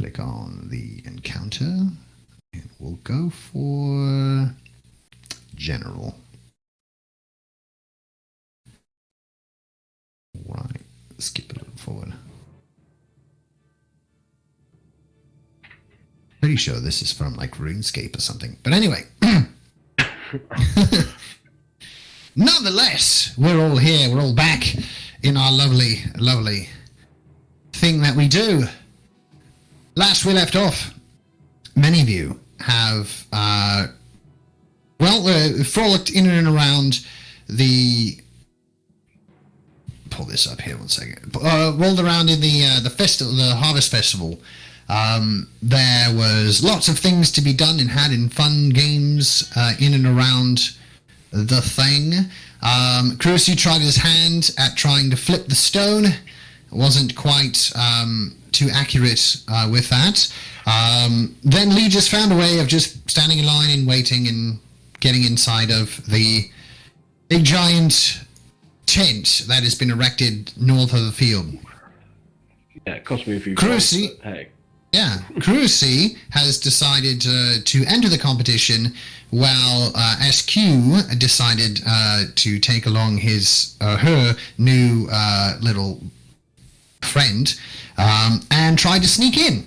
Click on the encounter. And we'll go for general. Right. Skip a little forward. Pretty sure this is from like RuneScape or something. But anyway. Nonetheless, we're all here. We're all back in our lovely, lovely thing that we do. Last we left off, many of you have, frolicked in and around the... Pull this up here 1 second. Rolled around in the festival, the Harvest Festival. There was lots of things to be done and had in fun games in and around the thing. Crucy tried his hand at trying to flip the stone. It wasn't quite too accurate with that. Then Lee just found a way of just standing in line and waiting and getting inside of the big giant tent that has been erected north of the field. Yeah, it cost me a few Crucy, points, but hey. Yeah, Crucy has decided to enter the competition, while SQ decided to take along his her new little friend and tried to sneak in,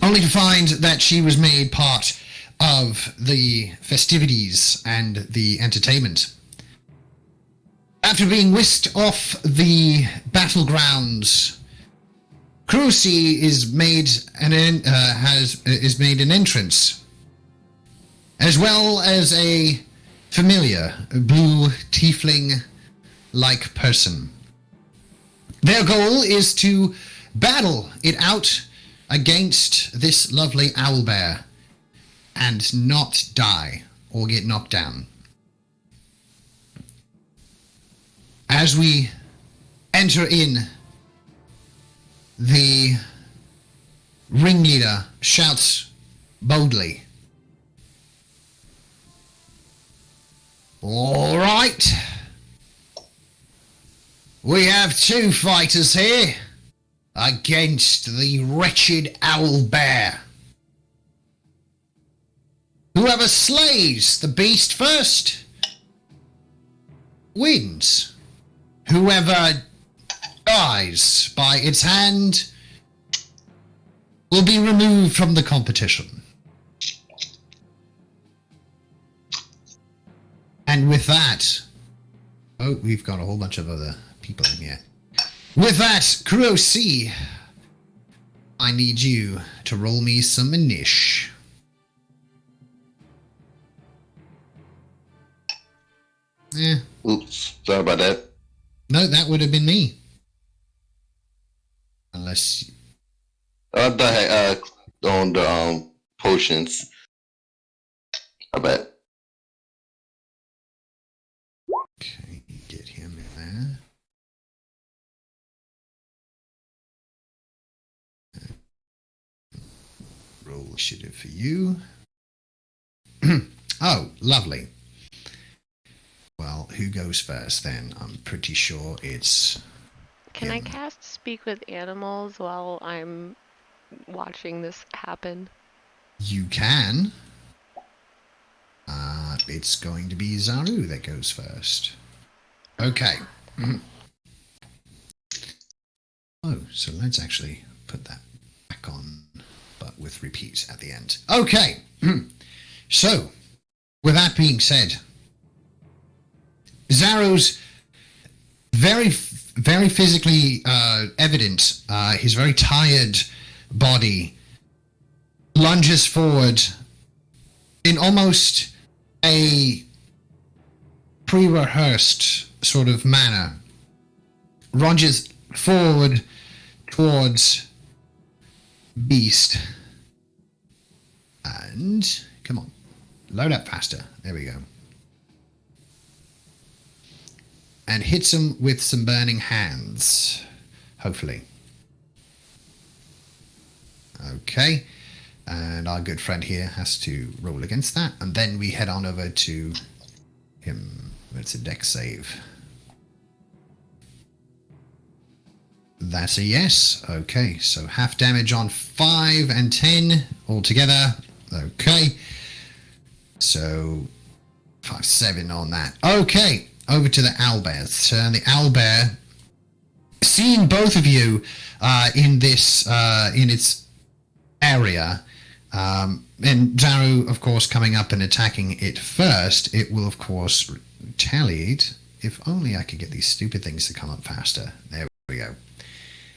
only to find that she was made part of the festivities and the entertainment. After being whisked off the battlegrounds, Crucy is made an entrance, as well as a familiar blue tiefling-like person. Their goal is to battle it out against this lovely owlbear and not die or get knocked down. As we enter in, the ringleader shouts boldly, "All right, we have two fighters here against the wretched owlbear. Whoever slays the beast first wins. Whoever dies by its hand will be removed from the competition." And with that... Oh, we've got a whole bunch of other people in here. With that, Crucy, I need you to roll me some inish. Oops, sorry about that. No, that would have been me. Unless... I had on the potions. I bet. Okay, get him in there. Roll initiative for you. Oh, lovely. Well, who goes first then? I'm pretty sure it's... Can I cast Speak with Animals while I'm watching this happen? You can. It's going to be Zaru that goes first. Okay. Oh, so let's actually put that back on, but with repeat at the end. Okay. So, with that being said, Zaru's very physically evident, his very tired body lunges forward in almost a pre-rehearsed sort of manner, lunges forward towards Beast, and come on, load up faster, there we go, and hits him with some burning hands, hopefully. Okay, and our good friend here has to roll against that, and then we head on over to him. It's a dex save. That's a yes. Okay, so half damage on 5 and 10 altogether. Okay. So 5, 7 on that. Okay, over to the owlbear's turn. The owlbear, seeing both of you in this in its area, and Zaru, of course, coming up and attacking it first, it will, of course, retaliate. If only I could get these stupid things to come up faster. There we go.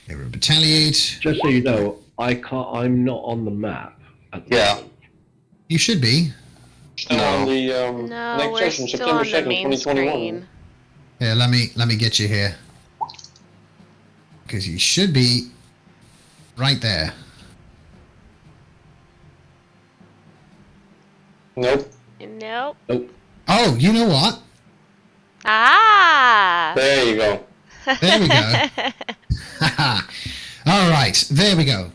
They will retaliate. Just so you know, I'm not on the map. At the moment. You should be. Still No. on the No, next we're session, still September on the 2nd, main 2021. screen. Yeah, let me get you here. Because you should be right there. Nope. Nope. Nope. Oh, you know what? Ah! There you go. There we go. All right, there we go.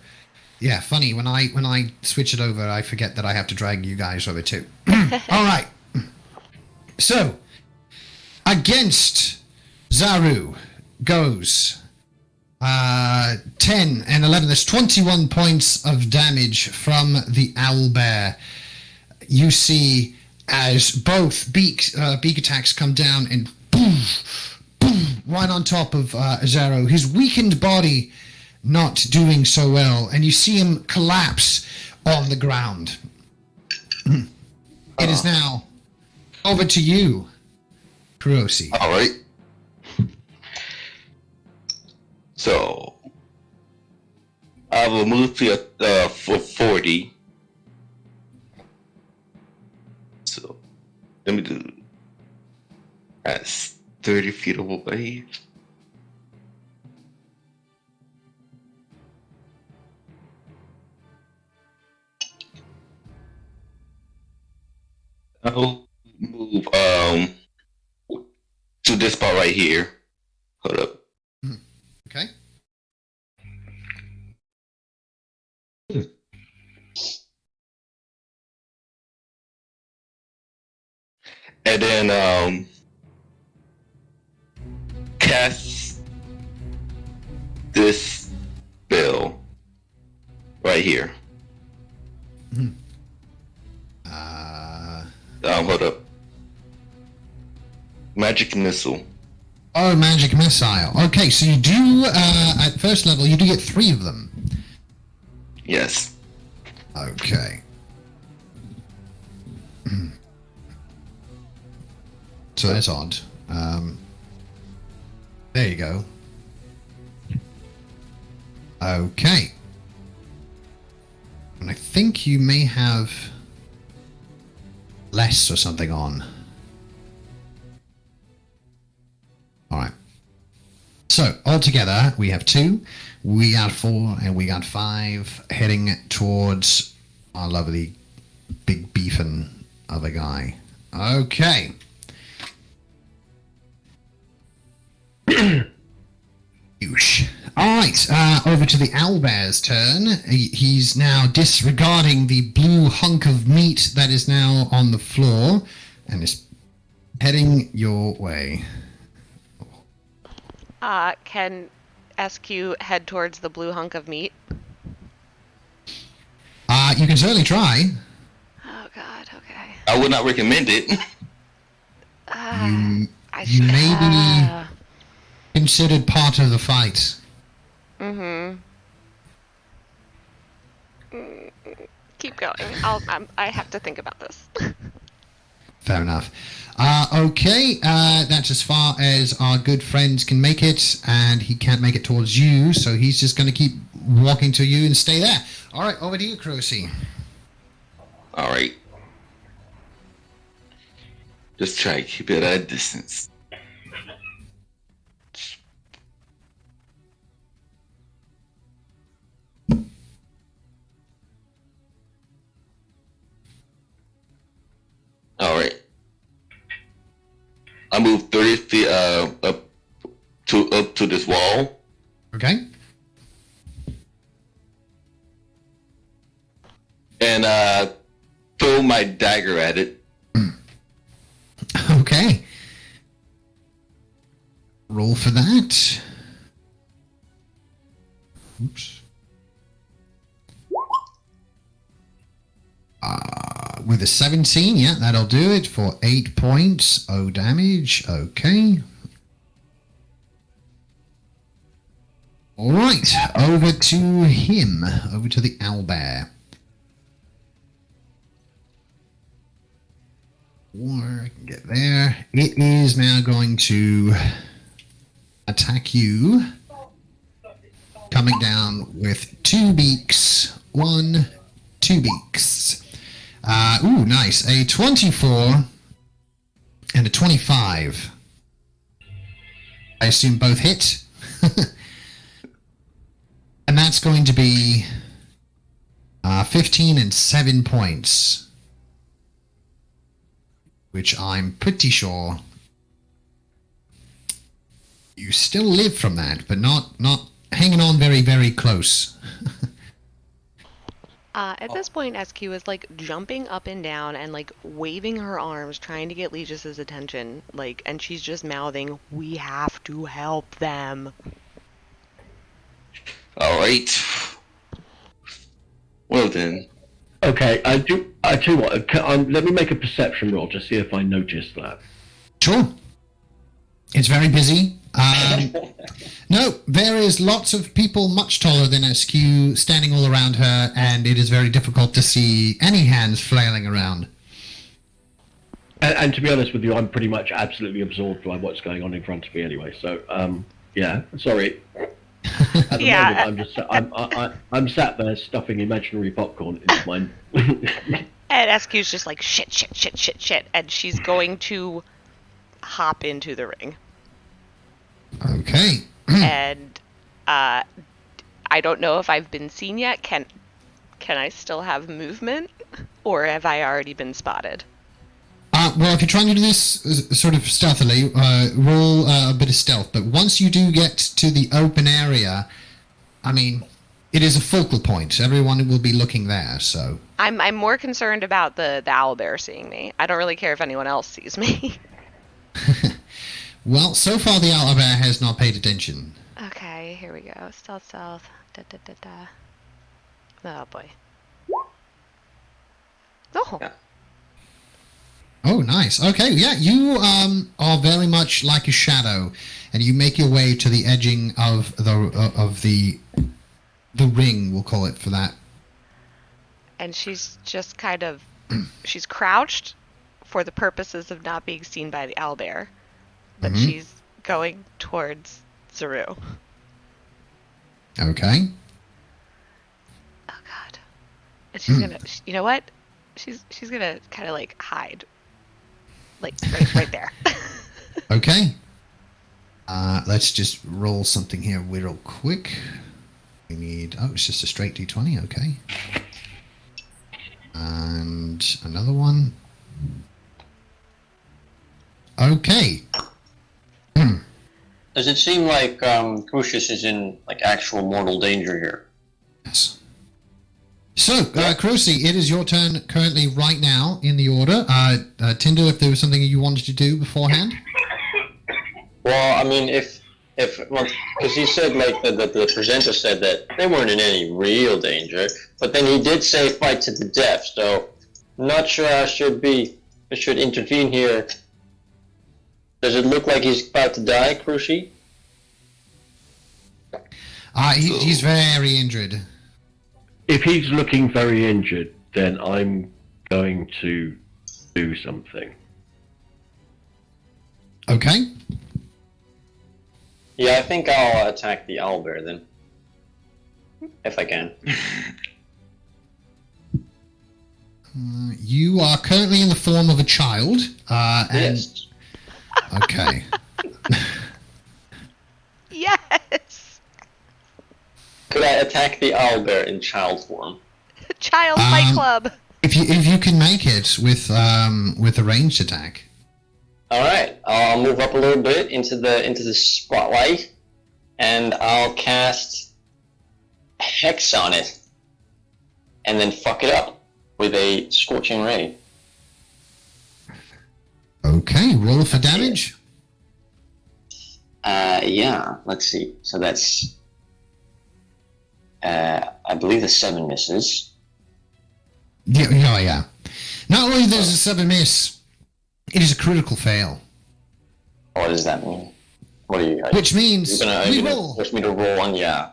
Yeah, funny, when I switch it over, I forget that I have to drag you guys over too. All right. So, against Zaru goes 10 and 11. There's 21 points of damage from the owlbear. You see as both beak attacks come down and boom, boom, right on top of Zaru. His weakened body not doing so well, and you see him collapse on the ground. It is now over to you, Kurosi. All right. So I will move to for 40. So let me do. That's 30 feet away. I'll move to this spot right here. Hold up. Okay. And then cast this spell right here. Hold up. Magic missile. Oh, magic missile. Okay, so you do, at first level, you do get 3 of them. Yes. Okay. So that's odd. There you go. Okay. And I think you may have less or something on. Alright. So, altogether, we have 2, we got 4, and we got 5 heading towards our lovely big beefin' other guy. Okay. Alright, over to the owlbear's turn. He's now disregarding the blue hunk of meat that is now on the floor and is heading your way. Can SQ head towards the blue hunk of meat? You can certainly try. Oh god, okay. I would not recommend it. You may be considered part of the fight. Keep going. I have to think about this. Fair enough. Okay, that's as far as our good friends can make it, and he can't make it towards you, so he's just going to keep walking to you and stay there. All right, over to you, Kurosi. All right. Just try to keep it at a distance. All right. I moved 30 feet up to this wall. Okay. And throw my dagger at it. Okay. Roll for that. Oops. With a 17, yeah, that'll do it for 8 points. Oh, damage. Okay. All right, over to him. Over to the owlbear. Or I can get there. It is now going to attack you. Coming down with 2 beaks. 1, 2 beaks. Ooh, nice. A 24 and a 25. I assume both hit. And that's going to be 15 and 7 points. Which I'm pretty sure you still live from that, but not hanging on very, very close. At this point, SQ is like jumping up and down and like waving her arms, trying to get Legis' attention. Like, and she's just mouthing, "We have to help them." All right. Well then. Okay, I tell you what. Let me make a perception roll to see if I notice that. Sure. It's very busy. No, there is lots of people much taller than SQ standing all around her, and it is very difficult to see any hands flailing around. And to be honest with you, I'm pretty much absolutely absorbed by what's going on in front of me anyway. So, yeah, sorry. At the moment, I'm sat there stuffing imaginary popcorn into mine. And SQ's just like, shit, and she's going to hop into the ring. Okay. And I don't know if I've been seen yet. Can I still have movement, or have I already been spotted? Well, if you're trying to do this sort of stealthily, roll a bit of stealth. But once you do get to the open area, I mean, it is a focal point. Everyone will be looking there, so... I'm more concerned about the owlbear seeing me. I don't really care if anyone else sees me. Well, so far the owlbear has not paid attention. Okay, here we go. Stealth. Oh, boy. Oh. Yeah. Oh, nice. Okay, yeah, you are very much like a shadow, and you make your way to the edging of the ring, we'll call it for that. And she's just kind of... she's crouched for the purposes of not being seen by the owlbear. But she's going towards Zaru. Okay. Oh, God. And she's gonna... You know what? She's gonna kind of, like, hide. Like, right there. Okay. Let's just roll something here real quick. We need... Oh, it's just a straight d20. Okay. And another one. Okay. Does it seem like Crucius is in like actual mortal danger here? Yes. So, Crocy, it is your turn currently right now in the order. Tinder, if there was something you wanted to do beforehand? Well, I mean, because he said like the presenter said that they weren't in any real danger, but then he did say fight to the death. So, I'm not sure I should intervene here. Does it look like he's about to die, Cruci? He's very injured. If he's looking very injured, then I'm going to do something. Okay. Yeah, I think I'll attack the owlbear then. If I can. You are currently in the form of a child. Yes. Okay. Yes! Could I attack the owlbear in child form? Child Fight Club! If you can make it with a ranged attack. Alright, I'll move up a little bit into the spotlight, and I'll cast Hex on it, and then fuck it up with a Scorching Ray. Okay, roll for damage. Yeah, let's see. So that's I believe the 7 misses. Yeah. Not only there's a 7 miss, it is a critical fail. What does that mean? What are you? Which means we roll. Push me to roll one. Yeah.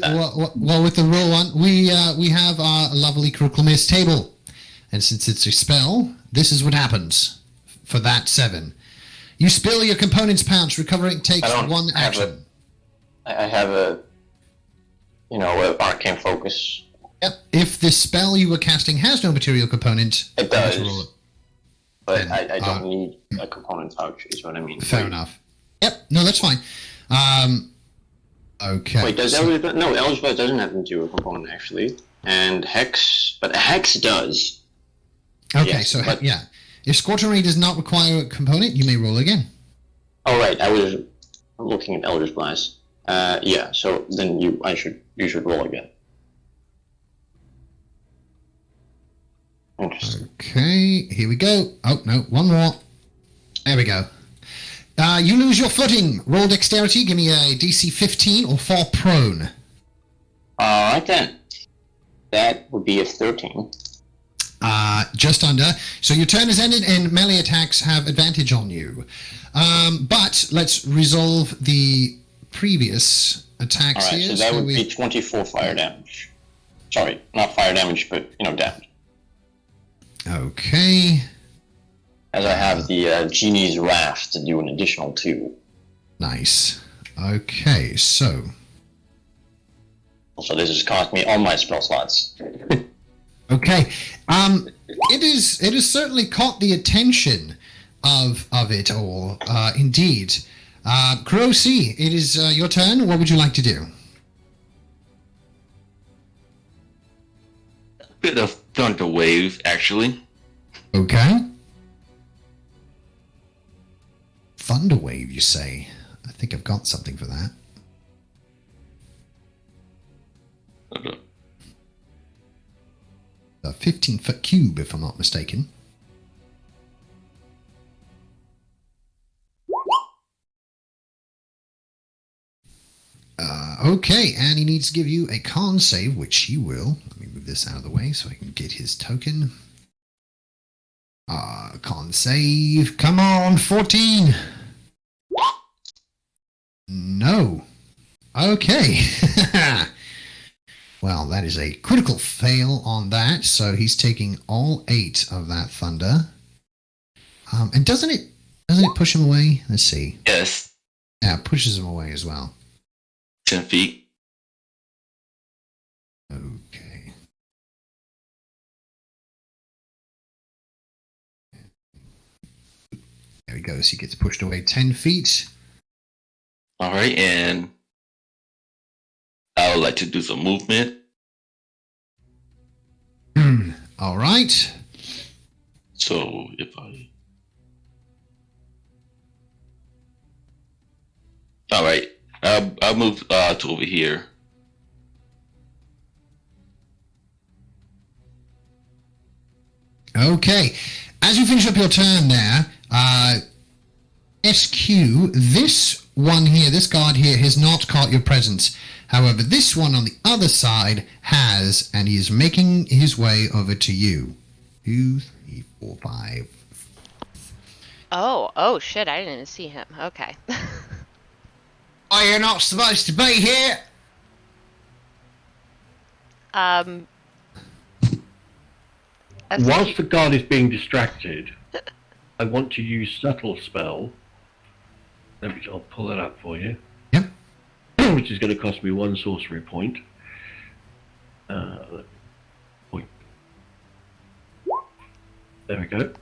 Well, with the roll one, we have our lovely critical miss table, and since it's a spell, this is what happens for that 7. You spill your component's pouch. Recovering takes 1 action. I have a arcane focus. Yep. If the spell you were casting has no material component, it does. But I don't need a component pouch, is what I mean. Fair enough. Yep. No, that's fine. Okay. Wait, no, Eldritch Blast doesn't have material component, actually. And Hex, but Hex does. Okay, yes, yeah. If Scorching Ray does not require a component, you may roll again. Oh, right. I was looking at Eldritch Blast. Yeah, so then you should roll again. Interesting. Okay, here we go. Oh, no, one more. There we go. You lose your footing. Roll dexterity. Give me a DC 15 or fall prone. Alright then. That would be a 13. Just under. So your turn is ended and melee attacks have advantage on you. But let's resolve the previous attacks here. So that would be 24 fire damage. Sorry, not fire damage, but, damage. Okay. As I have the Genie's Wrath to do an additional 2. Nice. Okay, so... So this has cost me all my spell slots. Okay. It has certainly caught the attention of it all, indeed. Crow C, it is your turn. What would you like to do? Bit of thunder wave, actually. Okay. Thunder wave, you say? I think I've got something for that. Okay. A 15-foot cube, if I'm not mistaken. Okay, and he needs to give you a con save, which he will. Let me move this out of the way so I can get his token. Con save. Come on, 14. No. Okay. Well, that is a critical fail on that, so he's taking all 8 of that thunder. And doesn't it push him away? Let's see. Yes. Yeah, it pushes him away as well. 10 feet. Okay. There he goes. He gets pushed away 10 feet. All right, and I would like to do some movement. All right. So if I... All right, I'll move to over here. Okay. As you finish up your turn there, SQ, this one here, this guard here, has not caught your presence. However, this one on the other side has, and he is making his way over to you. 2, 3, 4, 5. Oh, shit, I didn't even see him. Okay. Are you not supposed to be here? Whilst the guard is being distracted, I want to use Subtle Spell. I'll pull that up for you. Yep. Which is going to cost me 1 sorcery point. There we go.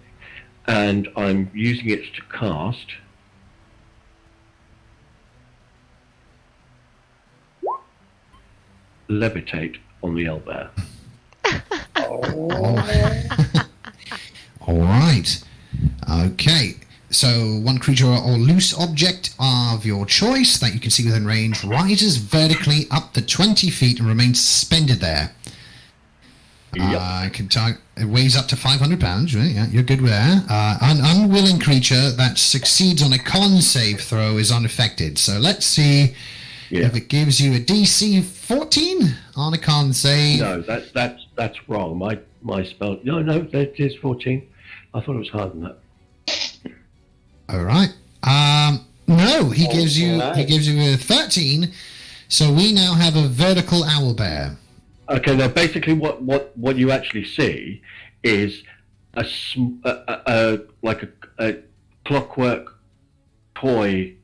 And I'm using it to cast Levitate on the owlbear. All right. Okay. So one creature or loose object of your choice that you can see within range rises vertically up to 20 feet and remains suspended there. Yep. It weighs up to 500 pounds, right? Yeah, you're good with that. An unwilling creature that succeeds on a con save throw is unaffected. So let's see Yeah. If it gives you a DC 14 on a con save. No, that's wrong. My spell. No, that is 14. I thought it was higher than that. All right. No, he gives you a 13. So we now have a vertical owlbear. Okay, now basically what you actually see is a clockwork toy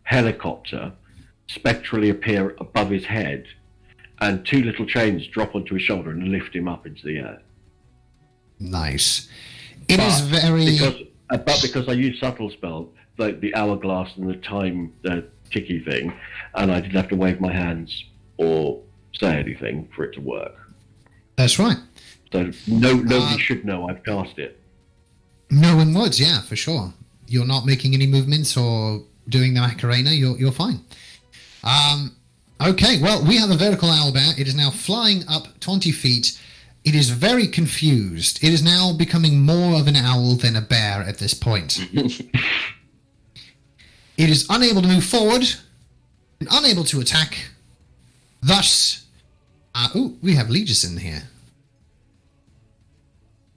helicopter spectrally appear above his head, and two little chains drop onto his shoulder and lift him up into the air. Nice. It is very... Because I use subtle spell, like the hourglass and the time ticky thing, and I didn't have to wave my hands or say anything for it to work. That's right. So nobody should know I've cast it. No one would, yeah, for sure. You're not making any movements or doing the Macarena, you're fine. Okay, well, we have a vertical owlbear. It is now flying up 20 feet. It is very confused. It is now becoming more of an owl than a bear at this point. It is unable to move forward and unable to attack. Thus, we have Legis in here.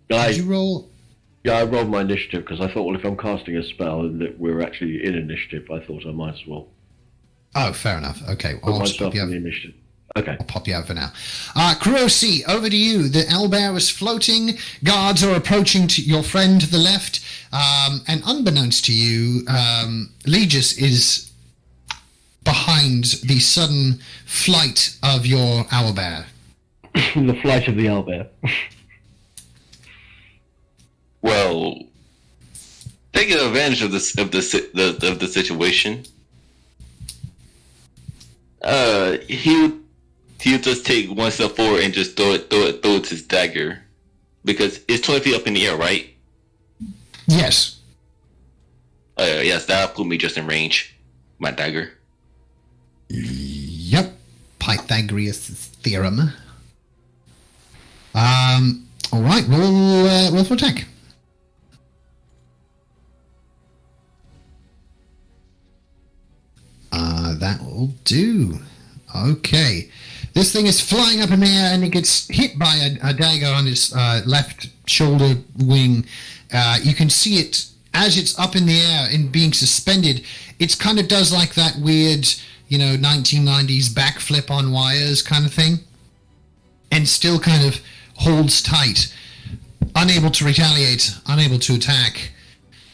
Did you roll? Yeah, I rolled my initiative because I thought, well, if I'm casting a spell and that we're actually in initiative, I thought I might as well. Oh, fair enough. Okay, Put myself in the initiative. Okay. I'll pop you out for now. Kurosi, over to you. The owlbear is floating. Guards are approaching to your friend to the left. And unbeknownst to you, Legis is behind the sudden flight of your owlbear. The flight of the owlbear. Well, taking advantage of the situation, he'll just take one step forward and just throw it his dagger, because it's 20 feet up in the air, right? Yes. Yes, that'll put me just in range. My dagger. Yep. Pythagoras theorem. All right. Roll for attack. That will do. Okay. This thing is flying up in the air and it gets hit by a dagger on its left shoulder wing. You can see it as it's up in the air and being suspended. It kind of does like that weird, 1990s backflip on wires kind of thing. And still kind of holds tight. Unable to retaliate, unable to attack.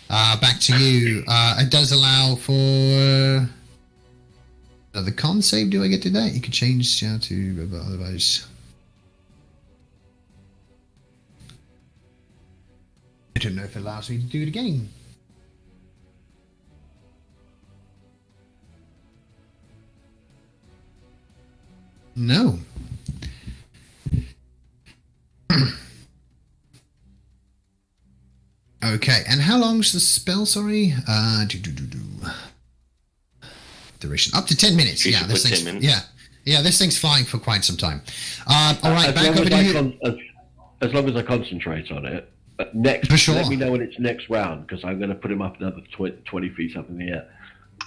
Back to you. It does allow for... the con save, do I get to that? You can change to otherwise. I don't know if it allows me to do it again. No. Okay, and how long's the spell, sorry? Duration up to 10 minutes. Yeah, this thing's 10 minutes. this thing's flying for quite some time. All right, back over to you. As long as I concentrate on it. Next, for sure. Let me know when it's next round, because I'm going to put him up another 20 feet up in the air.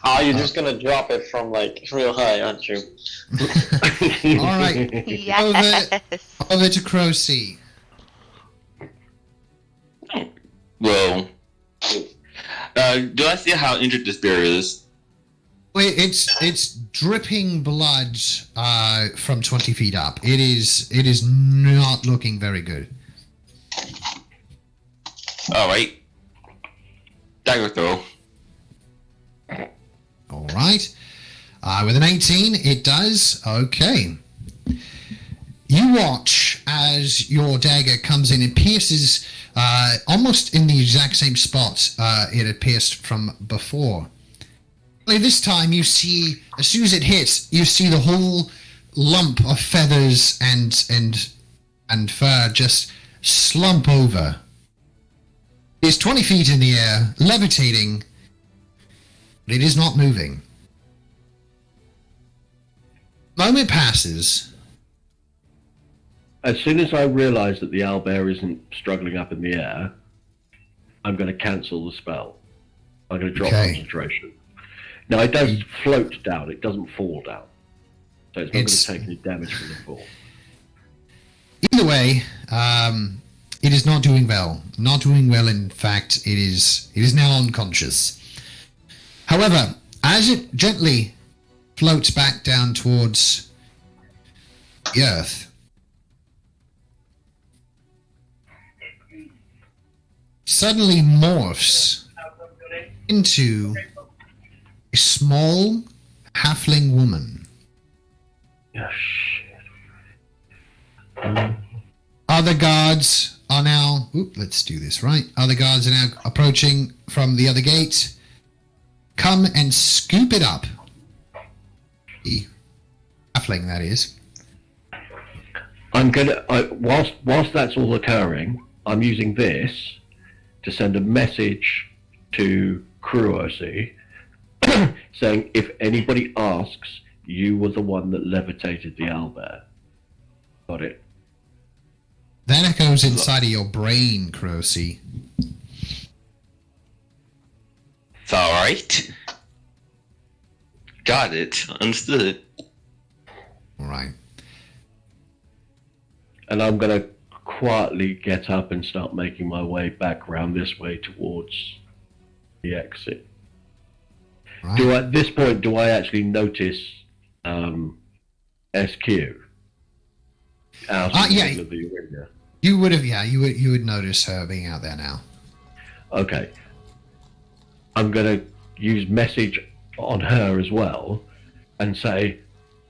Oh, you're just going to drop it from real high, aren't you? All right. Yes. Over to Crow-C. Well, do I see how injured this bear is? Wait, it's dripping blood from 20 feet up. It is not looking very good. All right. Dagger throw. All right. With an 18, it does. Okay. You watch as your dagger comes in and pierces almost in the exact same spot it had pierced from before. This time you see, as soon as it hits, you see the whole lump of feathers and fur just slump over. It's 20 feet in the air, levitating, but it is not moving. Moment passes. As soon as I realise that the owlbear isn't struggling up in the air, I'm going to cancel the spell. I'm going to drop concentration. Now, it does float down. It doesn't fall down. So it's not going It's- to take any damage from the fall. Either way, it is not doing well. Not doing well. In fact, it is now unconscious. However, as it gently floats back down towards the earth, suddenly morphs into a small halfling woman. Yeah, shit. Other guards are now... let's do this right. Other guards are now approaching from the other gate. Come and scoop it up. The halfling, that is. I'm gonna whilst that's all occurring, I'm using this to send a message to Cruosi saying if anybody asks, you were the one that levitated the owlbear. Got it. That echoes inside of your brain, Crocy. It's alright. Got it. Understood. All right. And I'm gonna quietly get up and start making my way back round this way towards the exit. All right. At this point, do I actually notice SQ? Out in the yeah. middle of the arena? You would have, you would notice her being out there now. Okay. I'm going to use message on her as well and say,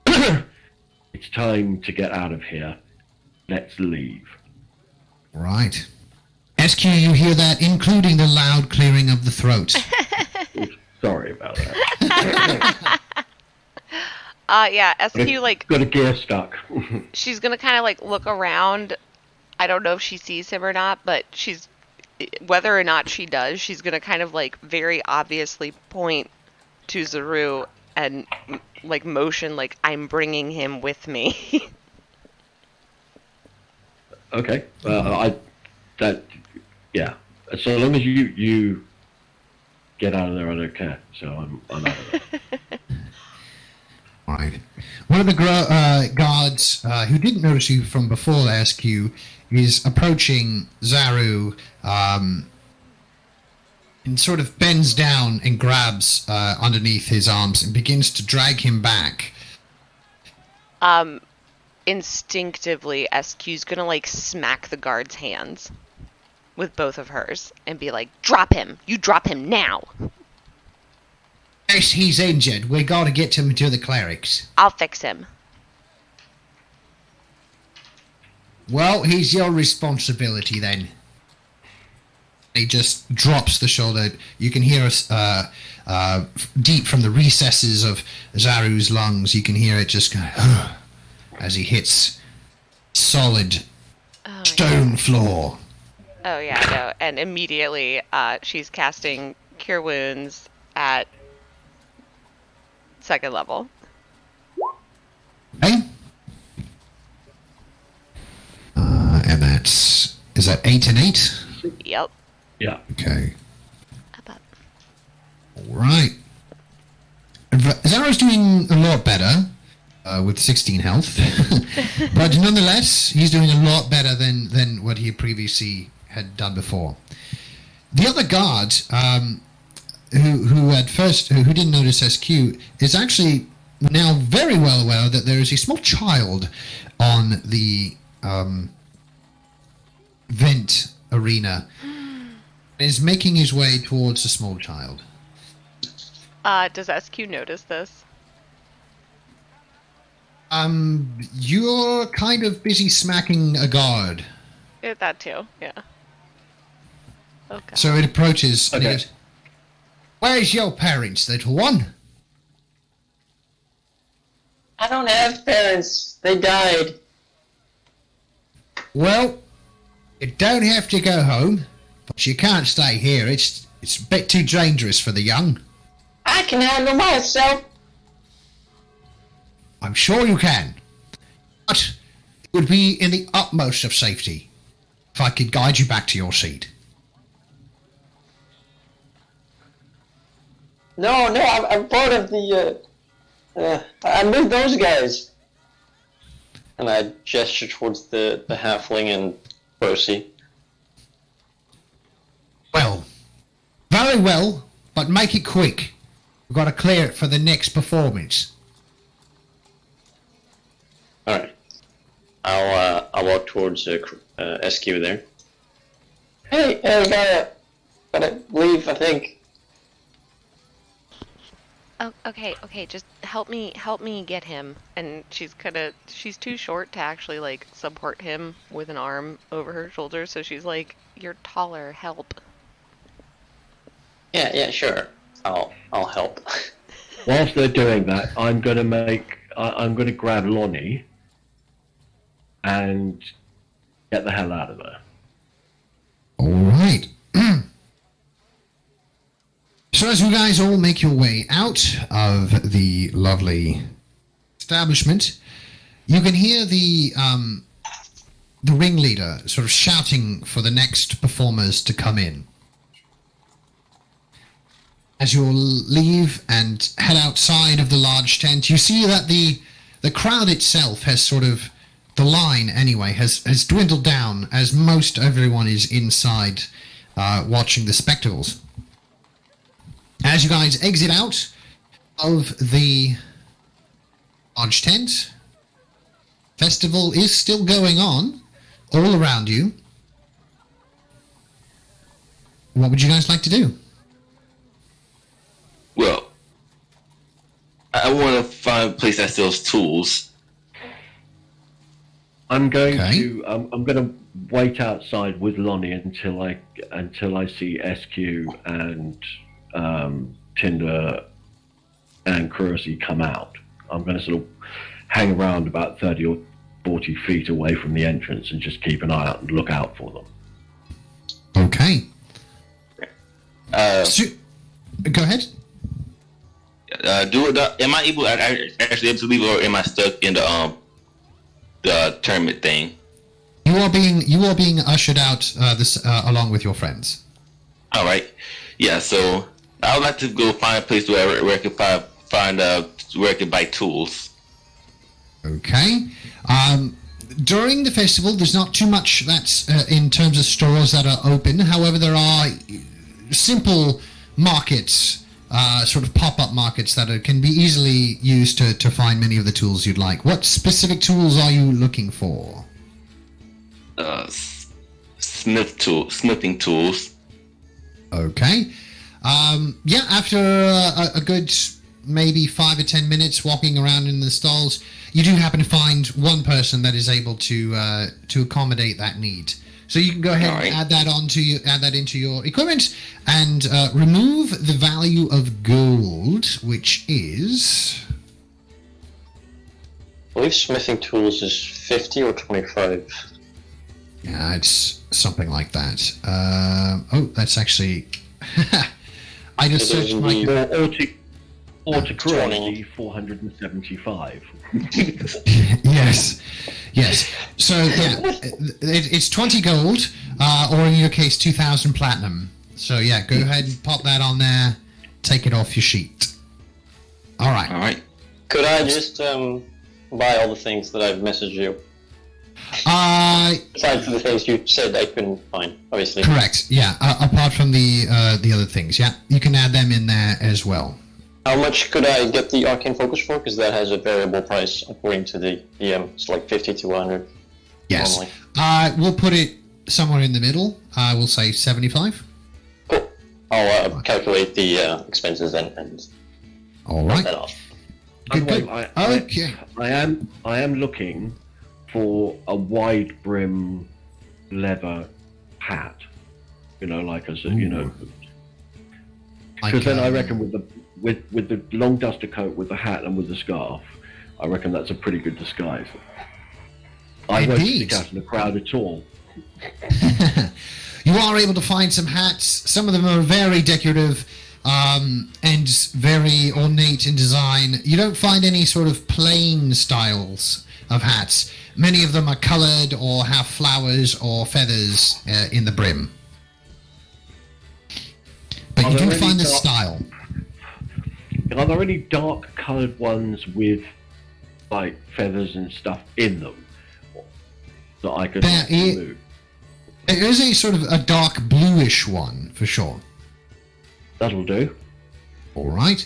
it's time to get out of here. Let's leave. Right. SQ, you hear that, including the loud clearing of the throat. Sorry about that. SQ, like, Got a gear stuck. she's gonna kind of, like, look around. I don't know if she sees him or not, but whether or not she does, she's gonna kind of, like, very obviously point to Zaru and, like, motion, like, I'm bringing him with me. Okay. Yeah. So long as you get out of there, I don't care. So I'm out of there. Right. One of the guards who didn't notice you from before the SQ is approaching Zaru and sort of bends down and grabs underneath his arms and begins to drag him back. Instinctively, SQ's gonna, like, smack the guard's hands with both of hers and be like, drop him! You drop him now! Yes, he's injured. We got to get him to the clerics. I'll fix him. Well, he's your responsibility then. He just drops the shoulder. You can hear us deep from the recesses of Zaru's lungs. You can hear it just go as he hits solid stone floor. Oh, yeah, no. And immediately, she's casting Cure Wounds at 2nd level. Okay. And is that 8 and 8? Yep. Yeah. Okay. Up, up. All right. Zaro's doing a lot better with 16 health. But nonetheless, he's doing a lot better than what he previously had done before. The other guard, who didn't notice SQ, is actually now very well aware that there is a small child on the vent arena. Is making his way towards the small child. Does SQ notice this? You're kind of busy smacking a guard. That too, yeah. Okay. So it approaches and he Okay. goes, "Where's your parents, little one?" I don't have parents. They died. Well, you don't have to go home, but you can't stay here. It's a bit too dangerous for the young. I can handle myself. I'm sure you can. But it would be in the utmost of safety if I could guide you back to your seat. No, I'm part of the. I'm with those guys. And I gesture towards the halfling and Percy. Well, very well, but make it quick. We've got to clear it for the next performance. All right. I'll walk towards SQ there. Hey, gotta leave. I think. Oh, okay, just help me get him. And she's too short to actually like support him with an arm over her shoulder, so she's like, "You're taller, help." Yeah, sure. I'll help. Whilst they're doing that, I'm gonna grab Lonnie and get the hell out of there. All right. So as you guys all make your way out of the lovely establishment, you can hear the ringleader sort of shouting for the next performers to come in. As you all leave and head outside of the large tent, you see that the crowd itself has sort of, the line anyway, has dwindled down as most everyone is inside watching the spectacles. As you guys exit out of the large tent, festival is still going on all around you. What would you guys like to do? Well, I want to find a place that sells tools. I'm going Okay. to I'm going to wait outside with Lonnie until I see SQ and Tinder and Kurosi come out. I'm going to sort of hang around about 30 or 40 feet away from the entrance and just keep an eye out and look out for them. Okay. Go ahead. Am I actually able to leave, or am I stuck in the tournament thing? You are being ushered out along with your friends. All right. Yeah. So I would like to go find a place where I can find where I can buy tools. Okay. During the festival, there's not too much that's in terms of stores that are open. However, there are simple markets, sort of pop-up markets that can be easily used to find many of the tools you'd like. What specific tools are you looking for? Smithing tools. Okay. Yeah, after a good maybe 5 or 10 minutes walking around in the stalls, you do happen to find one person that is able to accommodate that need. So you can go ahead and add that into your equipment and remove the value of gold, which is, I believe smithing tools is 50 or 25. yeah, it's something like that. That's actually I just searched my Or to Kurosi, 475. Yes. So yeah, it's 20 gold, or in your case, 2,000 platinum. So yeah, go ahead and pop that on there. Take it off your sheet. All right. Could I just buy all the things that I've messaged you? Besides the things you said I couldn't find, obviously. Correct. Yeah. Apart from the other things, yeah, you can add them in there as well. How much could I get the arcane focus for? Because that has a variable price according to the DM. It's like 50 to 100. Yes. Normally. We'll put it somewhere in the middle. We'll say 75. Cool. I'll calculate the expenses and All right. that off. Good. Okay. I am looking for a wide brim leather hat. Like as a, because then I reckon with the long duster coat, with the hat and with the scarf, I reckon that's a pretty good disguise. I won't stick out in the crowd at all. You are able to find some hats. Some of them are very decorative and very ornate in design. You don't find any sort of plain styles of hats. Many of them are colored or have flowers or feathers in the brim. But you do find the style. Are there any dark-coloured ones with like feathers and stuff in them that I could remove? There is a sort of a dark bluish one for sure. That'll do. All right.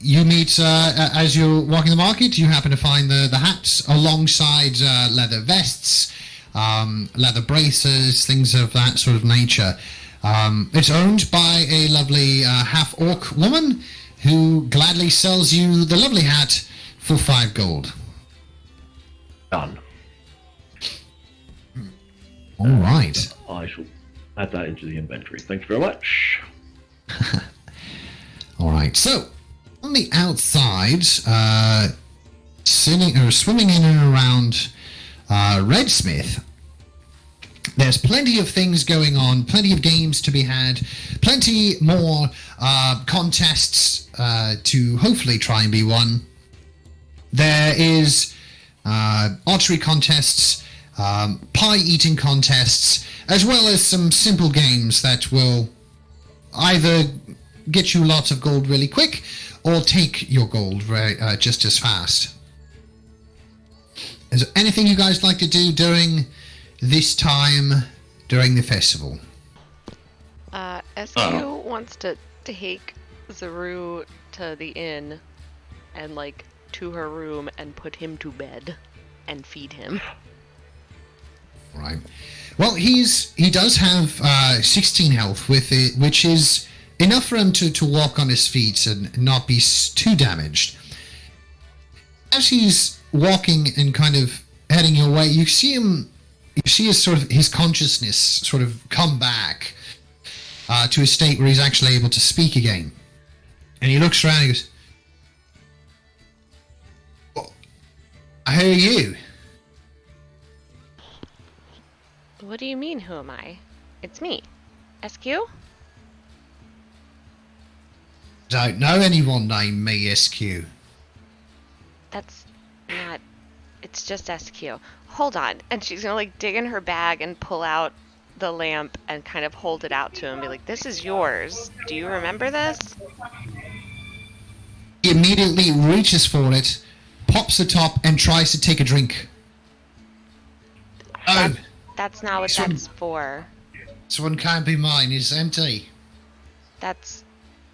You meet as you're walking the market. You happen to find the hats alongside leather vests, leather braces, things of that sort of nature. It's owned by a lovely half-orc woman who gladly sells you the lovely hat for 5 gold. Done. All right. I shall add that into the inventory. Thank you very much. All right. So, on the outside, swimming in and around Redsmith, there's plenty of things going on, plenty of games to be had, plenty more contests to hopefully try and be won. There is archery contests, pie eating contests, as well as some simple games that will either get you lots of gold really quick or take your gold just as fast. Is there anything you guys like to do during this time during the festival? SQ wants to take Zaru to the inn and like to her room and put him to bed and feed him. Right. Well, he does have 16 health with it, which is enough for him to walk on his feet and not be too damaged. As he's walking and kind of heading your way, you see his consciousness sort of come back to a state where he's actually able to speak again. And he looks around and goes, well, who are you? What do you mean, who am I? It's me. SQ? Don't know anyone named me SQ. That's not... It's just SQ. Hold on. And she's gonna like dig in her bag and pull out the lamp and kind of hold it out to him and be like, this is yours. Do you remember this? He immediately reaches for it, pops the top, and tries to take a drink. Oh! That's not what that's for. This one can't be mine, it's empty. That's...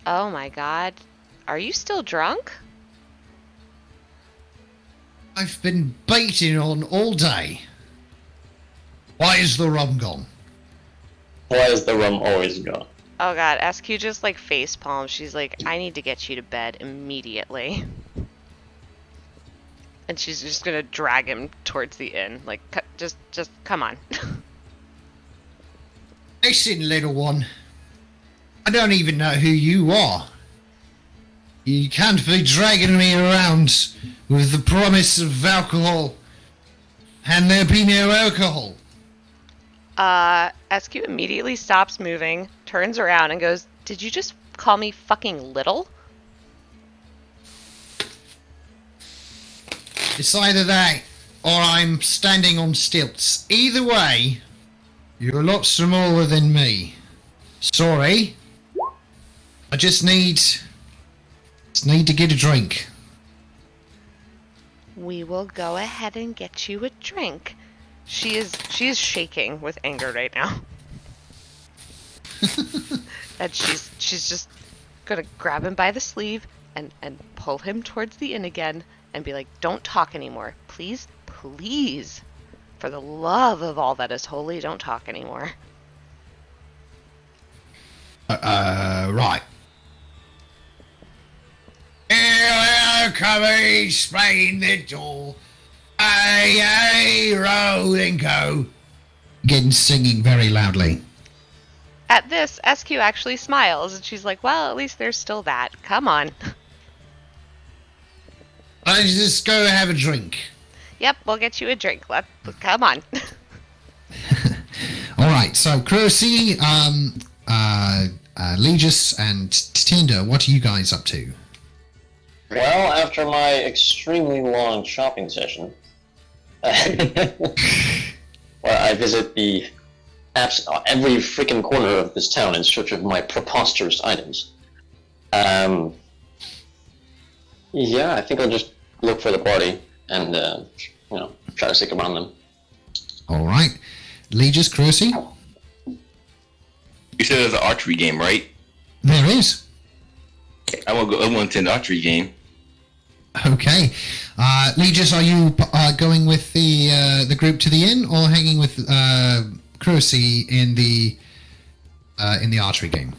Oh my god. Are you still drunk? I've been baiting on all day. Why is the rum gone? Why is the rum always gone? Oh god, SQ just like face palms. She's like, I need to get you to bed immediately. And she's just gonna drag him towards the inn. Like, just come on. Listen, little one. I don't even know who you are. You can't be dragging me around with the promise of alcohol. And there be no alcohol. SQ immediately stops moving, turns around and goes, did you just call me fucking little? It's either that, or I'm standing on stilts. Either way, you're a lot smaller than me. Sorry. I just need to get a drink. We will go ahead and get you a drink. She is shaking with anger right now. And she's just gonna grab him by the sleeve and pull him towards the inn again and be like, don't talk anymore. Please, please. For the love of all that is holy, don't talk anymore. Right. Hello, come in, sprain the door. Aye, roll and go. Again, singing very loudly. At this, SQ actually smiles, and she's like, well, at least there's still that. Come on. Let's just go have a drink. Yep, we'll get you a drink. Come on. All right, so Crocy, Legis, and Tinder, what are you guys up to? Well, after my extremely long shopping session, where I visit every freaking corner of this town in search of my preposterous items, Yeah, I think I'll just look for the party and try to stick around them. All right. Legis, Crucy? You said there's an archery game, right? There is. I want to attend the archery game. Okay. Legis, are you going with the group to the inn or hanging with Crucy in the archery game?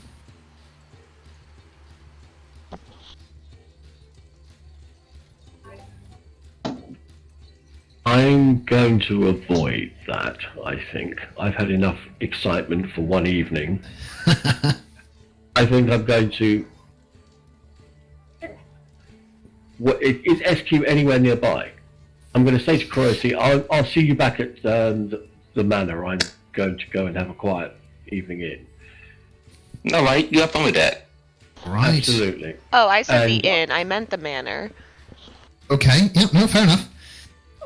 I'm going to avoid that, I think. I've had enough excitement for one evening. I think I'm going to... Is SQ anywhere nearby? I'm going to say to Croacy, I'll see you back at the manor. I'm going to go and have a quiet evening in. No, right? You have fun with that. Right. Absolutely. Oh, I said the inn. I meant the manor. Okay. Yep. No, fair enough.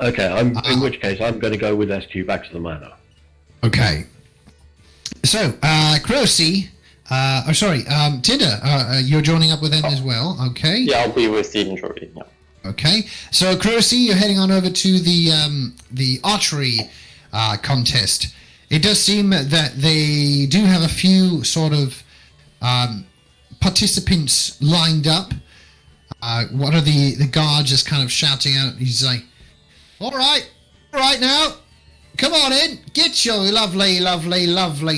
Okay, in which case I'm going to go with SQ back to the manor. Okay. So, Croacy, Tinder, you're joining up with them as well, okay? Yeah, I'll be with Stephen shortly. Yeah. Okay. So, Croacy, you're heading on over to the archery contest. It does seem that they do have a few sort of participants lined up. One of the guards just kind of shouting out, he's like, all right now, come on in, get your lovely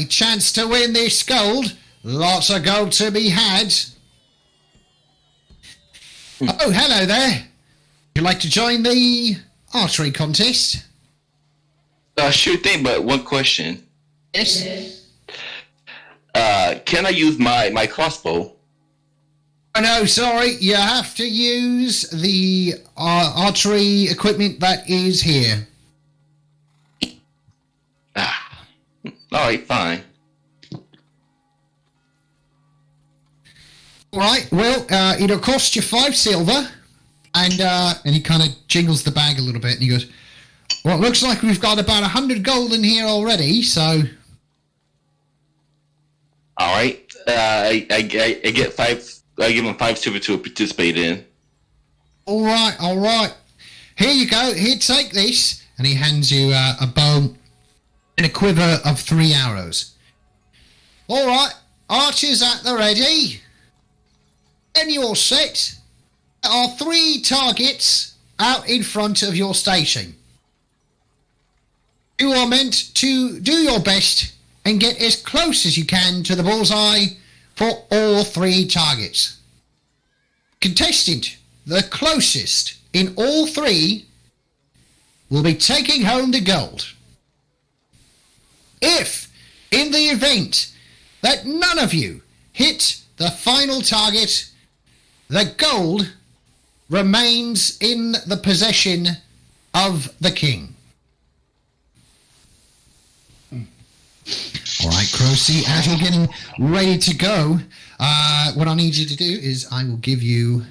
chance to win this gold. Lots of gold to be had. Oh, hello there. Would you like to join the archery contest? Sure thing, but one question. Yes. Can I use my crossbow? Oh, no, sorry. You have to use the archery equipment that is here. Alright, fine. All right. Well, it'll cost you 5 silver, and he kind of jingles the bag a little bit, and he goes, "Well, it looks like we've got about 100 gold in here already, so." Alright. I get 5. I give him 5 silver to participate in. All right. Here you go. Here, take this, and he hands you a bow and a quiver of 3 arrows. All right, archers at the ready. Then you're set. There are 3 targets out in front of your station. You are meant to do your best and get as close as you can to the bullseye for all 3 targets. Contestant, the closest in all 3, will be taking home the gold. If, in the event that none of you hit the final target, the gold remains in the possession of the king. All right, Croacy, as you're getting ready to go, what I need you to do is I'll give you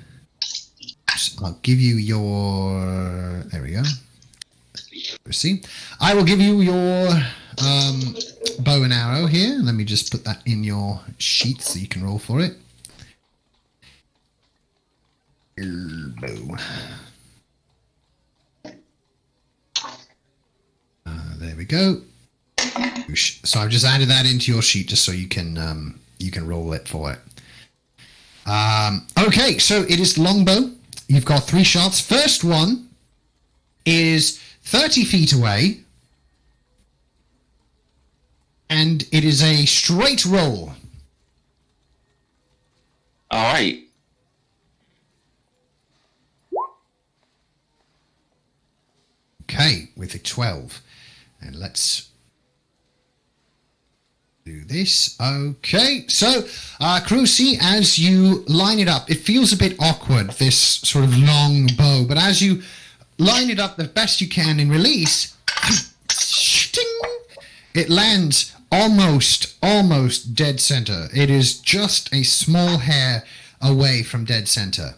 your, there we go. Croacy. I will give you your bow and arrow here. Let me just put that in your sheet so you can roll for it. Bow. There we go. So I've just added that into your sheet just so you can roll it for it. Okay, so it is longbow. You've got 3 shots. First one is 30 feet away, and it is a straight roll. All right. Okay, with a 12, and let's do this. Okay, so Crucy, as you line it up, it feels a bit awkward, this sort of long bow, but as you line it up the best you can and release, it lands almost dead center. It is just a small hair away from dead center.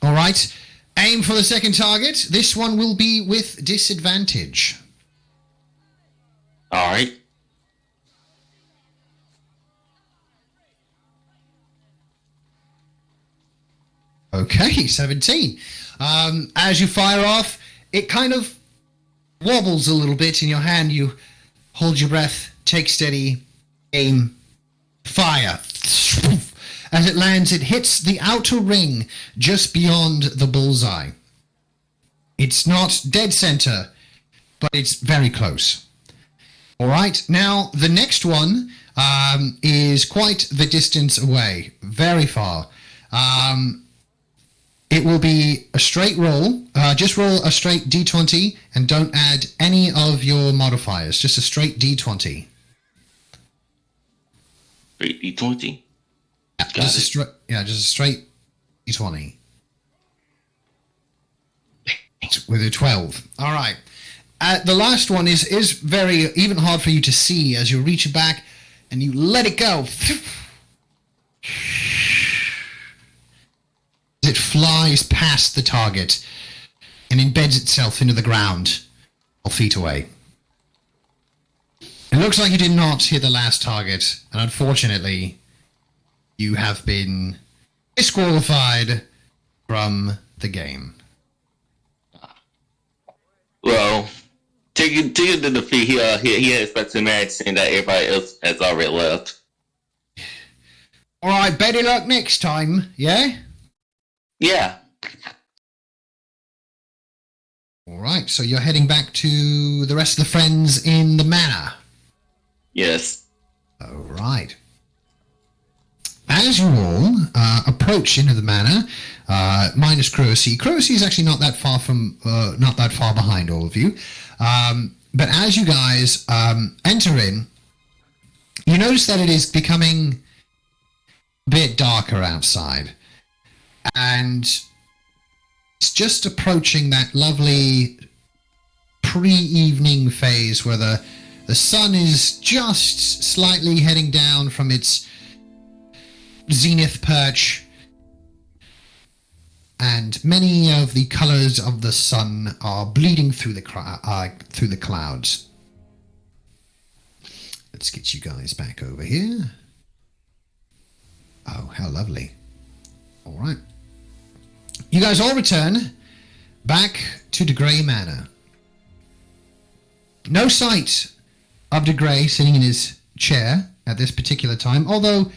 All right, aim for the second target. This one will be with disadvantage. All right. Okay, 17. As you fire off, it kind of wobbles a little bit in your hand. You hold your breath, take steady, aim, fire. As it lands, it hits the outer ring just beyond the bullseye. It's not dead center, but it's very close. All right, now the next one is quite the distance away, very far. It will be a straight roll. Just roll a straight d20 and don't add any of your modifiers. Just a straight d20. Straight D20. Just a straight d20. With a 12. All right. The last one is very even hard for you to see as you're reaching back and you let it go. It flies past the target and embeds itself into the ground 12 feet away. It looks like you did not hit the last target, and unfortunately, you have been disqualified from the game. Well, taking to defeat, he expects to marry saying that everybody else has already left. All right, better luck next time, yeah? Yeah. All right, so you're heading back to the rest of the friends in the manor. Yes. All right. As you all approach into the manor, minus Croacy. Croacy is actually not that far behind all of you. But as you guys enter in, you notice that it is becoming a bit darker outside. And it's just approaching that lovely pre-evening phase where the sun is just slightly heading down from its zenith perch, and many of the colors of the sun are bleeding through the clouds. Let's get you guys back over here. Oh, how lovely. All right. You guys all return back to De Grey Manor. No sight of De Grey sitting in his chair at this particular time, although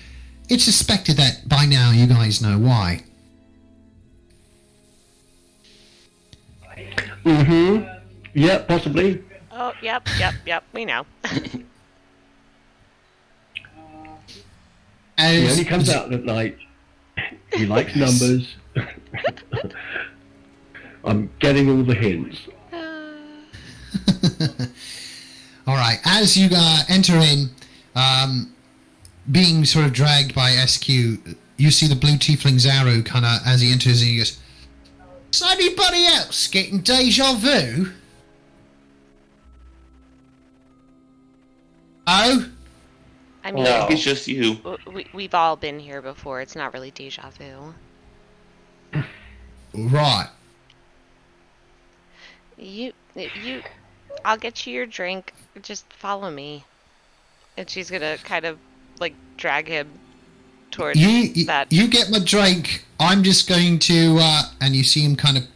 it's suspected that by now you guys know why. Mm-hmm. Yeah, possibly. Oh, yep, we know. He only comes out at night. He likes numbers. I'm getting all the hints. All right, as you enter in, being sort of dragged by SQ, you see the blue tiefling Zaru kind of, as he enters, and he goes, "Is anybody else getting deja vu?" Oh? I mean, No. It's just you. we've all been here before. It's not really deja vu. Right. I'll get you your drink. Just follow me. And she's gonna kind of like drag him towards that. You get my drink. I'm just going to, and you see him kind of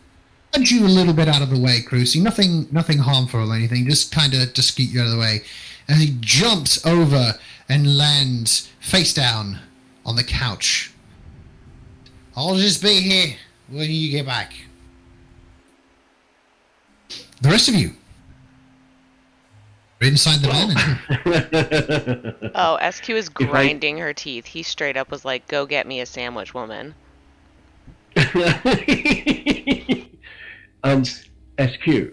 nudge you a little bit out of the way, Crucy. Nothing harmful or anything. Just kind of to skeet you out of the way. And he jumps over and lands face down on the couch. I'll just be here when you get back. The rest of you are inside the van. Oh, SQ is grinding her teeth. He straight up was like, "Go get me a sandwich, woman." SQ, do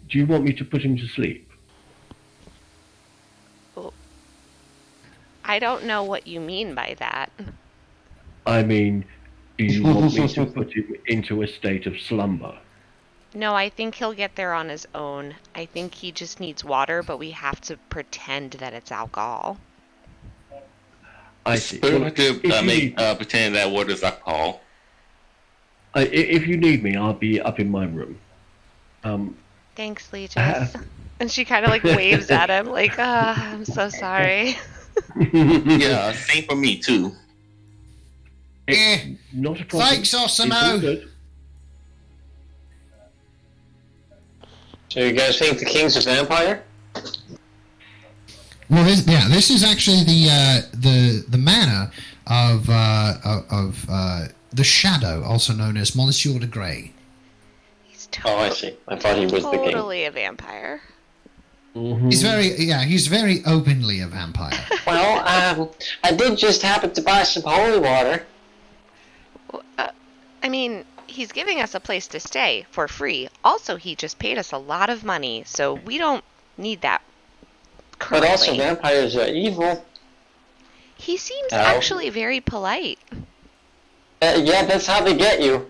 you want me to put him to sleep? I don't know what you mean by that. I mean, do you want me to put him into a state of slumber? No, I think he'll get there on his own. I think he just needs water, but we have to pretend that it's alcohol. I see. Pretty Well, much to pretend that water is alcohol. If you need me, I'll be up in my room. Thanks, Legis. And she kind of like waves at him like, I'm so sorry. Yeah, same for me too. It's not a problem. Thanks, It's all Osimo. good. So you guys think the king's a vampire? Well, this is actually the manor of the Shadow, also known as Monsieur de Grey. He's Oh, I see. I thought he was the king. totally a vampire. Mhm. He's very openly a vampire. Well, I did just happen to buy some holy water. Well, I mean, he's giving us a place to stay for free. Also, he just paid us a lot of money, so we don't need that currently. But also vampires are evil. He seems Ow. actually very polite. Yeah, that's how they get you.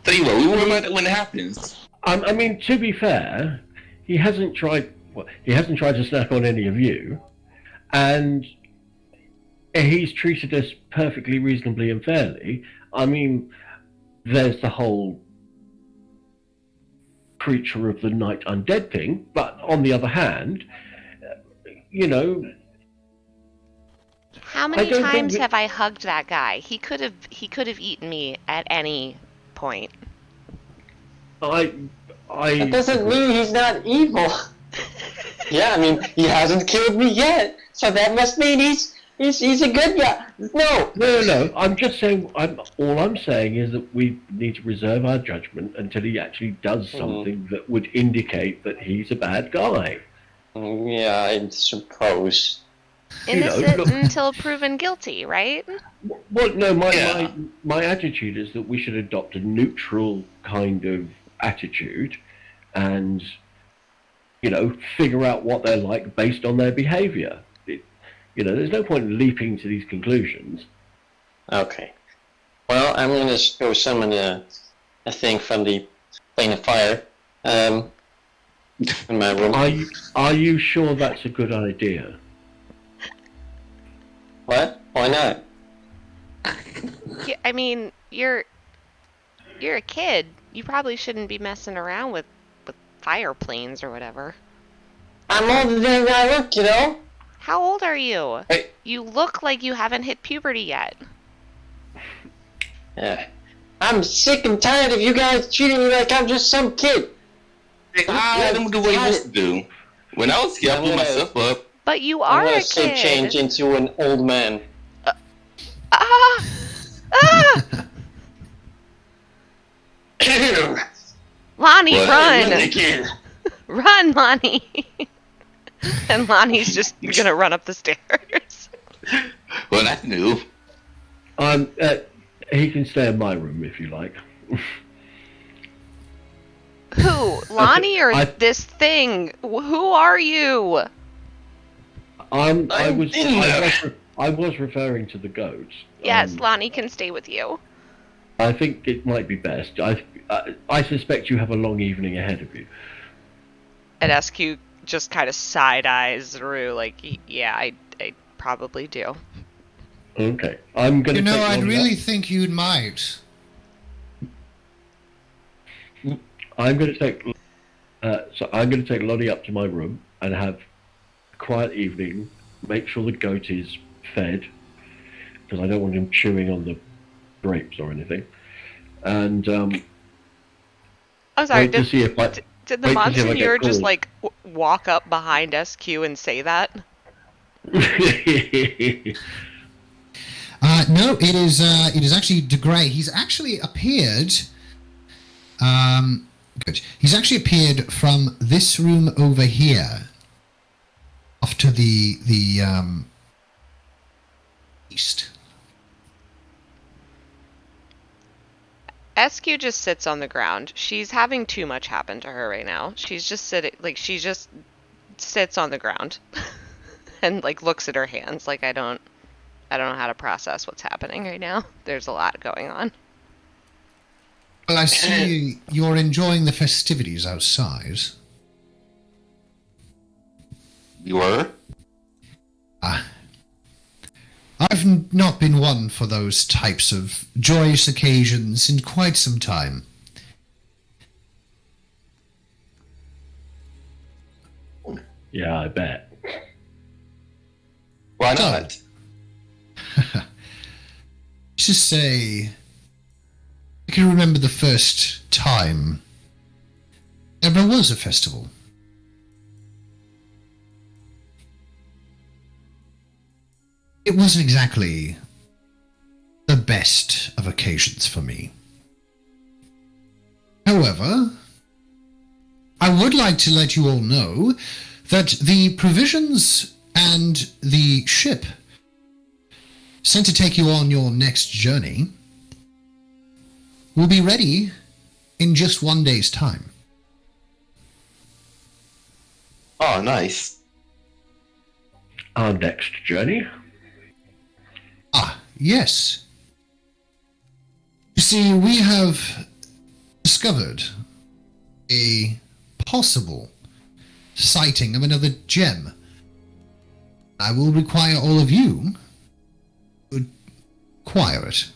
Tell you what, we worry about it when it happens. I mean, to be fair, he hasn't tried. Well, he hasn't tried to snack on any of you, and he's treated us perfectly reasonably and fairly. I mean, there's the whole creature of the night undead thing, but on the other hand, you know, How I many don't think times that- have I hugged that guy? He could have eaten me at any point. I. That doesn't mean he's not evil. Yeah, I mean, he hasn't killed me yet, so that must mean he's a good guy. No. I'm just saying. All I'm saying is that we need to reserve our judgment until he actually does something that would indicate that he's a bad guy. Yeah, I suppose. Innocent look- until proven guilty, right? Well, no, Yeah. my attitude is that we should adopt a neutral kind of attitude, and figure out what they're like based on their behaviour. There's no point in leaping to these conclusions. Okay. Well, I'm gonna go summon a thing from the plane of fire. In my room. Are you sure that's a good idea? What? Why not? Yeah, I mean, you're a kid. You probably shouldn't be messing around with fire planes or whatever. I'm older than I look, you know? How old are you? Hey. You look like you haven't hit puberty yet. Yeah. I'm sick and tired of you guys treating me like I'm just some kid. Let him do what he wants to do. When I was here, I blew myself up. But you I'm are gonna a shape kid. change into an old man. Ah! Ah! Lonnie, What? run! Run, Lonnie! And Lonnie's just gonna run up the stairs. Well, that's new. He can stay in my room if you like. Who? Lonnie or I- this thing? Who are you? I I'm in there. was referring to the goats. Yes, Lonnie can stay with you. I think it might be best. I suspect you have a long evening ahead of you. And SQ just kind of side eyes through, like, yeah, I probably do. Okay, I'm gonna. take I'd Lonnie really up. think you might. I'm gonna take. So I'm gonna take Lonnie up to my room and have a quiet evening. Make sure the goat is fed, because I don't want him chewing on the grapes or anything. And I'm sorry, wait to see if I. did the wait to see if I get Monsignor just, called. like, walk up behind SQ and say that? No, it is actually De Grey. He's actually appeared. Good. He's actually appeared from this room over here, off to the east. SQ just sits on the ground. She's having too much happen to her right now. She's just sitting, like, she just sits on the ground and, like, looks at her hands like, I don't know how to process what's happening right now. There's a lot going on. Well, I see you're enjoying the festivities outside. You were? I've not been one for those types of joyous occasions in quite some time. Yeah, I bet. Why So- not? just say, I can remember the first time ever was a festival. It wasn't exactly the best of occasions for me. However, I would like to let you all know that the provisions and the ship sent to take you on your next journey will be ready in just 1 day's time. Oh, nice. Our next journey? Ah, yes. You see, we have discovered a possible sighting of another gem. I will require all of you to acquire it.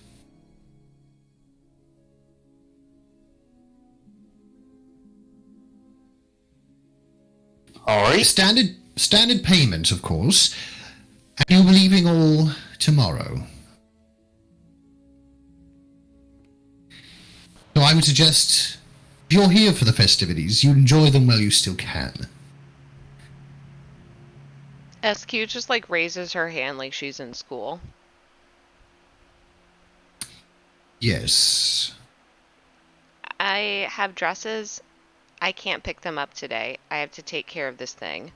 All right. Standard payment, of course, and you'll be leaving all tomorrow. So I would suggest, if you're here for the festivities, you enjoy them while you still can. SQ just like raises her hand like she's in school. Yes. I have dresses. I can't pick them up today. I have to take care of this thing.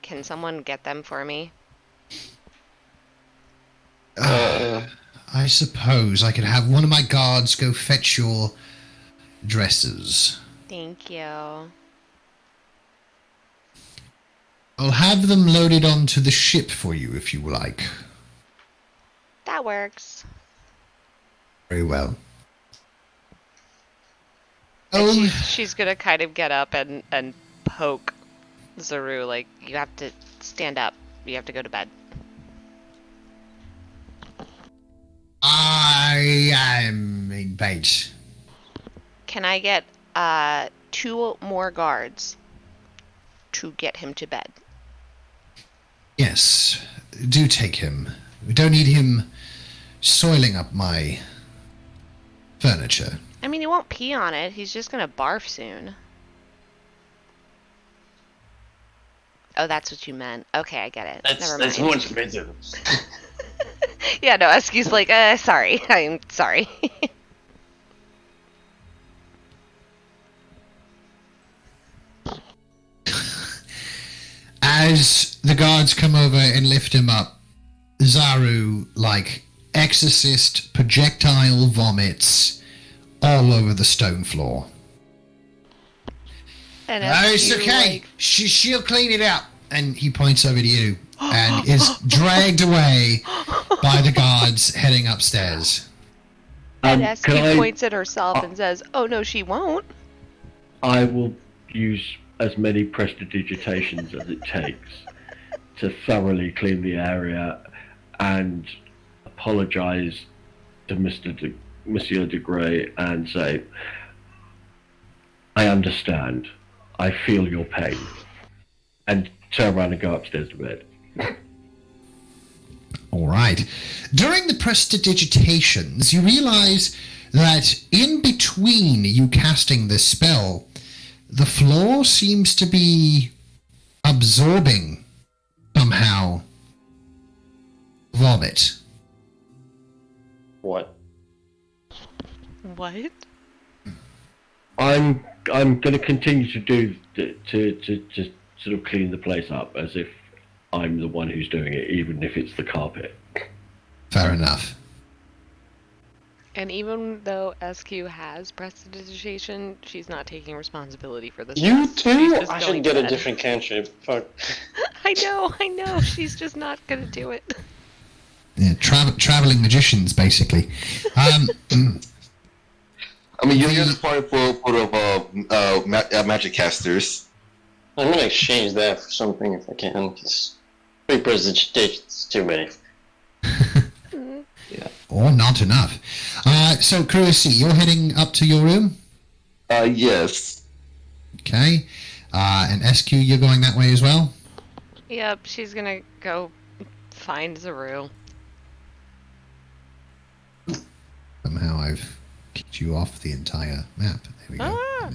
Can someone get them for me? I suppose I could have one of my guards go fetch your dresses. Thank you. I'll have them loaded onto the ship for you if you like. That works. Very well. And Oh, she's gonna kind of get up and poke Zaru, like, you have to stand up. You have to go to bed. I am in bed. Can I get 2 more guards to get him to bed? Yes, do take him. We don't need him soiling up my furniture. I mean, he won't pee on it. He's just gonna barf soon. Oh, that's what you meant. Okay, I get it. Never mind. That's more expensive. Yeah, no, Esky's like, sorry. I'm sorry. As the guards come over and lift him up, Zaru, like, exorcist projectile vomits all over the stone floor. And It's SQ, okay. like, She'll clean it up. And he points over to you and is dragged away by the guards heading upstairs. and SQ Can I- points at herself and says, oh, no, she won't. I will use as many prestidigitations as it takes to thoroughly clean the area and apologise to Monsieur de Grey and say, I understand. I feel your pain. And turn around and go upstairs to bed. All right. During the prestidigitations, you realize that in between you casting this spell, the floor seems to be absorbing somehow vomit. What? What? I'm going to continue to do to just sort of clean the place up as if I'm the one who's doing it, even if it's the carpet. Fair enough. And even though SQ has prestidigitation, she's not taking responsibility for this. You She's too? just I going should get to a bed. different cantrip. Fuck. I know. She's just not gonna do it. Yeah, traveling magicians, basically. I mean, you're the party full of magic casters. I'm gonna exchange that for something if I can. Because 3 presentations too many. Or not enough. So, Cruisy, you're heading up to your room? Yes. Okay. And SQ, you're going that way as well? Yep, she's gonna go find Zaru. I've kicked you off the entire map. There we go. Ah.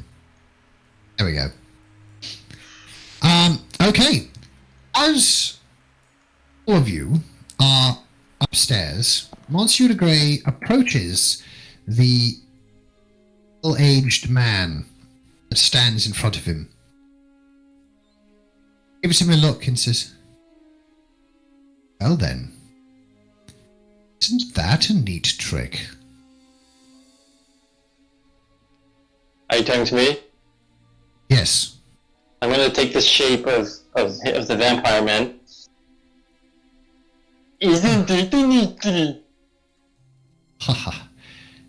There we go. Okay. As all of you are upstairs, Monsieur de Grey approaches the middle-aged man that stands in front of him. Gives him a look and says, "Well then, isn't that a neat trick?" Are you talking to me? Yes. I'm gonna take the shape of the vampire man. Isn't it neat? Haha.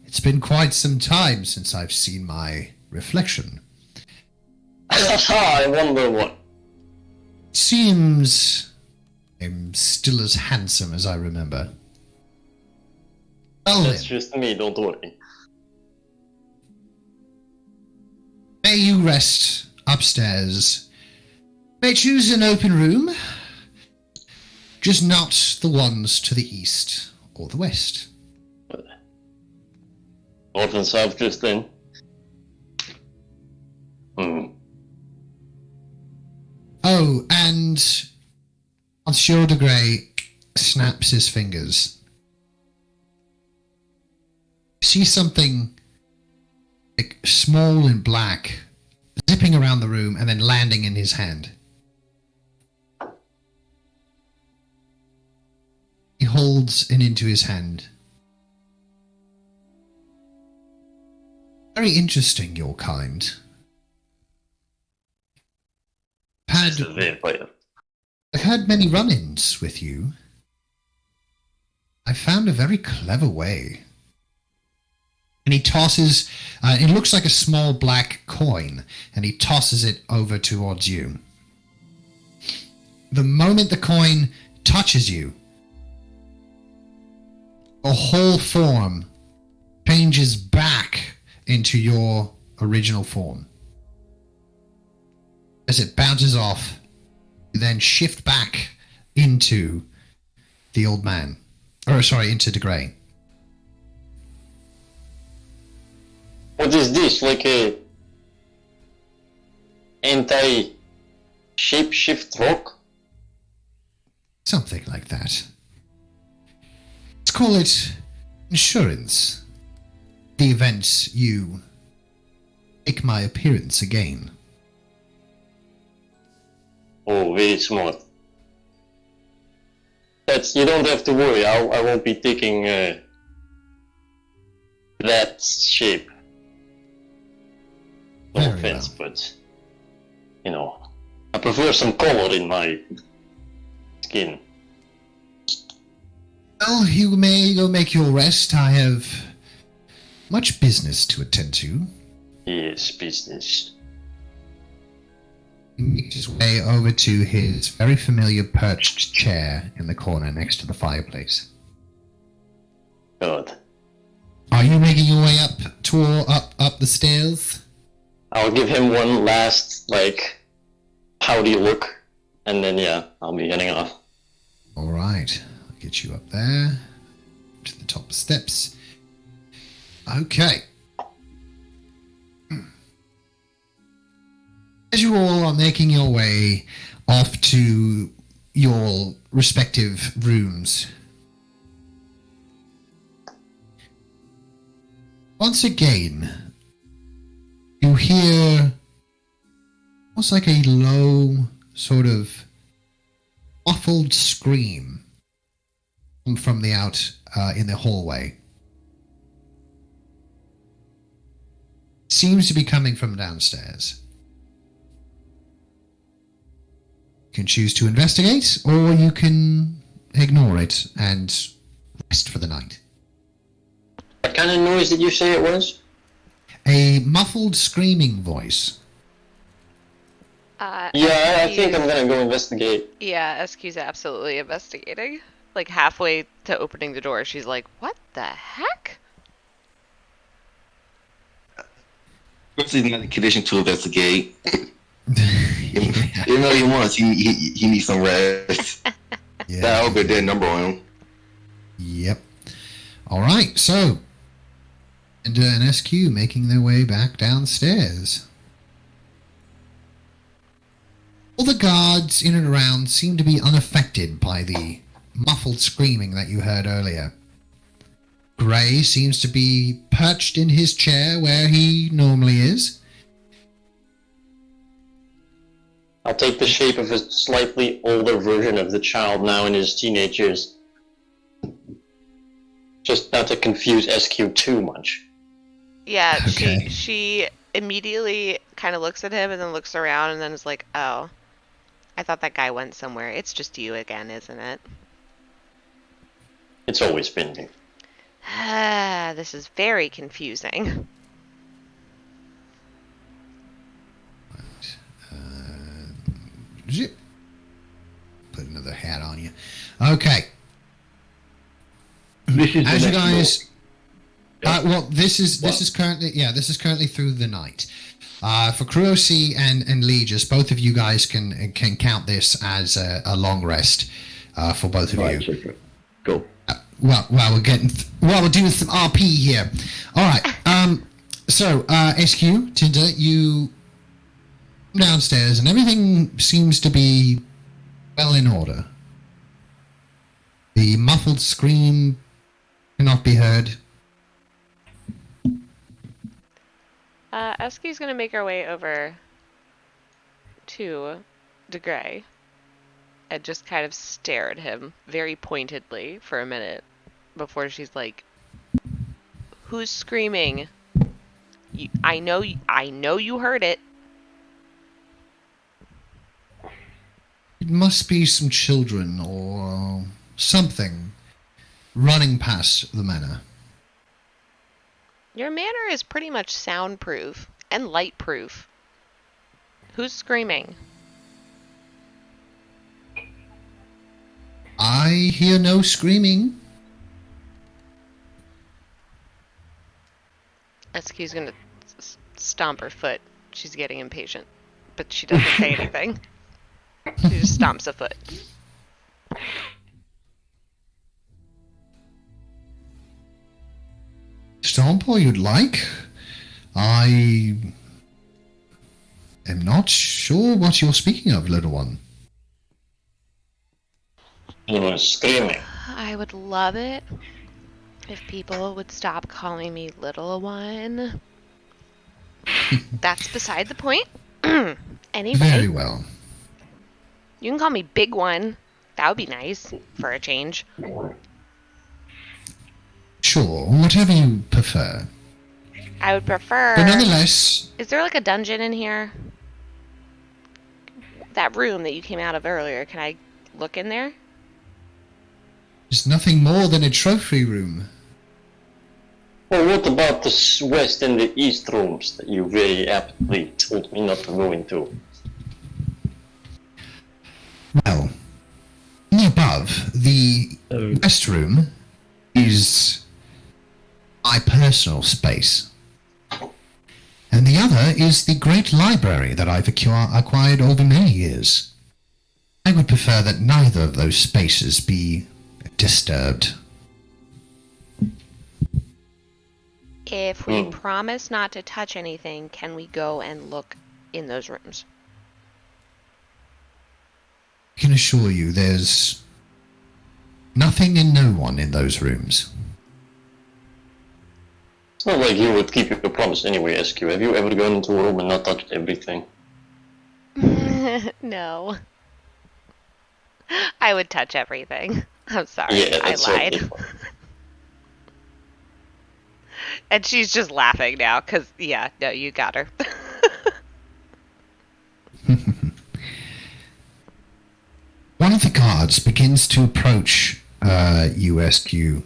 It's been quite some time since I've seen my reflection. I wonder what. Seems I'm still as handsome as I remember. Well That's then, just me, don't worry. may you rest upstairs. May choose an open room, just not the ones to the east or the west. North and south just then. Oh, and Monsieur de Grey snaps his fingers. See something like small and black zipping around the room and then landing in his hand. He holds it into his hand. Very interesting, your kind. Just a vampire. I've had many run-ins with you. I found a very clever way. And he tosses, it looks like a small black coin, and he tosses it over towards you. The moment the coin touches you, a whole form changes back into your original form. As it bounces off, you then shift back into the old man. Or, sorry, into de Grey. What is this? Like a anti-shapeshift rock? Something like that. Let's call it insurance. The event you make my appearance again. Oh, very smart. You don't have to worry. I won't be taking that shape. No Very offense, well. but you know, I prefer some color in my skin. Well, you may go make your rest. I have much business to attend to. Yes, business. He makes his way over to his very familiar perched chair in the corner next to the fireplace. God. Are you making your way up the stairs? I'll give him one last, like, howdy look, and then, yeah, I'll be heading off. Alright, I'll get you up there, to the top of the steps. Okay. As you all are making your way off to your respective rooms, once again, you hear almost like a low, sort of muffled scream from the out in the hallway. Seems to be coming from downstairs. You can choose to investigate, or you can ignore it and rest for the night. What kind of noise did you say it was? A muffled screaming voice. Yeah, I think I'm gonna go investigate. Yeah, SQ's absolutely investigating. Like halfway to opening the door, she's like, "What the heck?" What's in the condition to investigate? You know he wants. He needs some rest. Yeah. That would be a dead number on him. Yep. All right. So, and an SQ making their way back downstairs. All the guards in and around seem to be unaffected by the muffled screaming that you heard earlier. Gray seems to be perched in his chair where he normally is. I'll take the shape of a slightly older version of the child now in his teenage years. Just not to confuse SQ too much. Yeah, Okay. she immediately kind of looks at him and then looks around and then is like, oh, I thought that guy went somewhere. It's just you again, isn't it? It's always been me. This is very confusing. Zip. Put another hat on you. Okay. This is As the you next guys, law. well, this is currently through the night. For Kurosi and Legis, both of you guys can count this as a long rest for both of Right, you. super. Cool. Well, we're doing some RP here. All right. So SQ Tinder, you come downstairs and everything seems to be well in order. The muffled scream cannot be heard. Esky's gonna make her way over to DeGray and just kind of stare at him very pointedly for a minute before she's like, "Who's screaming? I know you heard it." It must be some children or something running past the manor. Your manor is pretty much soundproof and lightproof. Who's screaming? I hear no screaming. SQ's gonna stomp her foot. She's getting impatient, but she doesn't say anything. She just stomps a foot. Stomp all you'd like. I am not sure what you're speaking of, little one. He was screaming. I would love it if people would stop calling me little one. That's beside the point. Anyway, Very well. you can call me big one. That would be nice for a change. Sure, whatever you prefer. I would prefer. But nonetheless, Is there like a dungeon in here? That room that you came out of earlier, can I look in there? it's nothing more than a trophy room. Well, what about the west and the east rooms that you very aptly told me not to go into? Well, above, the west room is my personal space. And the other is the great library that I've acquired over many years. I would prefer that neither of those spaces be disturbed. If we promise not to touch anything, can we go and look in those rooms? I can assure you there's nothing and no one in those rooms. It's not like you would keep your promise anyway, SQ. Have you ever gone into a room and not touched everything? No. I would touch everything. I'm sorry. Yeah, I that's lied. okay. And she's just laughing now because, yeah, no, you got her. One of the guards begins to approach USQ,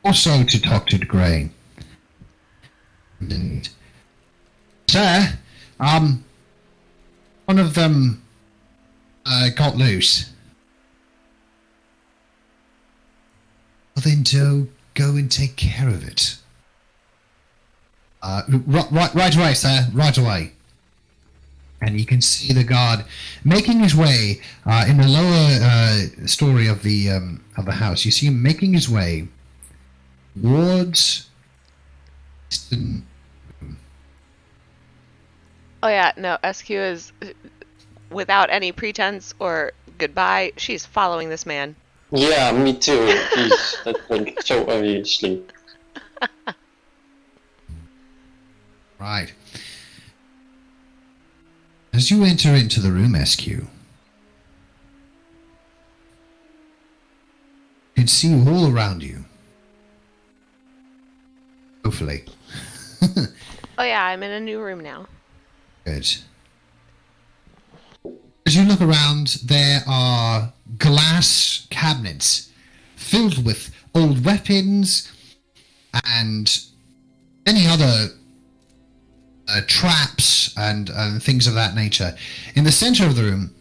also to talk to Gray. And, sir, one of them got loose. Well, then go and take care of it. Right away, sir. Right away. And you can see the guard making his way in the lower story of the house. You see him making his way towards Oh yeah, no, SQ is, without any pretense or goodbye, she's following this man. Yeah, me too. Jeez, that's like so obviously. Right. As you enter into the room, SQ, you can see all around you. Hopefully. Oh yeah, I'm in a new room now. Good. As you look around, there are glass cabinets filled with old weapons and any other traps and things of that nature. In the center of the room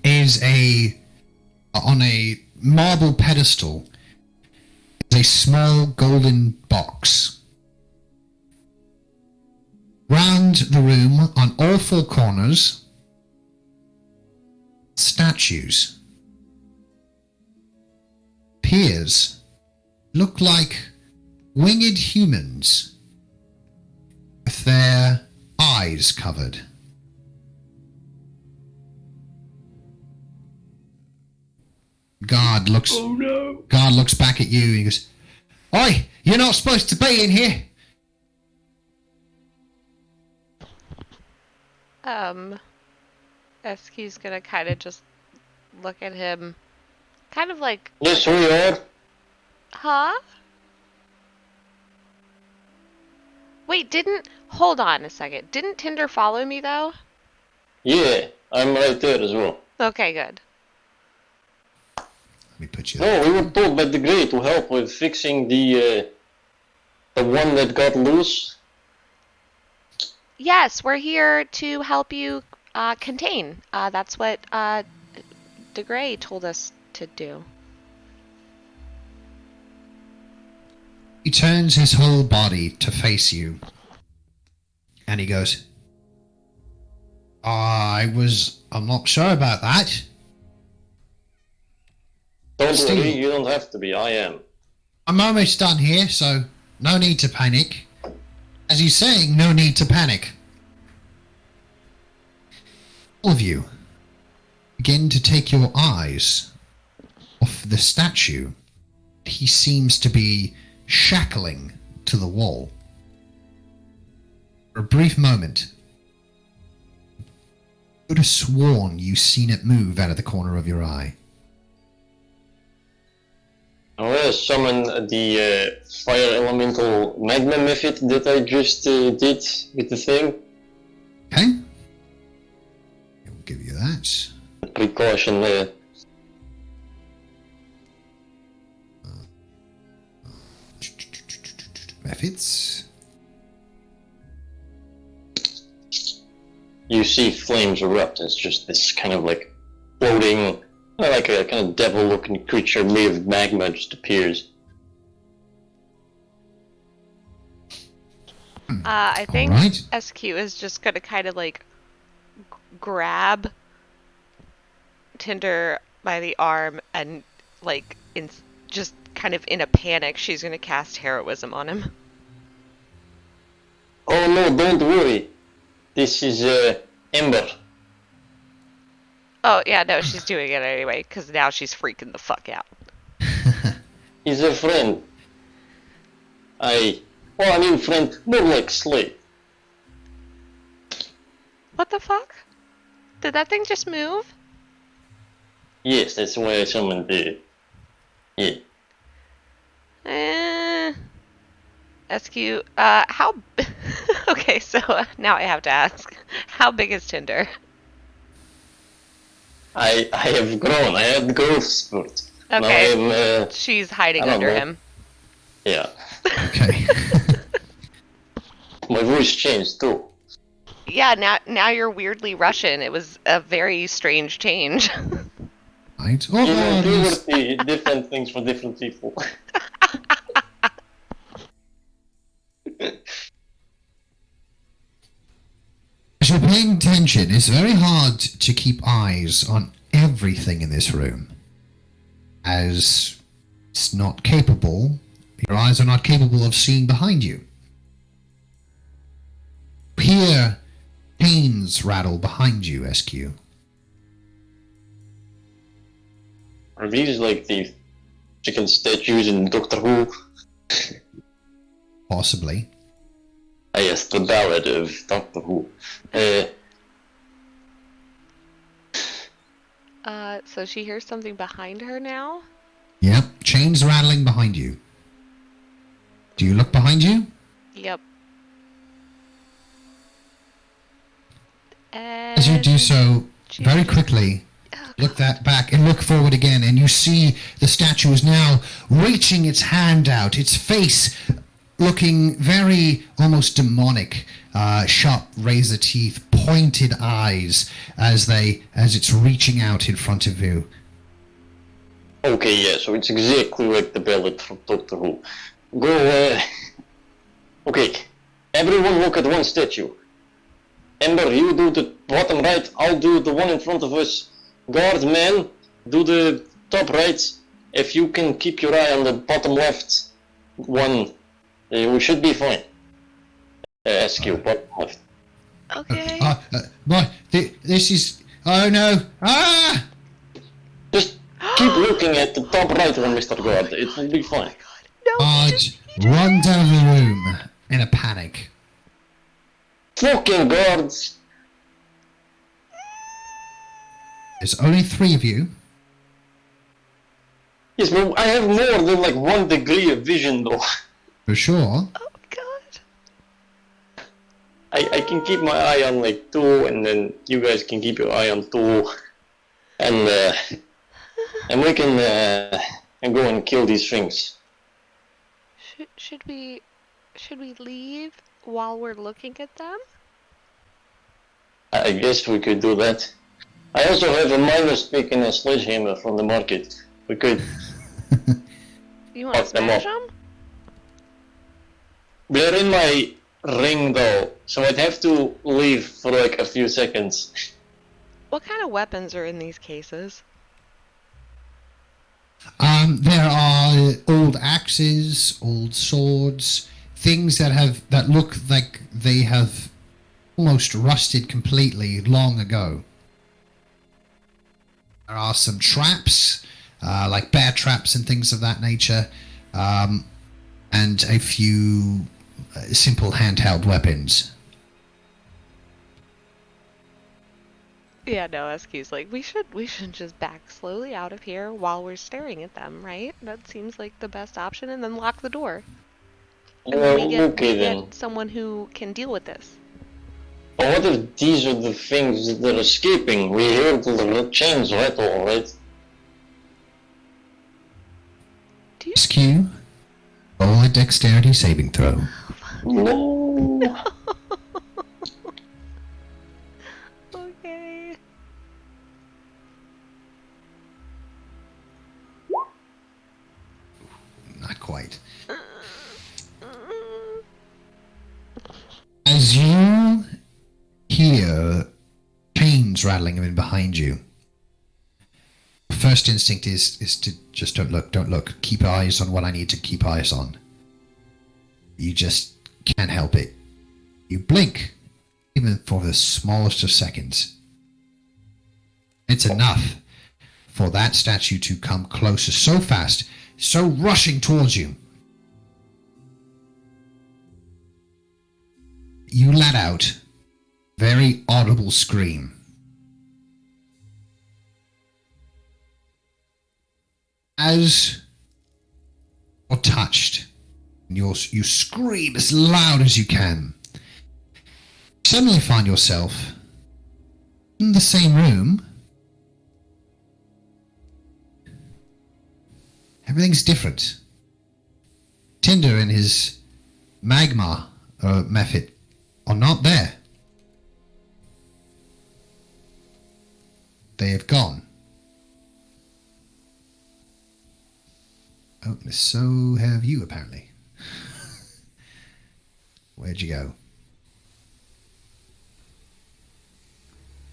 is on a marble pedestal, is a small golden box. Round the room, on all four corners, statues. Appears look like winged humans with their eyes covered. Guard looks back at you and he goes, "Oi, you're not supposed to be in here." SQ's gonna kind of just look at him, kind of like, Yes, we are. huh? Wait, hold on a second. Didn't Tinder follow me though? Yeah, I'm right there as well. Okay, good. Let me put you No, there. we were told by the Grey to help with fixing the one that got loose. Yes, we're here to help you contain. That's what De Grey told us to do. He turns his whole body to face you. And he goes, I'm not sure about that. Don't Steve. worry, you don't have to be, I am. I'm almost done here, so no need to panic. As he's saying, no need to panic. All of you begin to take your eyes off the statue. He seems to be shackling to the wall. For a brief moment, you could have sworn you've seen it move out of the corner of your eye. I will summon the fire elemental magma method that I just did with the thing. Okay? I will give you that. Precaution there. Methods. You see flames erupt. It's just this kind of like floating, like a kind of devil-looking creature made of magma just appears. I think Alright. SQ is just gonna kind of like grab Tinder by the arm and like just kind of in a panic, she's gonna cast heroism on him. Oh no, don't worry. This is Ember. Oh yeah, no, she's doing it anyway because now she's freaking the fuck out. He's a friend. Well, I mean friend, more like slave. What the fuck? Did that thing just move? Yes, that's why I summoned it. Yeah. SQ, how... Okay, so now I have to ask. How big is Tinder? I have grown. I had growth spurt. Okay. Now I am, She's hiding I don't under know. him. Yeah. Okay. My voice changed too. Yeah, now you're weirdly Russian. It was a very strange change. Right. You know, Oh, puberty, different things for different people. as you're paying attention, it's very hard to keep eyes on everything in this room. As it's not capable, your eyes are not capable of seeing behind you. hear chains rattle behind you, SQ. Are these like the chicken statues in Doctor Who? Possibly. Ah, yes, the ballad of Doctor Who. So she hears something behind her now? Yep, chains rattling behind you. Do you look behind you? Yep. As you do so, very quickly, look that back and look forward again, and you see the statue is now reaching its hand out, its face looking very almost demonic, sharp razor teeth, pointed eyes as it's reaching out in front of you. Okay, yeah, so it's exactly like the ballad from Doctor Who. Go, okay, everyone look at one statue. Ember, you do the bottom right, I'll do the one in front of us. Guard, man, do the top right. If you can keep your eye on the bottom left one, we should be fine. SQ, bottom left. Okay. Boy, this is... Oh no! Ah! Just keep looking at the top right one, Mr. Guard, it will be fine. No, Guards runs out of the room in a panic. Fucking guards! There's only 3 of you. Yes, but I have more than like 1 degree of vision though. For sure. Oh god. I can keep my eye on like 2, and then you guys can keep your eye on 2, and we can and go and kill these things. Should we leave while we're looking at them? I guess we could do that. I also have a minus pick and a sledgehammer from the market. We could You want to fuck them smash up. them? They're in my ring though, so I'd have to leave for like a few seconds. What kind of weapons are in these cases? There are old axes, old swords, things that look like they have almost rusted completely long ago. There are some traps, like bear traps and things of that nature, and a few simple handheld weapons. Yeah, no, SQ's like, we should just back slowly out of here while we're staring at them, right? That seems like the best option, and then lock the door. And then we get someone who can deal with this. But what if these are the things that are escaping? We heard the chains rattle, right? SQ, roll a dexterity saving throw. No. Okay. Not quite. As you hear chains rattling in behind you, first instinct is to just don't look. Keep eyes on what I need to keep eyes on. You just can't help it. You blink, even for the smallest of seconds. It's enough for that statue to come closer so fast, so rushing towards you. You let out a very audible scream. As you're touched, you scream as loud as you can. Suddenly find yourself in the same room. Everything's different. Tinder and his magma method are not there. They have gone. Oh, so have you, apparently. Where'd you go?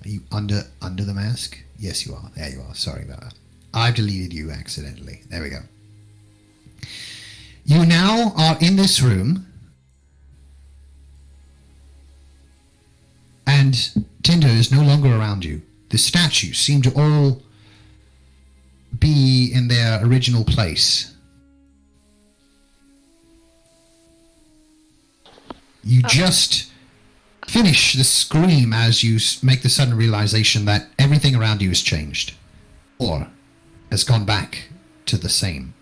Are you under the mask? Yes, you are. There you are. Sorry about that. I've deleted you accidentally. There we go. You now are in this room. And Tinder is no longer around you. The statues seem to all be in their original place. You just finish the scream as you make the sudden realization that everything around you has changed. Or has gone back to the same.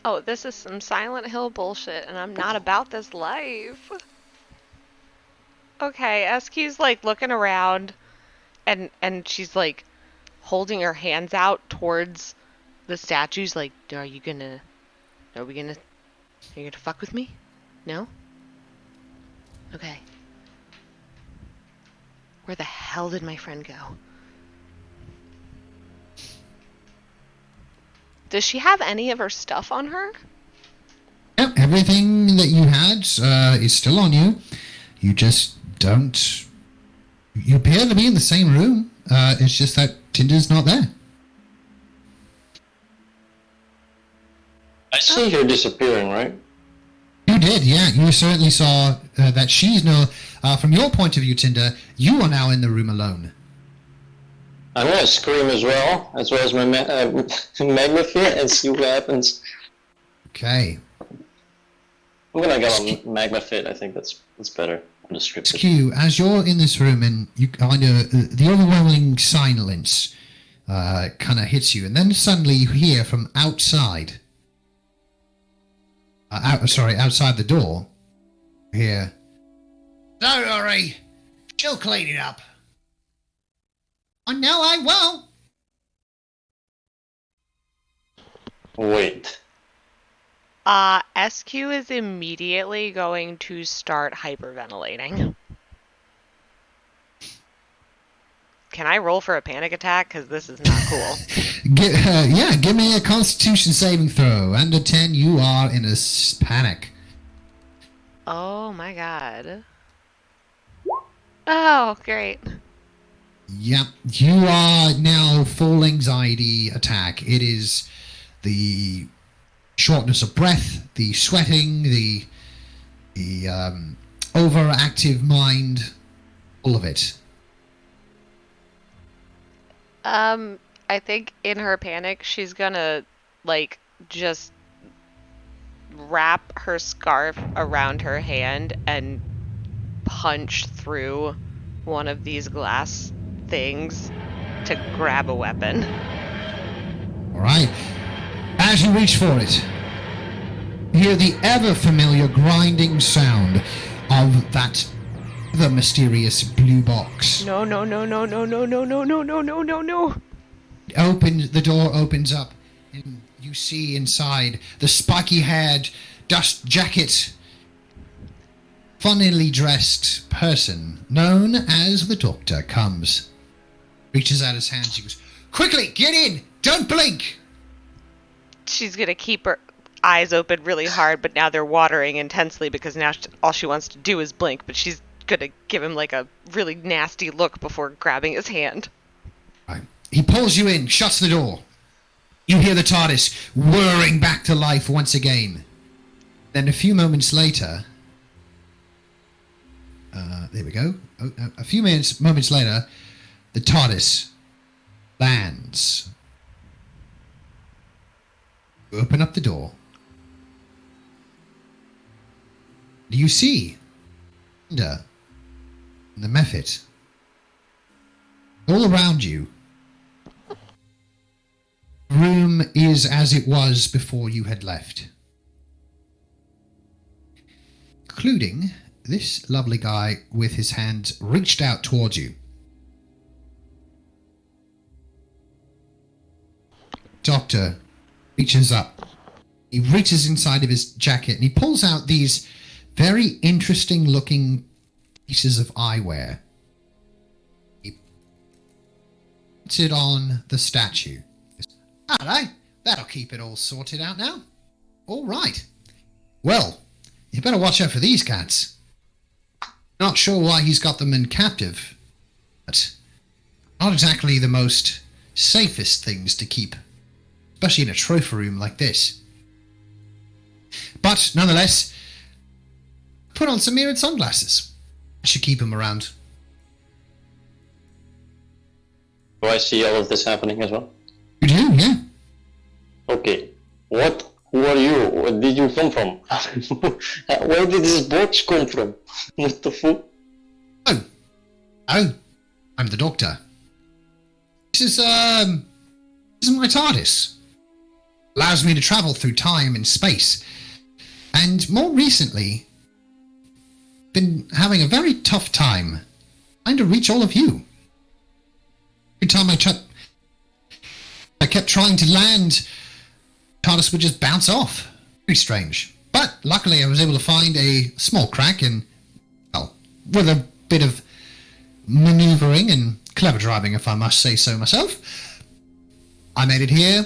Oh, this is some Silent Hill bullshit, and I'm not about this life. Okay, SQ's like looking around, and she's like holding her hands out towards the statues, like, are you gonna fuck with me? No? Okay. Where the hell did my friend go? Does she have any of her stuff on her? Yep, everything that you had is still on you. You just don't... You appear to be in the same room. It's just that Tinder's not there. I see her disappearing, right? You did, yeah. You certainly saw that she's no... from your point of view, Tinder, you are now in the room alone. I'm gonna scream as well as my magma fit, and see what happens. Okay. I'm gonna go on magma fit. I think that's better. Descriptive. Q, as you're in this room and you kind of the overwhelming silence kind of hits you, and then suddenly you hear from outside. Outside the door. You hear. Don't worry, she'll clean it up. Oh no, I won't. Wait. SQ is immediately going to start hyperventilating. Can I roll for a panic attack? Because this is not cool. Give me a Constitution saving throw. Under 10, you are in a panic. Oh my god. Oh, great. Yep, you are now full anxiety attack. It is the shortness of breath, the sweating, the overactive mind, all of it. I think in her panic, she's gonna, like, just wrap her scarf around her hand and punch through one of these glass things to grab a weapon. All right. As you reach for it, you hear the ever-familiar grinding sound of that ever mysterious blue box. No. The door opens up, and you see inside the spiky-haired, dust jacket, funnily dressed person known as the Doctor comes. Reaches out his hands. He goes, "Quickly, get in! Don't blink!" She's gonna keep her eyes open really hard, but now they're watering intensely because now all she wants to do is blink, but she's gonna give him like a really nasty look before grabbing his hand. Right. He pulls you in, shuts the door. You hear the TARDIS whirring back to life once again. Then a few moments later... there we go. A few moments later, the TARDIS lands. You open up the door. Do you see Linda and the Mephit all around you? The room is as it was before you had left, including this lovely guy with his hand reached out towards you. Doctor reaches up. He reaches inside of his jacket and he pulls out these very interesting looking pieces of eyewear. He puts it on the statue. Hello, that'll keep it all sorted out now. All right. Well, you better watch out for these cats. Not sure why he's got them in captive, but not exactly the most safest things to keep, especially in a trophy room like this. But nonetheless, put on some mirrored sunglasses. should keep him around. Do I see all of this happening as well? You do, yeah. Okay. What? Who are you? Where did you come from? Where did this box come from? What the fuck? Oh, I'm the Doctor. This is my TARDIS. Allows me to travel through time and space. And more recently, been having a very tough time trying to reach all of you. Every time I kept trying to land, TARDIS would just bounce off. Very strange. But luckily I was able to find a small crack and, well, with a bit of maneuvering and clever driving, if I must say so myself, I made it here.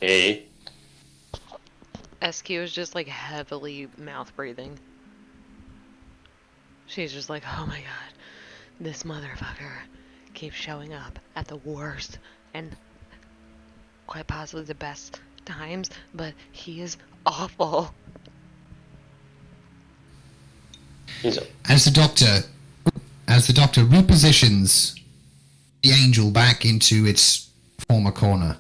Hey. SQ is just like heavily mouth breathing. She's just like, oh my god, this motherfucker keeps showing up at the worst and quite possibly the best times, but he is awful. As the Doctor repositions the angel back into its former corner,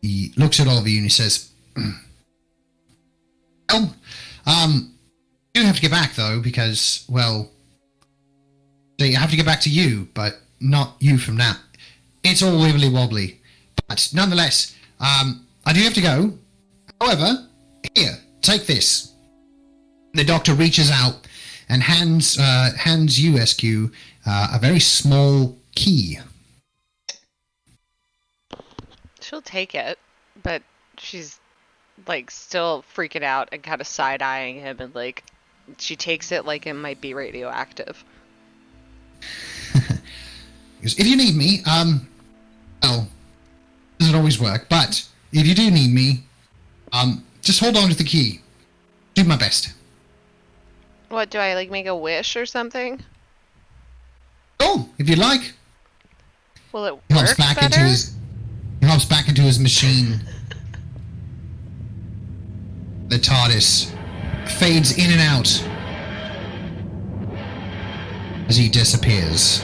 he looks at all of you and he says, well, you have to get back though, because, well, they have to get back to you, but not you from now. It's all wibbly wobbly. But nonetheless, I do have to go. However, here, take this. The Doctor reaches out and hands you, SQ, a very small key. She'll take it, but she's like still freaking out and kind of side-eyeing him, and like she takes it like it might be radioactive. Because if you need me, well, doesn't always work, but if you do need me, just hold on to the key. Do my best. What, do I like make a wish or something? Oh, if you like. Will it He work hops back better? into his machine. The TARDIS fades in and out as he disappears.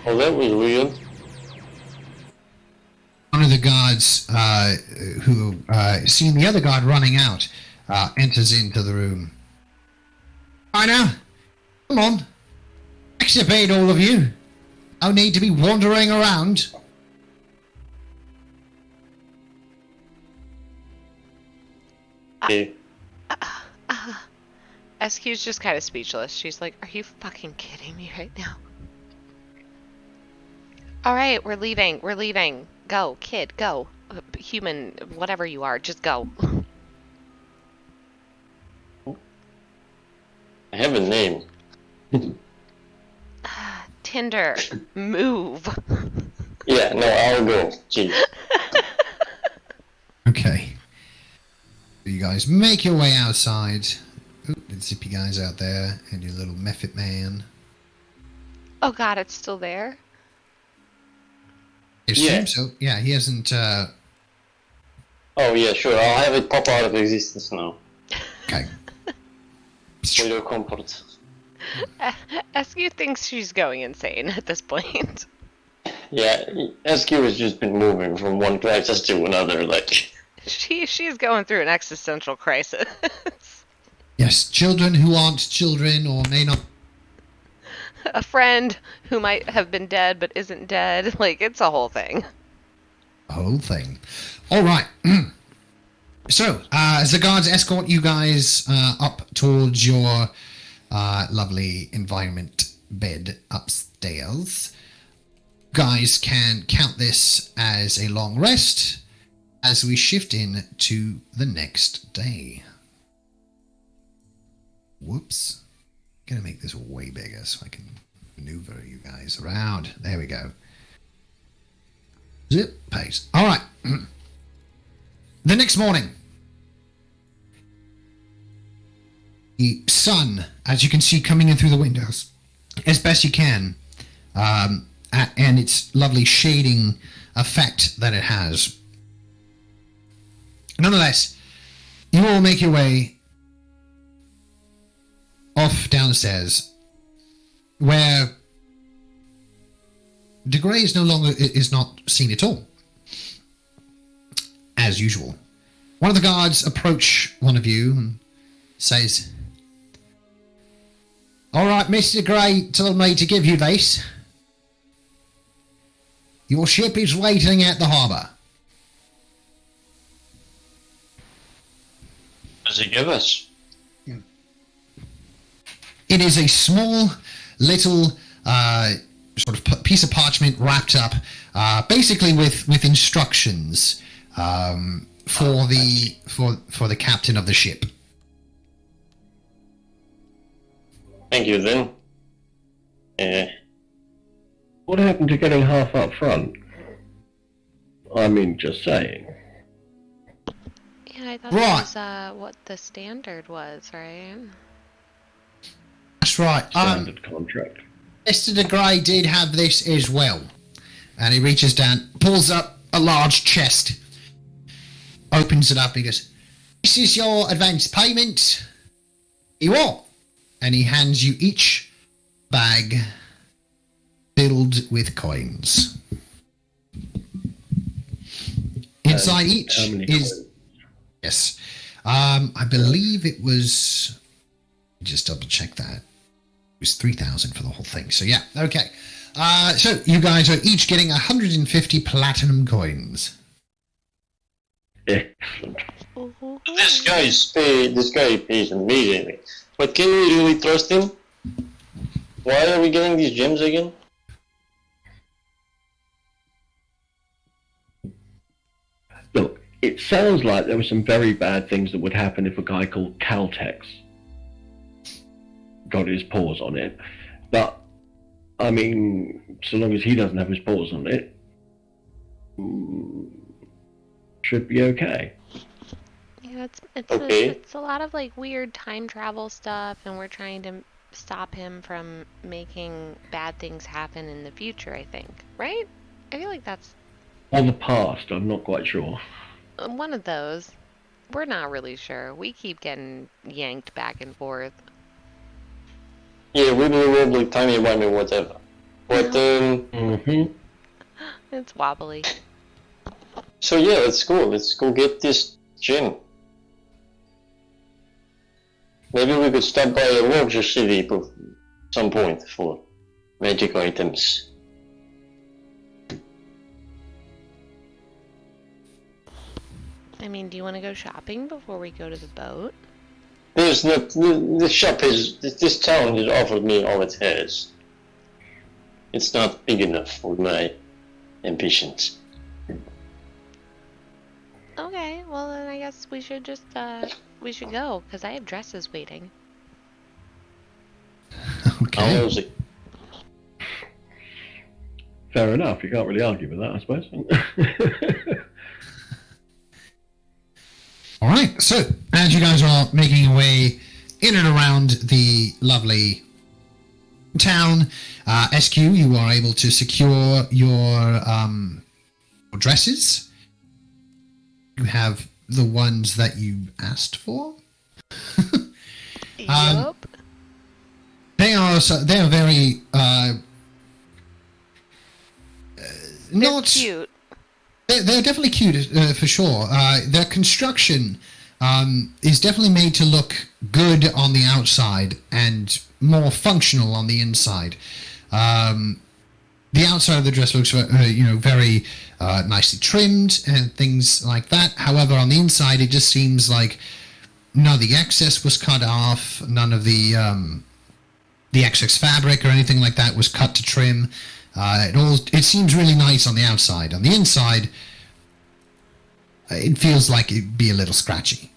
Oh, that was weird. One of the guards, who seeing the other guard running out, enters into the room. Right now, come on, activate all of you. No need to be wandering around. Okay. SQ's just kind of speechless. She's like, are you fucking kidding me right now? Alright, we're leaving. We're leaving. Go, kid, go. Human, whatever you are, just go. I have a name. Tinder, move. Yeah, no, I'll go. Jeez. Okay. You guys make your way outside. Ooh, the zippy guys out there, and your little Method Man. Oh god, it's still there? It Yeah. seems so. Yeah, he hasn't. Oh, yeah, sure. I'll have it pop out of existence now. Okay. For your comfort. SQ thinks she's going insane at this point. Yeah, SQ has just been moving from one crisis to another, like... She's going through an existential crisis. Yes, children who aren't children or may not. A friend who might have been dead but isn't dead. Like, it's a whole thing. The whole thing. All right. So, as the guards escort you guys up towards your lovely environment bed upstairs, guys can count this as a long rest as we shift in to the next day. Whoops. Gonna make this way bigger so I can maneuver you guys around. There we go. Zip paste. All right. The next morning, the sun, as you can see, coming in through the windows as best you can, and its lovely shading effect that it has. Nonetheless, you all make your way off downstairs, where De Grey is not seen at all. As usual, one of the guards approach one of you and says, "All right, Mr. Grey told me to give you this. Your ship is waiting at the harbour." What does he give us? It is a small, little sort of piece of parchment wrapped up, basically with instructions for the captain of the ship. Thank you, then. What happened to getting half up front? I mean, just saying. Yeah, I thought Right. that was what the standard was, right? That's right. Standard contract. Mr. De Grey did have this as well. And he reaches down, pulls up a large chest, opens it up, and he goes, "This is your advance payment. You are." And he hands you each bag filled with coins. Inside each How many is... coins? Yes. I believe it was... Just double check that. It was 3,000 for the whole thing. So yeah, okay. So you guys are each getting 150 platinum coins. Excellent. This guy pays immediately. But can we really trust him? Why are we getting these gems again? Look, it sounds like there were some very bad things that would happen if a guy called Caltex got his paws on it. But, I mean, so long as he doesn't have his paws on it, should be okay. Yeah, Okay. it's a lot of like weird time travel stuff, and we're trying to stop him from making bad things happen in the future, I think. Right? I feel like that's Or the past, I'm not quite sure. one of those. We're not really sure. We keep getting yanked back and forth. Yeah, wibbly wobbly, timey wimey, whatever. But Mm-hmm. It's wobbly. so yeah, let's go. Let's go get this gem. Maybe we could stop by a larger city at some point for magic items. I mean, do you want to go shopping before we go to the boat? There's not. The shop has. This town has offered me all it has. It's not big enough for my ambitions. Okay, well then I guess we should just we should go, because I have dresses waiting. Okay. I'll see. Fair enough, you can't really argue with that, I suppose. All right. So as you guys are making your way in and around the lovely town, SQ, you are able to secure your dresses. You have the ones that you asked for. Yup. They are very They're not cute. They're definitely cute for sure. Their construction is definitely made to look good on the outside and more functional on the inside. The outside of the dress looks, very nicely trimmed and things like that. However, on the inside, it just seems like none of the excess was cut off. None of the excess fabric or anything like that was cut to trim. It seems really nice on the outside. On the inside, it feels like it'd be a little scratchy.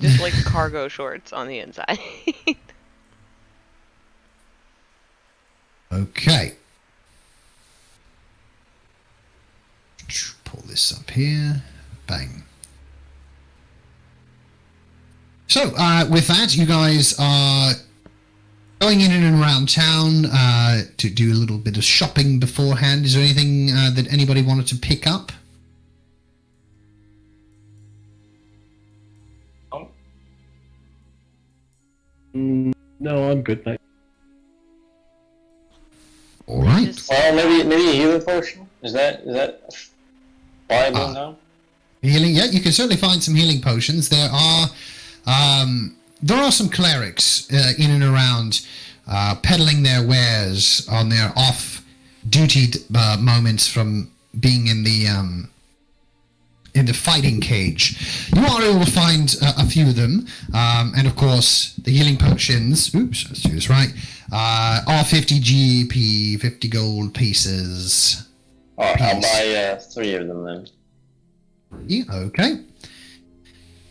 Just like cargo shorts on the inside. Okay. Pull this up here. Bang. So, with that, you guys are Going in and around town to do a little bit of shopping beforehand. Is there anything that anybody wanted to pick up? No, I'm good, thanks. All right. Well, maybe a healing potion. Is that viable now? Healing, yeah, you can certainly find some healing potions. There are some clerics in and around peddling their wares on their off-duty moments from being in the fighting cage. You are able to find a few of them, and of course the healing potions. Oops, let's do this right. Are 50 GP, 50 gold pieces. Alright, I'll buy 3 of them then. Yeah, okay.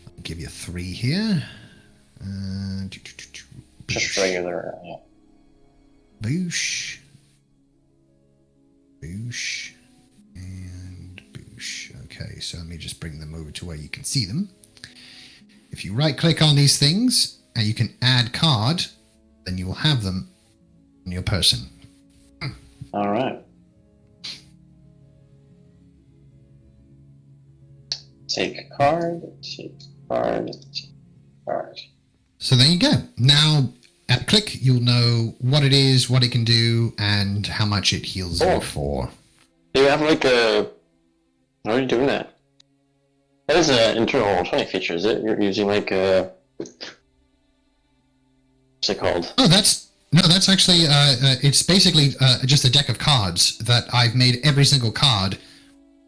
I'll give you 3 here. Just regular, yeah. Boosh. Boosh. And boosh. Okay, so let me just bring them over to where you can see them. If you right click on these things and you can add card, then you will have them on your person. Alright. Take card, take card, take card. So there you go. Now, at click, you'll know what it is, what it can do, and how much it heals you for. Do you have like a... How are you doing that? That is an internal 20 feature, is it? You're using like a... What's it called? Oh, that's actually, it's basically just a deck of cards that I've made every single card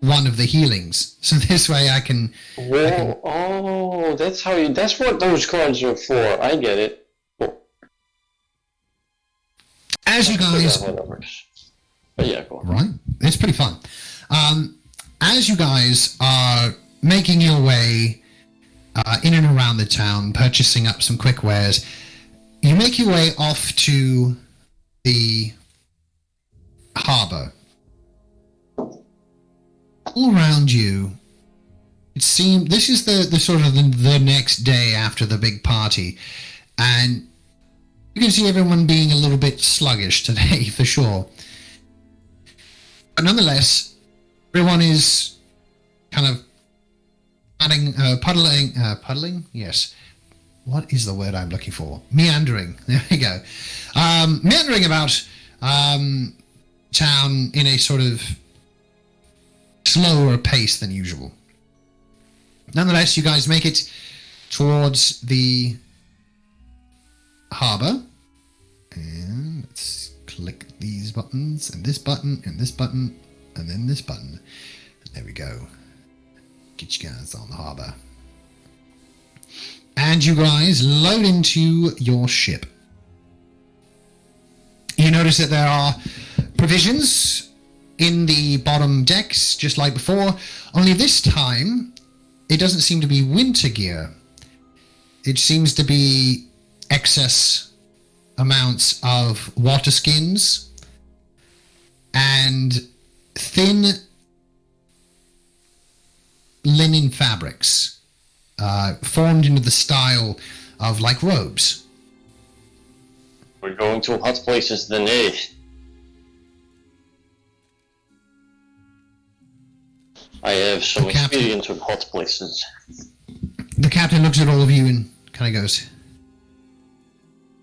one of the healings. So this way I can... Whoa, oh, that's what those cards are for. I get it. Cool. As you guys... But yeah, cool. Right, it's pretty fun. As you guys are making your way in and around the town, purchasing up some quick wares, you make your way off to the harbour. All around you, it seems this is the sort of the next day after the big party, and you can see everyone being a little bit sluggish today for sure. But nonetheless, everyone is kind of puddling. Yes. What is the word I'm looking for? Meandering. There we go. Meandering about town in a sort of slower pace than usual. Nonetheless, you guys make it towards the harbour. And let's click these buttons, and this button, and this button, and then this button. There we go. Get you guys on the harbour. And you guys load into your ship. You notice that there are provisions in the bottom decks, just like before, only this time it doesn't seem to be winter gear. It seems to be excess amounts of water skins and thin linen fabrics formed into the style of like robes. We're going to hot places then, eh? I have some experience with hot places. The captain looks at all of you and kind of goes,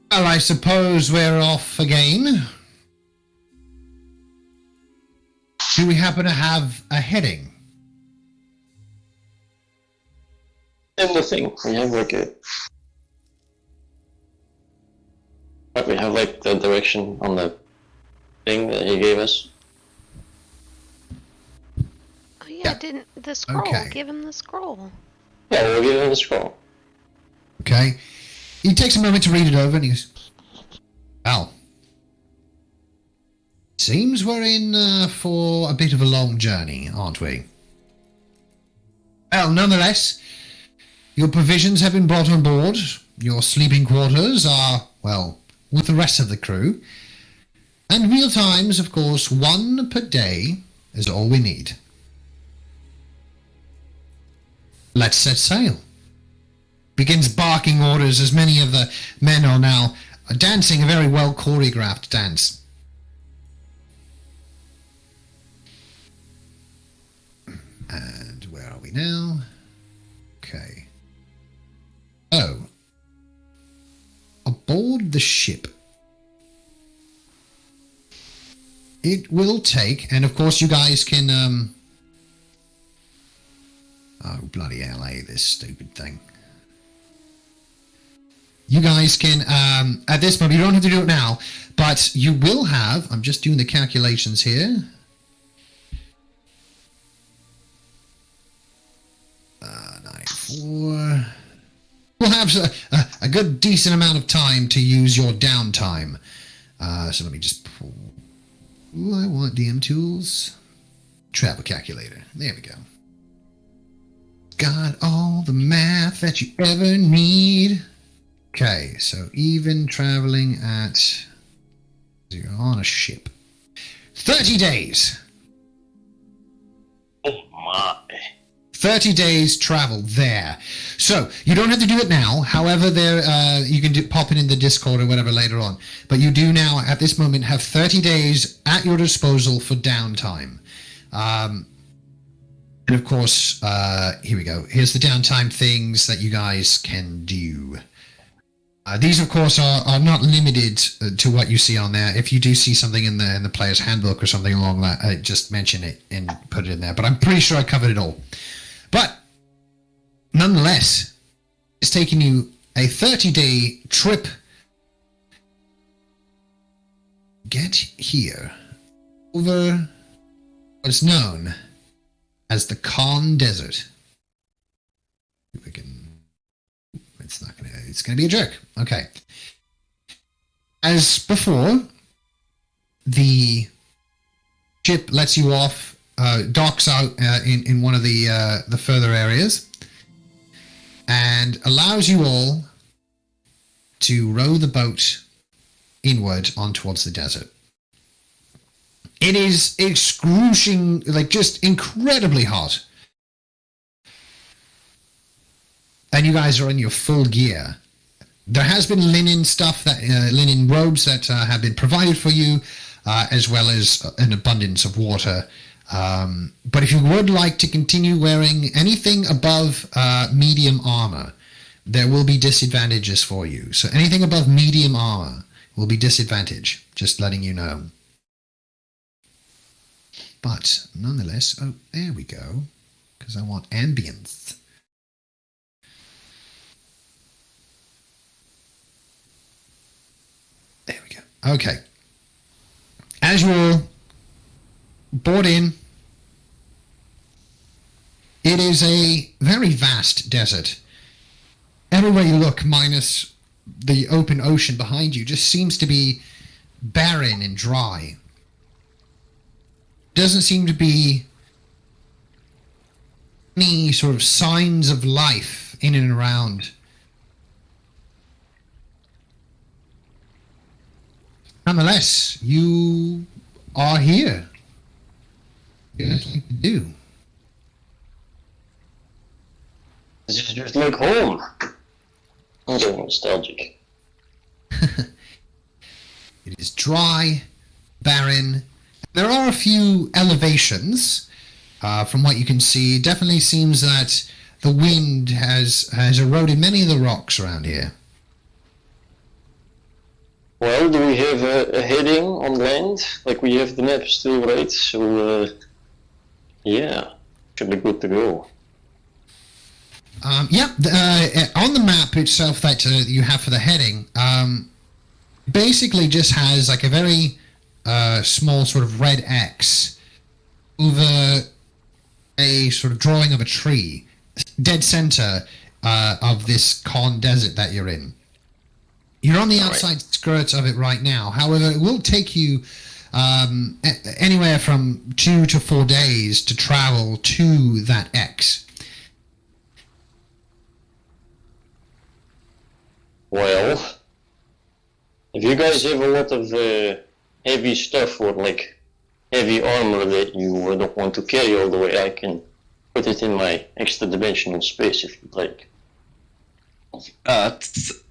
well, I suppose we're off again. Do we happen to have a heading? And the thing, we have like a... But we have like the direction on the thing that he gave us. Oh yeah, didn't the scroll? Okay. Give him the scroll. Yeah, we'll give him the scroll. Okay. He takes a moment to read it over and he goes, well, seems we're in for a bit of a long journey, aren't we? Well, nonetheless, your provisions have been brought on board. Your sleeping quarters are, well, with the rest of the crew. And meal times, of course, 1 per day is all we need. Let's set sail. Begins barking orders as many of the men are now dancing a very well choreographed dance. And where are we now? Okay. Oh. Aboard the ship. It will take, and of course you guys can, oh, bloody hell, this stupid thing. You guys can, at this moment, you don't have to do it now, but you will have, I'm just doing the calculations here. 94. We'll have a good, decent amount of time to use your downtime. So let me just pull. Ooh, I want DM tools. Travel calculator. There we go. Got all the math that you ever need. Okay, so even traveling at... You're on a ship. 30 days. Oh my. 30 days travel there. So you don't have to do it now. However, there you can pop it in the Discord or whatever later on. But you do now, at this moment, have 30 days at your disposal for downtime. And of course, here we go. Here's the downtime things that you guys can do. These, of course, are not limited to what you see on there. If you do see something in the player's handbook or something along that, just mention it and put it in there. But I'm pretty sure I covered it all. But nonetheless, it's taking you a 30-day trip. Get here over what is known as the Khan Desert. If we can. It's gonna be a jerk. Okay. As before, the ship lets you off, docks out in one of the further areas, and allows you all to row the boat inward on towards the desert. It is excruciating, like just incredibly hot. And you guys are in your full gear. There has been linen stuff, linen robes that have been provided for you, as well as an abundance of water. But if you would like to continue wearing anything above medium armor, there will be disadvantages for you. So anything above medium armor will be disadvantage, just letting you know. But nonetheless, oh, there we go, because I want ambience. There we go. Okay. As you're board in, it is a very vast desert. Everywhere you look, minus the open ocean behind you, just seems to be barren and dry. Doesn't seem to be any sort of signs of life in and around. Nonetheless, you are here. You have nothing to do. This is just like home. I'm so nostalgic. It is dry, barren. There are a few elevations. From what you can see, it definitely seems that the wind has eroded many of the rocks around here. Well, do we have a heading on land? Like, we have the map still, right? So, yeah, should be good to go. On the map itself that you have for the heading, basically just has like a very small sort of red X over a sort of drawing of a tree, dead center of this Khan Desert that you're in. You're on the outside skirts of it right now. However, it will take you anywhere from 2 to 4 days to travel to that X. Well, if you guys have a lot of heavy stuff or like heavy armor that you don't want to carry all the way, I can put it in my extra dimensional space if you'd like.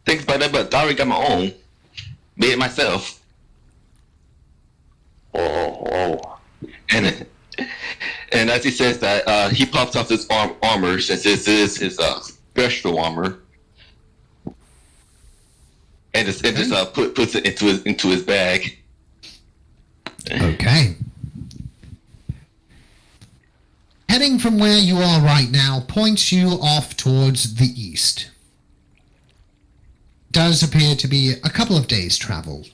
Thanks about that, but I already got my own. Made it myself. Oh. And as he says that, he pops off his armor since this is his special armor, and just puts it into his bag. Okay. Heading from where you are right now points you off towards the east. Does appear to be a couple of days' travel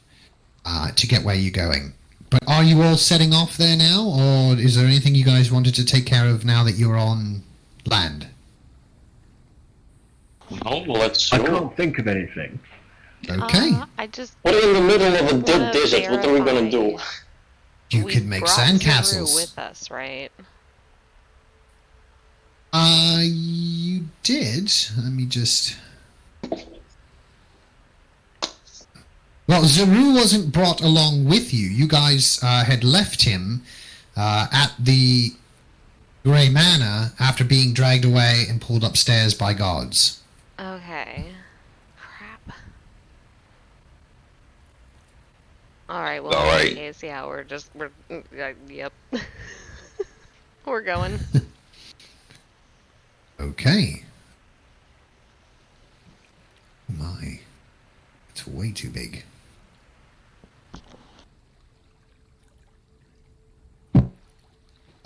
to get where you're going. But are you all setting off there now, or is there anything you guys wanted to take care of now that you're on land? Oh, let's I go. can't think of anything. Okay. I just. We're in the middle of a dead wanna desert. What are we gonna do? verify You we can make brought sandcastles. Zuru with us, right? You did. Let me just... Well, Zaru wasn't brought along with you. You guys had left him at the Grey Manor after being dragged away and pulled upstairs by guards. Okay. Crap. Alright, well, All right. in case, yeah, yep. We're going. Okay. Oh my. It's way too big.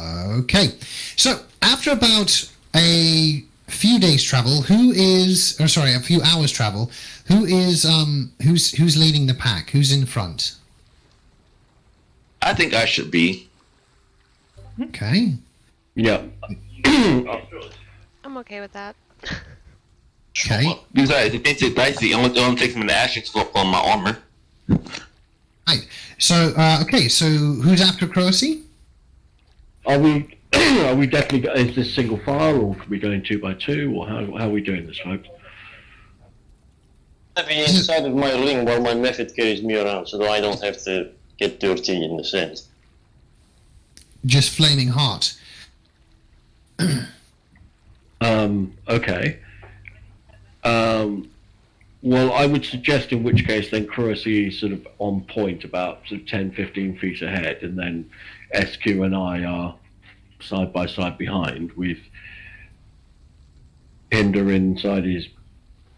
Okay. So, after about a few days travel, a few hours travel, who's leading the pack? Who's in front? I think I should be. Okay. Yeah. I'm okay with that. Okay. Besides, if it's dicey, it only takes me the actions on my armor. Right. So, okay, so who's after Crossy? Are we definitely? Is this single file, or are we going 2 by 2, or how are we doing this, folks? I'll be inside of my ring while my method carries me around, so that I don't have to get dirty in the sand. Just flaming hot. Okay. Well, I would suggest in which case then Kurosei is sort of on point about sort of 10, 15 feet ahead, and then SQ and I are side by side behind with Hinder inside his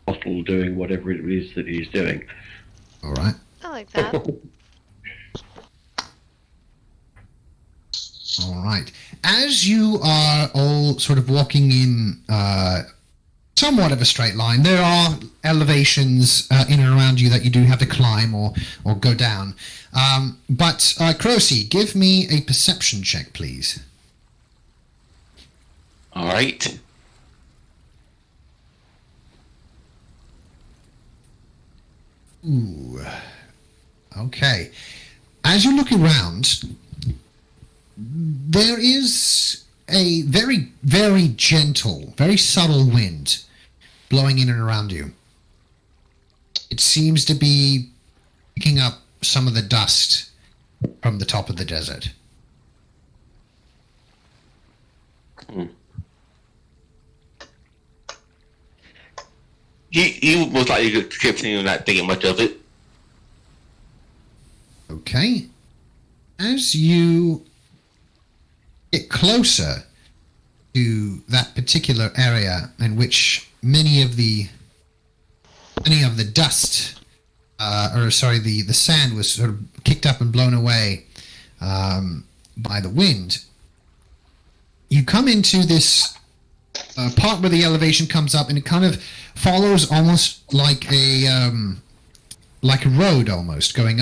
bottle doing whatever it is that he's doing. All right. I like that. All right. As you are all sort of walking in somewhat of a straight line, there are elevations in and around you that you do have to climb or go down. But Crossy, give me a perception check, please. All right. Ooh. Okay. As you look around, there is a very, very gentle, very subtle wind blowing in and around you. It seems to be picking up some of the dust from the top of the desert. He was likely to continue not thinking much of it. Okay. As you get closer to that particular area in which many of the dust, the sand was sort of kicked up and blown away by the wind, you come into this part where the elevation comes up, and it kind of follows almost like a road, almost going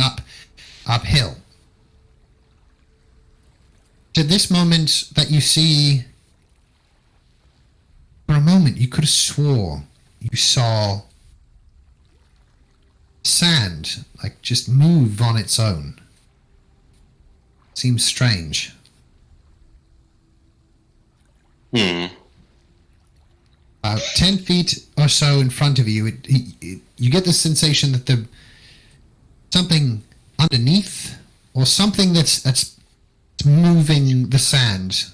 uphill. To this moment that you see, for a moment you could have swore you saw sand like just move on its own. Seems strange. About 10 feet or so in front of you, you get the sensation that there's something underneath, or something that's moving the sand.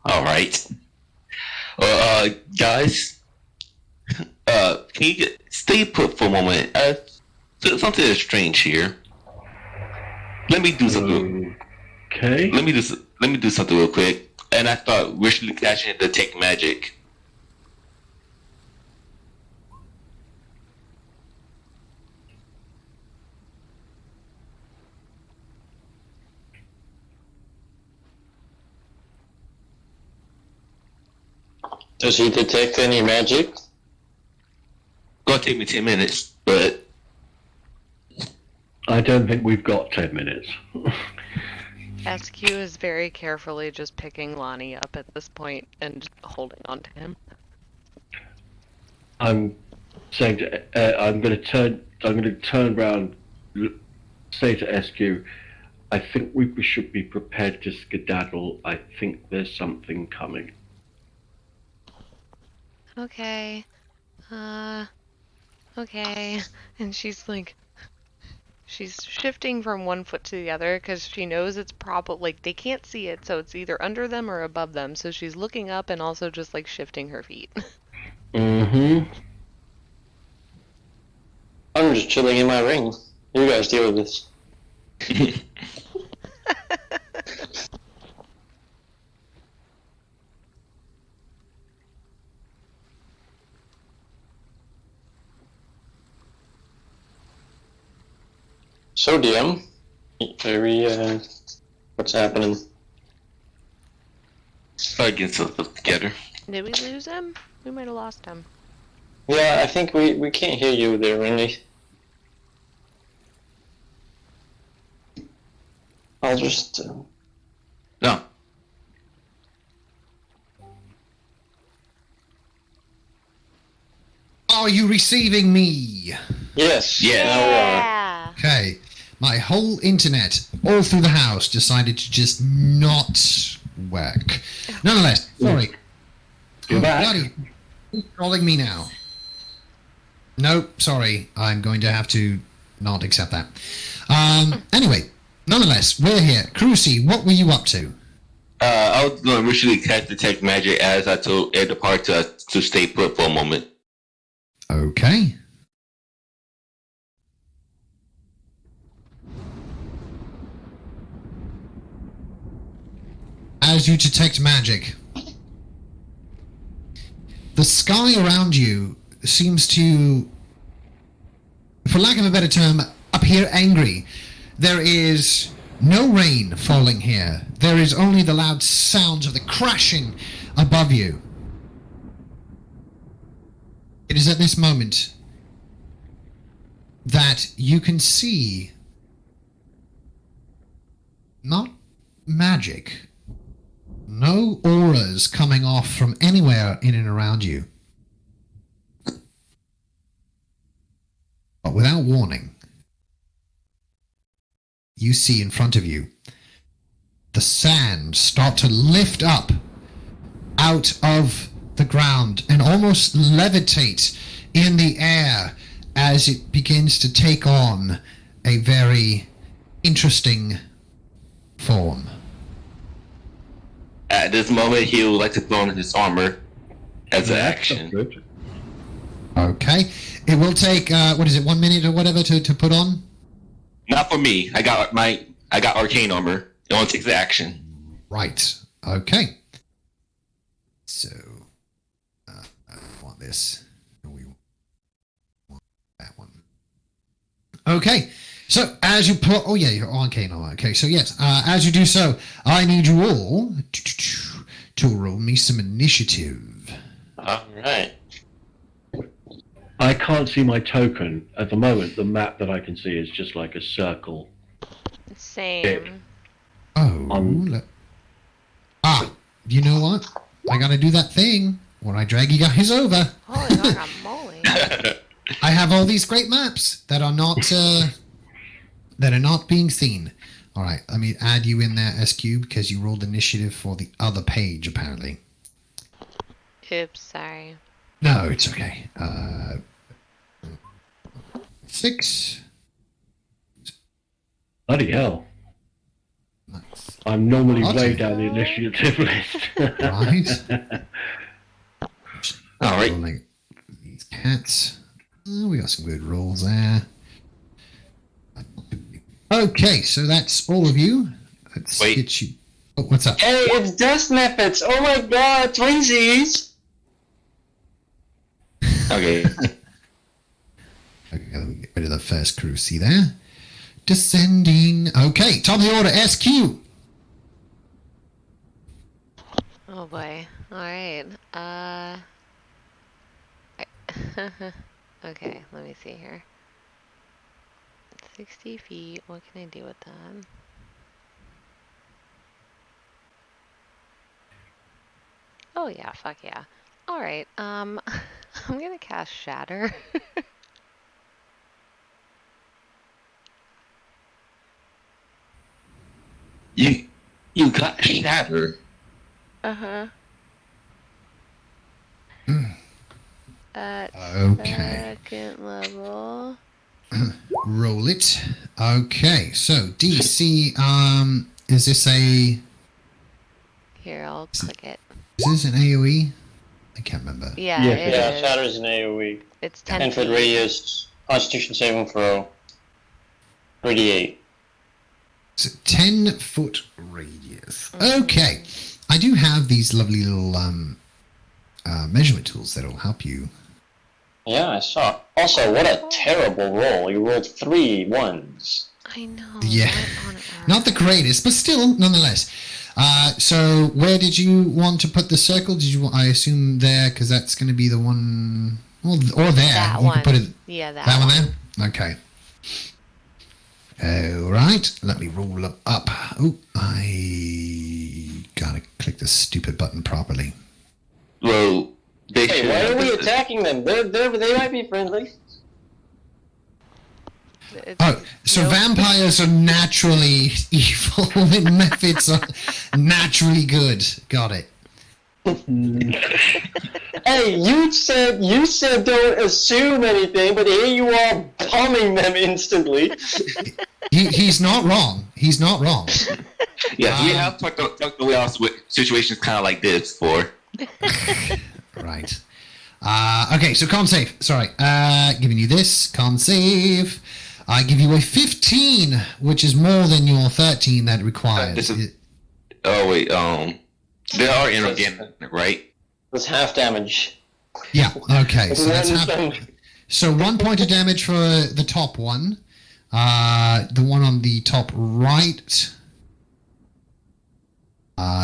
All right. Guys, can you stay put for a moment? something is strange here. Let me do something. Okay. Let me do something real quick. And I thought we should actually detect magic. Does he detect any magic? Gonna take me 10 minutes, but I don't think we've got 10 minutes. SQ is very carefully just picking Lonnie up at this point and holding on to him. I'm saying to, I'm going to turn around, say to SQ, I think we should be prepared to skedaddle. I think there's something coming. Okay. Okay. And she's like, she's shifting from one foot to the other because she knows it's probably, like, they can't see it, so it's either under them or above them. So she's looking up and also just, like, shifting her feet. Mm-hmm. I'm just chilling in my ring. You guys deal with this. So, DM, what's happening? start getting something together. Did we lose him? We might have lost him. Yeah, I think we can't hear you there, Randy. I'll just... No. Are you receiving me? Yes. Yeah. Now we are. Yeah. Okay. My whole internet, all through the house, decided to just not work. Nonetheless, sorry. You're back. Bloody, who's calling me now? Nope, sorry. I'm going to have to not accept that. Anyway, nonetheless, we're here. Crucy, what were you up to? I was going to initially cast detect magic as I told Ed the part to stay put for a moment. Okay. As you detect magic, the sky around you seems to, for lack of a better term, appear angry. There is no rain falling here. There is only the loud sounds of the crashing above you. It is at this moment that you can see not magic, no auras coming off from anywhere in and around you. But without warning, you see in front of you the sand start to lift up out of the ground and almost levitate in the air as it begins to take on a very interesting form. At this moment, he would like to throw on his armor as an action. Good. Okay. It will take, 1 minute or whatever to put on? Not for me. I got arcane armor. It only takes the action. Right. Okay. So, I want this. We want that one. Okay. So, as you put... Oh, yeah, you're arcane armor. Okay, so yes, as you do so, I need you all to roll me some initiative. Alright. I can't see my token. At the moment, the map that I can see is just like a circle. Same. Oh. You know what? I gotta do that thing when I drag you guys over. Holy guacamole. I have all these great maps that are not being seen. All right, let me add you in there, SQ, because you rolled initiative for the other page, apparently. Oops, sorry. No, it's okay. 6. Bloody hell. Nice. I'm normally I'll way take- down the initiative list. Right. All right. Rolling these cats. Oh, we got some good rolls there. Okay, so that's all of you. Let's Wait. get you. Oh, what's up? Hey, it's Dust Methods! Oh my god, twinsies! Okay. Okay, let me get rid of the first crew. See there? Descending. Okay, top of the order, SQ. Oh boy. Alright. Okay, let me see here. 60 feet. What can I do with that? Oh yeah, fuck yeah. Alright, I'm gonna cast Shatter. You got Shatter. Uh-huh. At Okay. second level. Roll it. Okay, so DC, is this a... Here, I'll click it. Is this an AoE? I can't remember. Yeah, Yeah, it Yeah, is. Shatter's an AoE. It's 10 10 foot feet. radius, Constitution saving throw. 38. It's a 10-foot radius. Okay. I do have these lovely little measurement tools that'll help you. Yeah, I saw. Also, what a terrible roll. You rolled 3 1s. I know. Yeah. what on earth? Not the greatest, but still, nonetheless. So where did you want to put the circle? Did you? I assume there, because that's going to be the one. Well, or there. That You one. can put it. Yeah, that That one one. there. Okay. All right. Let me roll them up. Oh, I gotta click the stupid button properly. Well, they Hey, should why have are we this- attacking them? They might be friendly. It's- Oh, so Nope. vampires are naturally evil, and methods are naturally good. Got it. Hey, you said don't assume anything, but here you are bombing them instantly. He's not wrong. He's not wrong. Yeah, we have talked away off situations kind of like this for. Right. Okay, so con save. Sorry. Giving you this. Con save. I give you a 15, which is more than your 13 that requires. This is- Oh wait, they are inorganic, right? That's half damage. Yeah, okay. So that's One half. damage. So 1 point of damage for the top one. The one on the top right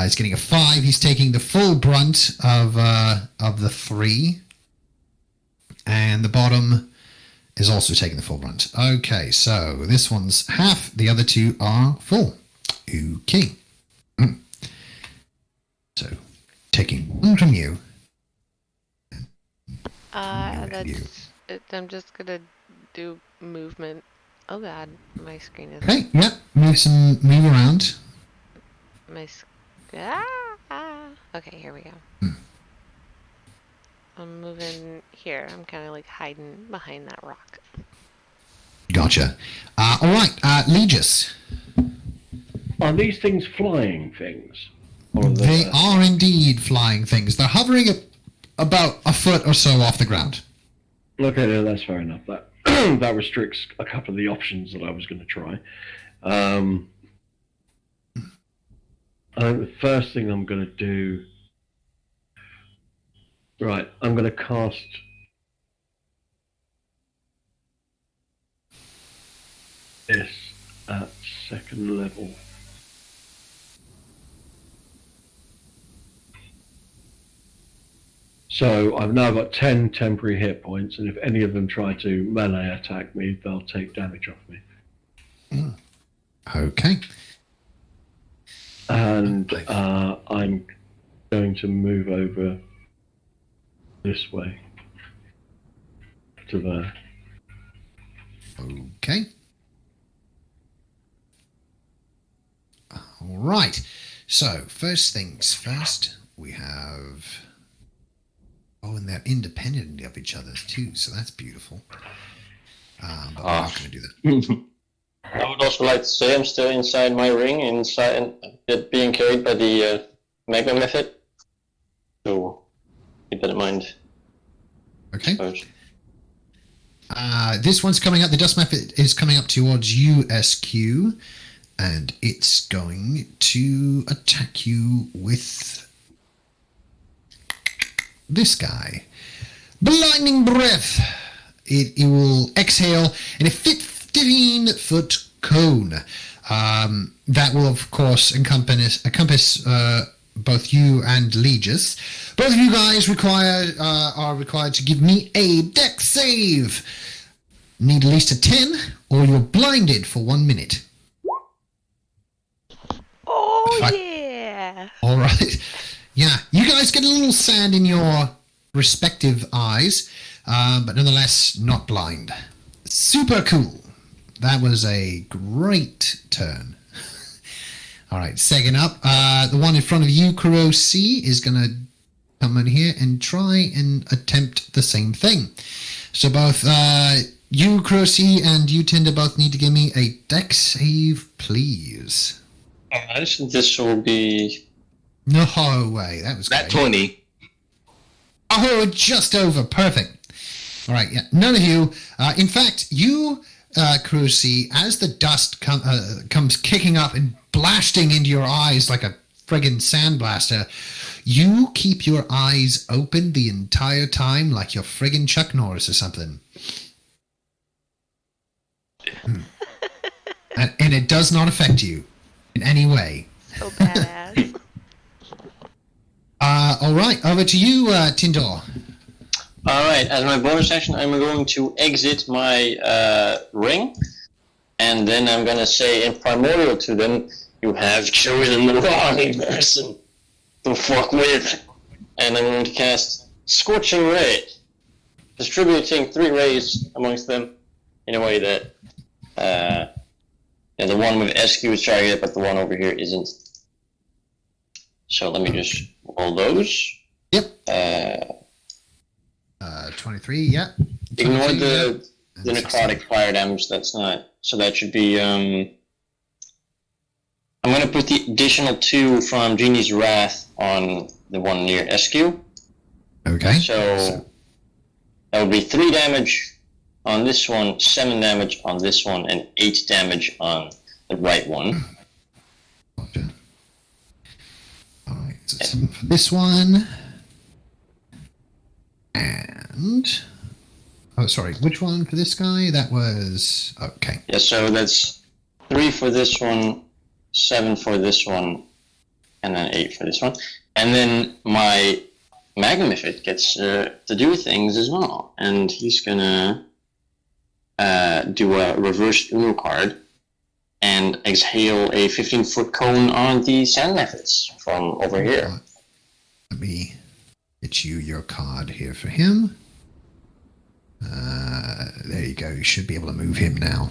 is getting a 5. He's taking the full brunt of the 3. And the bottom is also taking the full brunt. Okay, so this one's half. The other two are full. Okay. So, taking 1 from you. That's it. I'm just gonna do movement. Oh god, my screen is Okay, yep. Move around. my Okay, here we go. I'm moving here. I'm kind of like hiding behind that rock. Gotcha. All right, Legis. Are these things flying things? Or They are indeed flying things. They're hovering at about a foot or so off the ground. Okay, no, that's fair enough. That that restricts a couple of the options that I was going to try. The first thing I'm going to do... Right, I'm going to cast... this at second level. So I've now got 10 temporary hit points, and if any of them try to melee attack me, they'll take damage off me. Okay. And I'm going to move over this way to there. Okay. All right. So, first things first, we have... Oh, and they're independent of each other too, so that's beautiful. But we're not going to do that. I would also like to say I'm still inside my ring, inside and being carried by the Magma Method. So keep that in mind. Okay. Suppose. This one's coming up. The dust map is coming up towards you, SQ, and it's going to attack you with this guy. Blinding breath. It will exhale in a 15-foot cone. That will, of course, encompass both you and Legis. Both of you guys are required to give me a dex save. Need at least a 10, or you're blinded for 1 minute. Oh, yeah. All right. Yeah, you guys get a little sand in your respective eyes, but nonetheless not blind. Super cool. That was a great turn. All right, second up, the one in front of you, Kurosi, is going to come in here and try and attempt the same thing. So both you, Kurosi, and you, Tinder, both need to give me a dex save, please. This will be... No way, that was That great. 20. Oh, just over, perfect. All right, yeah, none of you. In fact, you, Kurosi, as the dust comes kicking up and blasting into your eyes like a friggin' sandblaster, you keep your eyes open the entire time like you're friggin' Chuck Norris or something. And it does not affect you in any way. So badass. All right, over to you, Tindor. Alright, as my bonus action, I'm going to exit my ring, and then I'm going to say in primordial to them, you have chosen the wrong person to fuck with. And I'm going to cast Scorching Ray, distributing 3 rays amongst them in a way that the one with SQ is targeted, but the one over here isn't. So let me just roll those. Yep. 23, yeah. Ignore 23, the yeah. necrotic fire damage, that's not. So that should be, I'm going to put the additional 2 from Genie's Wrath on the one near SQ. Okay. So that would be 3 damage on this one, 7 damage on this one, and 8 damage on the right one. Gotcha. All right, so 7 for this one. And... Oh, sorry, which one for this guy? That was... Okay. Yeah, so that's 3 for this one, 7 for this one, and then 8 for this one. And then my Magnificent gets to do things as well. And he's gonna do a reverse Uno card and exhale a 15-foot cone on the sand methods from over here. Let me get you your card here for him. There you go. You should be able to move him now.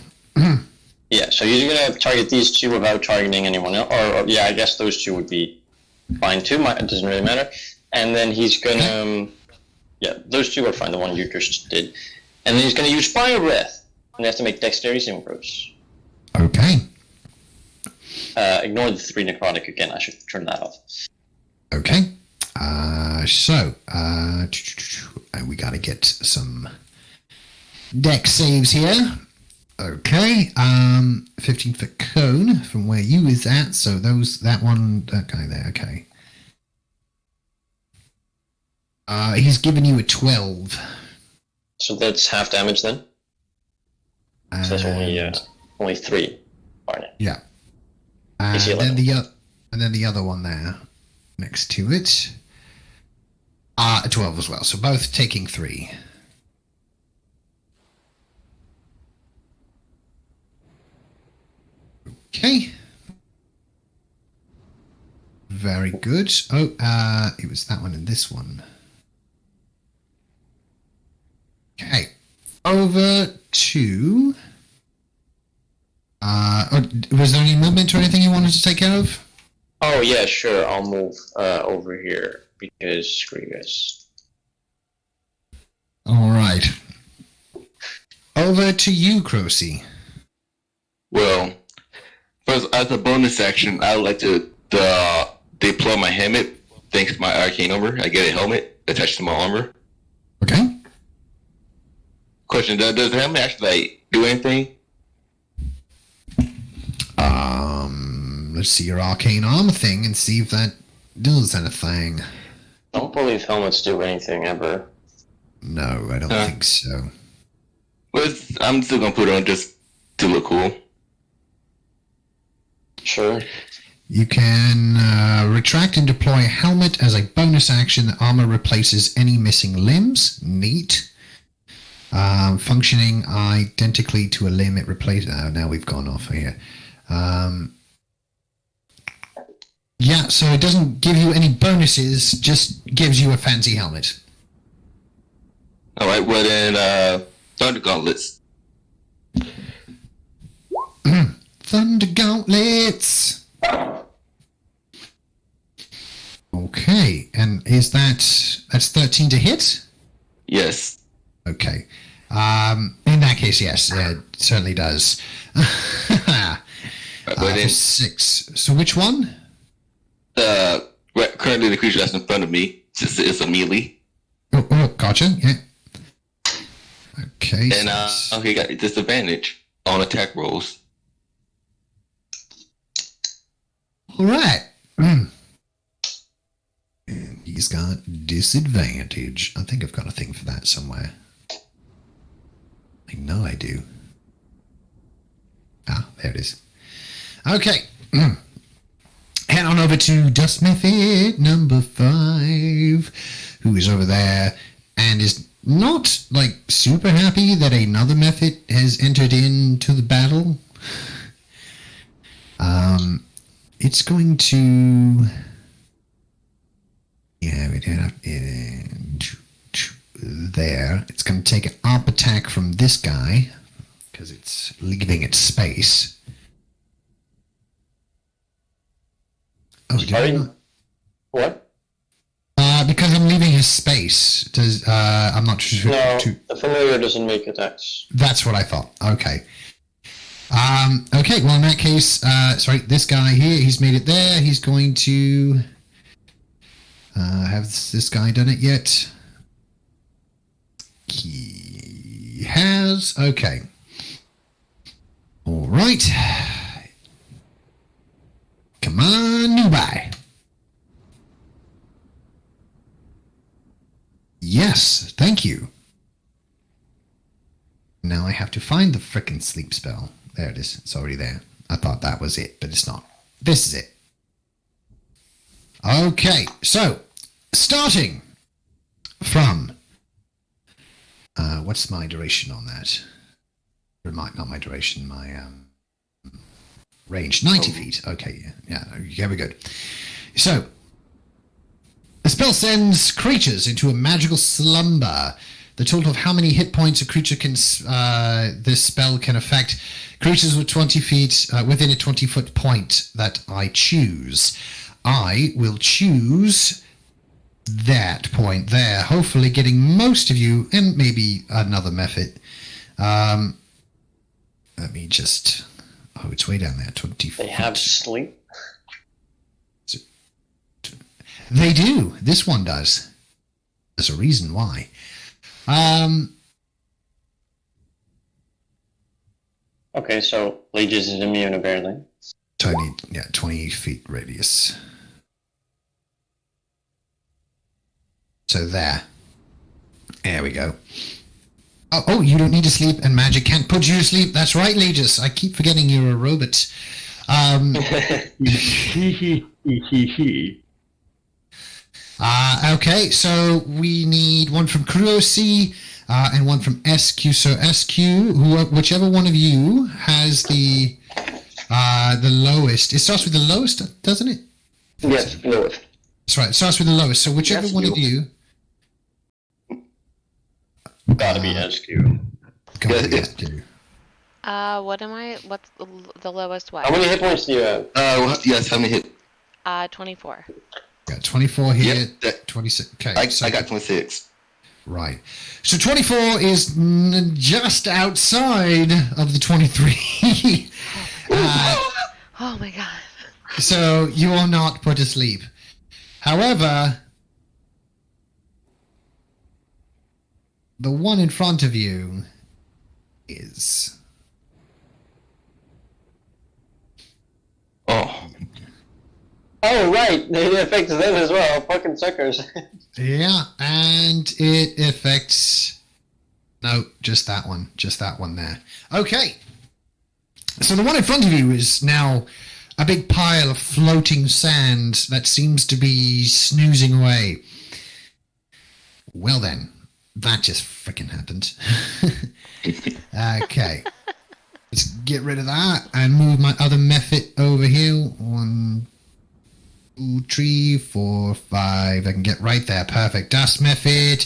Yeah, so he's going to target these 2 without targeting anyone else. Or yeah, I guess those 2 would be fine too. It doesn't really matter. And then he's going to... yeah, those 2 are fine, the one you just did. And then he's going to use Fire Breath. And they have to make dexterity saving throws. Okay. Ignore the 3 necrotic again. I should turn that off. Okay. So, we got to get some dex saves here. Okay. 15-foot cone from where you is at. So that guy there. Okay. He's given you a 12. So that's half damage then? So that's only 3. Yeah. And then the other one there next to it. A 12 as well. So both taking 3. Okay. Very good. Oh, it was that one and this one. Okay. Over to... was there any movement or anything you wanted to take care of? Oh, yeah, sure. I'll move over here because screw you guys. All right. Over to you, Crocy. Well, first, as a bonus action, I would like to deploy my helmet. Thanks to my arcane armor, I get a helmet attached to my armor. Okay. question: does the helmet actually like do anything? Let's see your arcane armor thing and see if that does anything. I don't believe helmets do anything ever. No, I don't think so. Well, I'm still gonna put it on just to look cool. Sure. You can retract and deploy a helmet as a bonus action. The armor replaces any missing limbs. Neat. Functioning identically to a limb, it replaces. Now we've gone off here. Yeah, so it doesn't give you any bonuses, just gives you a fancy helmet. All right, well then, Thunder Gauntlets. Thunder Gauntlets. Okay, and is that's 13 to hit? Yes. Okay. In that case, yes, it certainly does. But then, 6. So which one? currently the creature that's in front of me is a melee. Oh, gotcha. Yeah. Okay. And he got disadvantage on attack rolls. All right. And he's got disadvantage. I think I've got a thing for that somewhere. I know I do. Ah, there it is. Okay. Head on over to Dust Method number 5, who is over there and is not like super happy that another method has entered into the battle. It's going to there. It's going to take an up attack from this guy because it's leaving its space. Oh, did I not? What? Because I'm leaving his space. I'm not sure. No, the familiar doesn't make attacks. That's what I thought. Okay. Okay, well in that case, sorry, this guy here, he's made it there. He's going to... has this guy done it yet? He has. Okay. All right. Come on, Nubai. Yes, thank you. Now I have to find the frickin' sleep spell. There it is. It's already there. I thought that was it, but it's not. This is it. Okay, so starting from what's my duration on that? Not my duration, my range. 90 feet. Okay, yeah, we're good. So the spell sends creatures into a magical slumber. The total of how many hit points a creature can this spell can affect creatures with 20 feet within a 20-foot point that I choose. I will choose that point there, hopefully getting most of you, and maybe another method. Let me just... Oh, it's way down there, 20 feet. They have sleep? They do. This one does. There's a reason why. Okay, so Legis is immune apparently. 20 feet radius. So there we go. Oh, you don't need to sleep, and magic can't put you to sleep. That's right, Legis. I keep forgetting you're a robot. Okay, so we need one from Kurosi and one from SQ. So SQ, whichever one of you has the lowest. It starts with the lowest, doesn't it? Yes, lowest. That's right. It starts with the lowest. So whichever one of you. Gotta be SQ. Gotta be SQ. What am I? What's the lowest what? How many hit points do you have? Yes, how many hit? 24. Got 24 here. Yep, 26. Okay. I got 26. Right. So 24 is just outside of the 23. Oh my god. So you are not put to sleep. However, the one in front of you is. Oh. Oh, right. It affects them as well. Fucking suckers. Yeah, and it affects... No, just that one. Just that one there. Okay. So the one in front of you is now a big pile of floating sand that seems to be snoozing away. Well then, that just freaking happened. Okay. Let's get rid of that and move my other method over here. 1, 2, 3, 4, 5. I can get right there. Perfect. Dust method.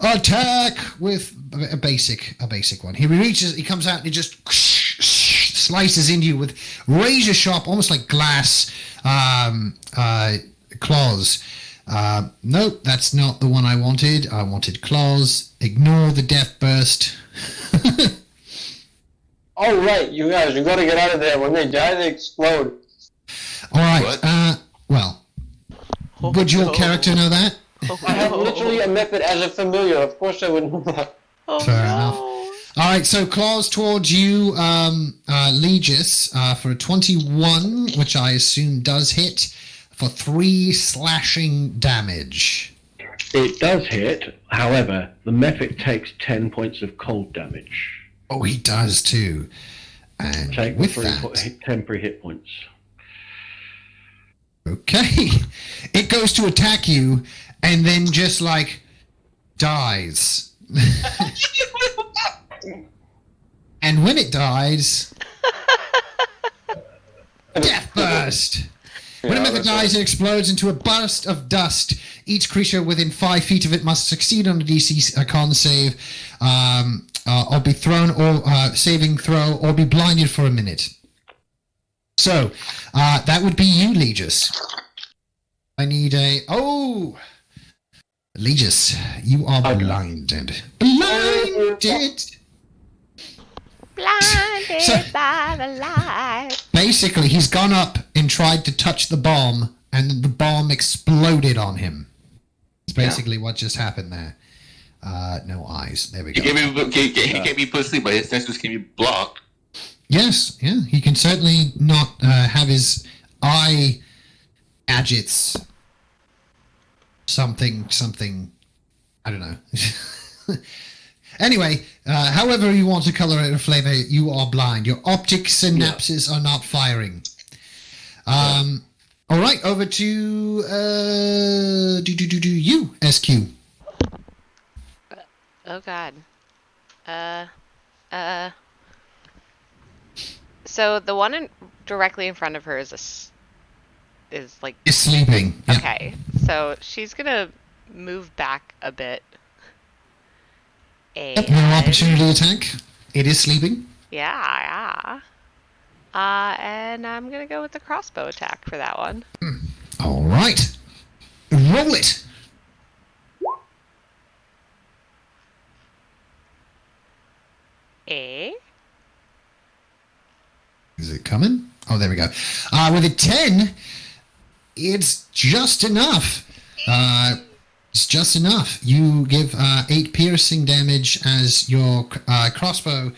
Attack with a basic one. He comes out and he just slices into you with razor sharp, almost like glass claws. Nope, that's not the one I wanted. I wanted claws. Ignore the death burst. Oh, right. You guys, you gotta get out of there. When they die, they explode. All right. Well, would your character know that? I have literally a method as a familiar. Of course I would know that. Fair enough. All right, so claws towards you, Legis, for a 21, which I assume does hit, for 3 slashing damage. It does hit. However, the Mephit takes 10 points of cold damage. Oh, he does too. And Take with 3 that, temporary hit points. okay, it goes to attack you, and then just like dies. And when it dies, death burst. When a method dies, it explodes into a burst of dust. Each creature within 5 feet of it must succeed on a DC con save, or be thrown or saving throw, or be blinded for a minute. So that would be you, Legis. I need a Legis, you are blinded. Blinded. Blinded by the light. Basically, he's gone up and tried to touch the bomb, and the bomb exploded on him. It's basically what just happened there. No eyes. There we go. He can't be put to sleep, but his senses can be blocked. Yes, yeah. He can certainly not have his eye gadgets. Something. I don't know. Anyway, however you want to color it or flavor it, you are blind. Your optic synapses are not firing. All right, over to you, SQ. Oh God. So the one directly in front of her is like Is sleeping. Yeah. okay. So she's gonna move back a bit. Yep, no opportunity attack. It is sleeping. Yeah. And I'm gonna go with the crossbow attack for that one. All right. Roll it. Is it coming? Oh, there we go. With a 10, it's just enough. It's just enough. You give 8 piercing damage as your crossbow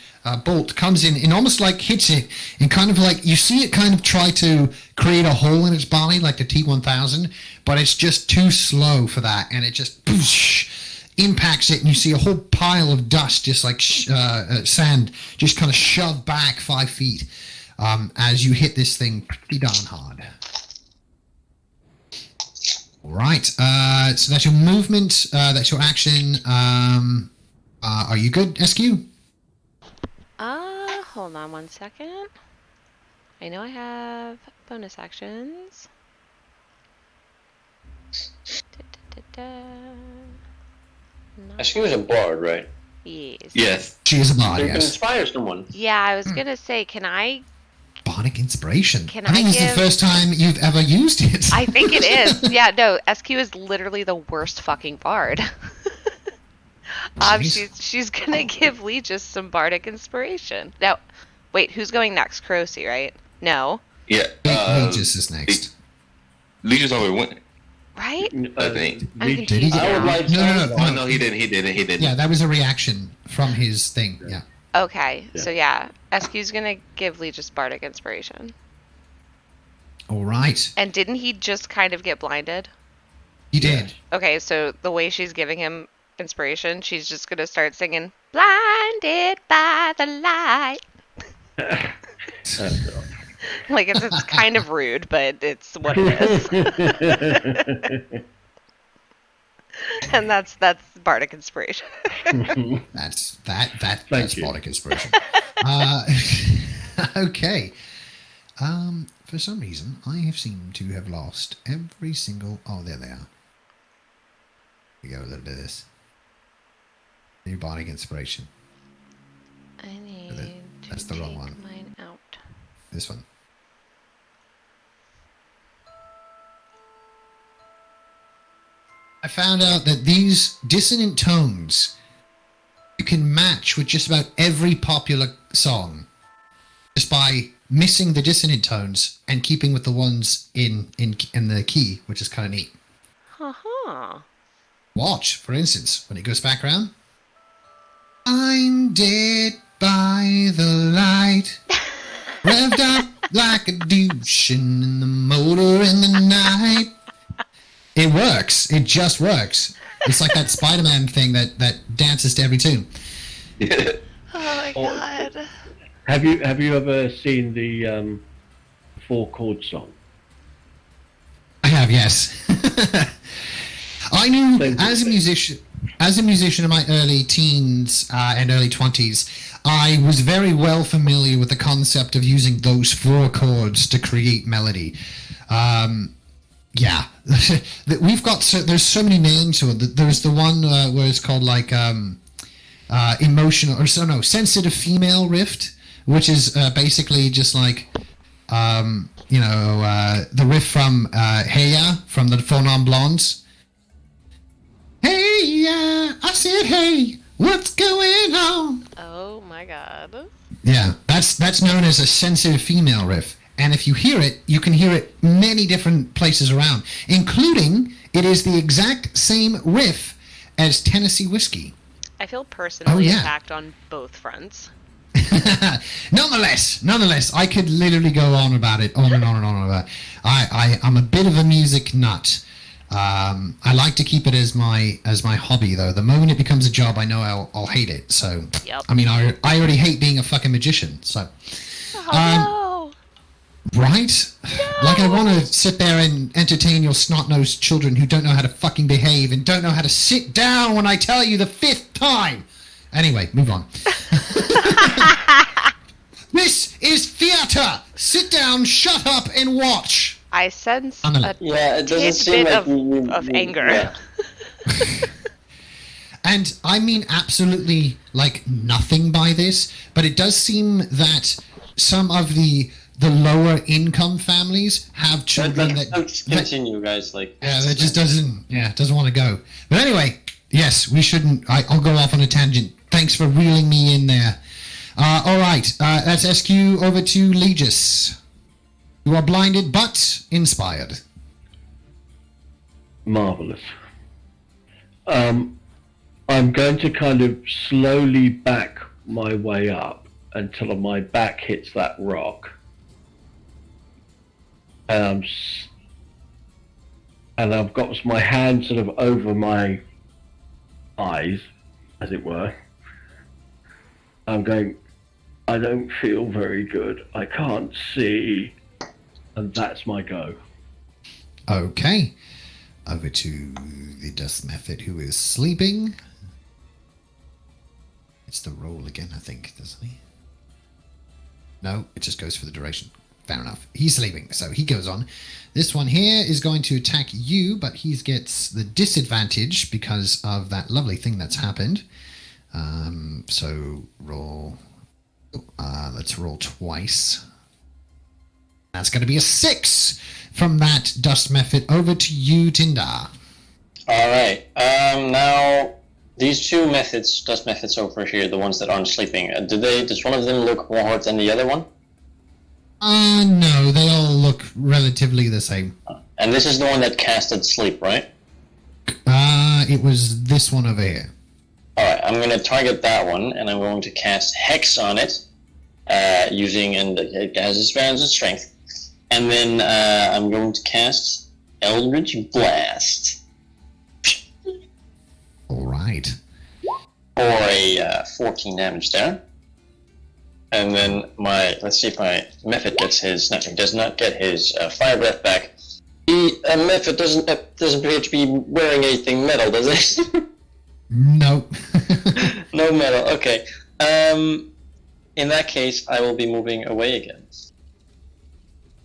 bolt comes in and almost like hits it, and kind of like you see it kind of try to create a hole in its body like the T-1000, but it's just too slow for that, and it just impacts it, and you see a whole pile of dust, just like sand, just kind of shoved back 5 feet as you hit this thing pretty darn hard. Right, so that's your movement, that's your action. Are you good, SQ? Hold on one second. I know I have bonus actions. SQ is a bard, right? Yes. She is a bard, So you can yes. inspire someone. Yeah, I was gonna say, can I? Bardic inspiration. Can I think I this is give- the first time you've ever used it. I think it is. Yeah, no, SQ is literally the worst fucking bard. Jeez. She's gonna give Legis some bardic inspiration. Now, wait, who's going next? Crocy, right? No, Yeah. Regis is next. Legis already went. right? I think. I'm Did he? confused I would now. like No. Oh no, he didn't. Yeah, that was a reaction from his thing. Yeah. Okay, Yeah. so yeah, SQ's gonna give Lee just bardic inspiration. All right. And didn't he just kind of get blinded? You did. Okay, so the way she's giving him inspiration, she's just gonna start singing "Blinded by the Light." Like it's kind of rude, but it's what it is. And that's bardic inspiration. That's Thank you. bardic inspiration. Okay. For some reason, I have seemed to have lost every single. Oh, there they are. We go a little bit of this. New bardic inspiration. I need That's to the wrong take one. mine out. This one. I found out that these dissonant tones you can match with just about every popular song just by missing the dissonant tones and keeping with the ones in the key, which is kind of neat. Uh-huh. Watch, for instance, when it goes back around. I'm dead by the light, revved up like a douche in the motor in the night. It works. It just works. It's like that Spider-Man thing that dances to every tune. Oh my god. Have you ever seen the 4-chord song? I have, yes. I knew as a musician in my early teens and early 20s, I was very well familiar with the concept of using those 4 chords to create melody. Yeah, we've got there's so many names to it. There's the one where it's called like emotional or sensitive female rift, which is basically just like the riff from Hey Ya from the Four Non Blondes. Hey Ya, I said hey, what's going on? Oh my god. Yeah, that's known as a sensitive female riff. And if you hear it, you can hear it many different places around, including it is the exact same riff as Tennessee Whiskey. I feel personally yeah. attacked on both fronts. Nonetheless, I could literally go on about it, on and on and on about it. I'm a bit of a music nut. I like to keep it as my hobby, though. The moment it becomes a job, I know I'll hate it. So, Yep. I mean, I already hate being a fucking magician. So, Oh right? Like I want to sit there and entertain your snot-nosed children who don't know how to fucking behave and don't know how to sit down when I tell you the 5th time. Anyway, move on. This is theater. Sit down, shut up, and watch. I sense It doesn't seem tidbit like of anger. Yeah. And I mean absolutely like nothing by this, but it does seem that some of the lower income families have children that continue, guys. Like that just doesn't want to go. But anyway, yes, we shouldn't. I'll go off on a tangent. Thanks for reeling me in there. All right, that's SQ over to Legis. You are blinded but inspired. Marvelous. I'm going to kind of slowly back my way up until my back hits that rock. And I've got my hand sort of over my eyes, as it were. I'm going, I don't feel very good. I can't see. And that's my go. Okay. Over to the Dust Method, who is sleeping. It's the roll again, I think, doesn't he? No, it just goes for the duration. Fair enough. He's sleeping, so he goes on. This one here is going to attack you, but he gets the disadvantage because of that lovely thing that's happened. So roll. Let's roll twice. That's going to be a 6 from that Dust Method. Over to you, Tindar. All right. Now these two methods, Dust Methods over here, the ones that aren't sleeping, does one of them look more hard than the other one? No, they all look relatively the same. And this is the one that casted sleep, right? It was this one over here. Alright, I'm going to target that one, and I'm going to cast Hex on it, using, and it has advantage and strength. And then I'm going to cast Eldritch Blast. All right. For a 14 damage there. And then let's see if my Mephit gets his, no, he does not get his fire breath back. Mephit doesn't appear to be wearing anything metal, does it? No. No metal, okay. In that case, I will be moving away again.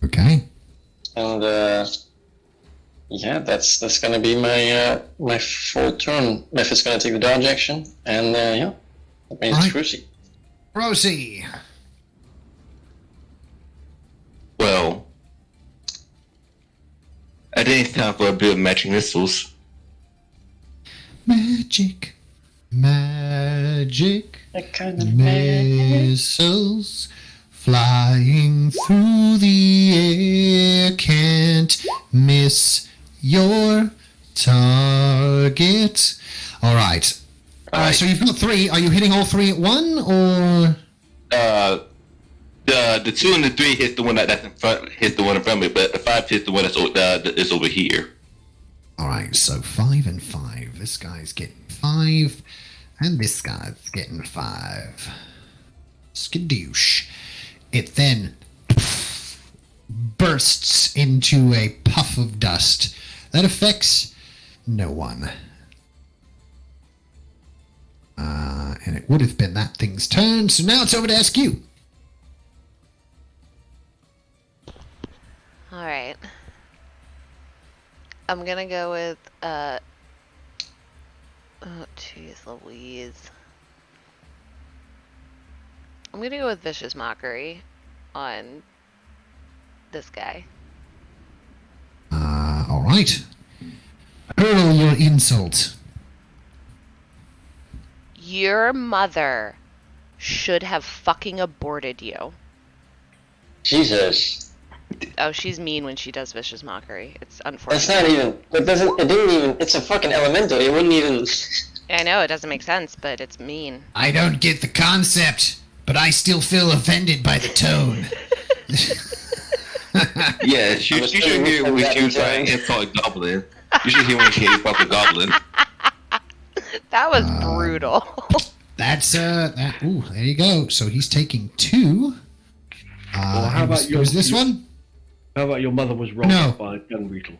Okay. And, yeah, that's gonna be my full turn. Mephit's gonna take the dodge action, and, yeah, that means it's Cruci. Rosie. Well, I think it's time for a bit of matching missiles. Magic. That kind of Missiles flying through the air can't miss your target. All right. So you've got 3. Are you hitting all 3 at one, or? The 2 and the 3 hit the one that's in front, hit the one in front of me, but the 5 hits the one that's over here. All right. So 5 and 5. This guy's getting 5, and this guy's getting 5. Skadoosh. It then bursts into a puff of dust that affects no one. And it would have been that thing's turn, so now it's over to SQ. Alright. I'm gonna go with, oh, jeez Louise. I'm gonna go with Vicious Mockery on this guy. Alright. Hurl your insult. Your mother should have fucking aborted you. Jesus. Oh, she's mean when she does Vicious Mockery. It's unfortunate. That's not even, it didn't even, it's a fucking elemental, it wouldn't even... I know, it doesn't make sense, but it's mean. I don't get the concept, but I still feel offended by the tone. Yeah, you should hear when she was like, insult a goblin. You should hear when she insult a goblin. That was brutal. That's, ooh, there you go. So he's taking 2. Well, how about was this one? How about your mother was robbed No. by a gun beetle?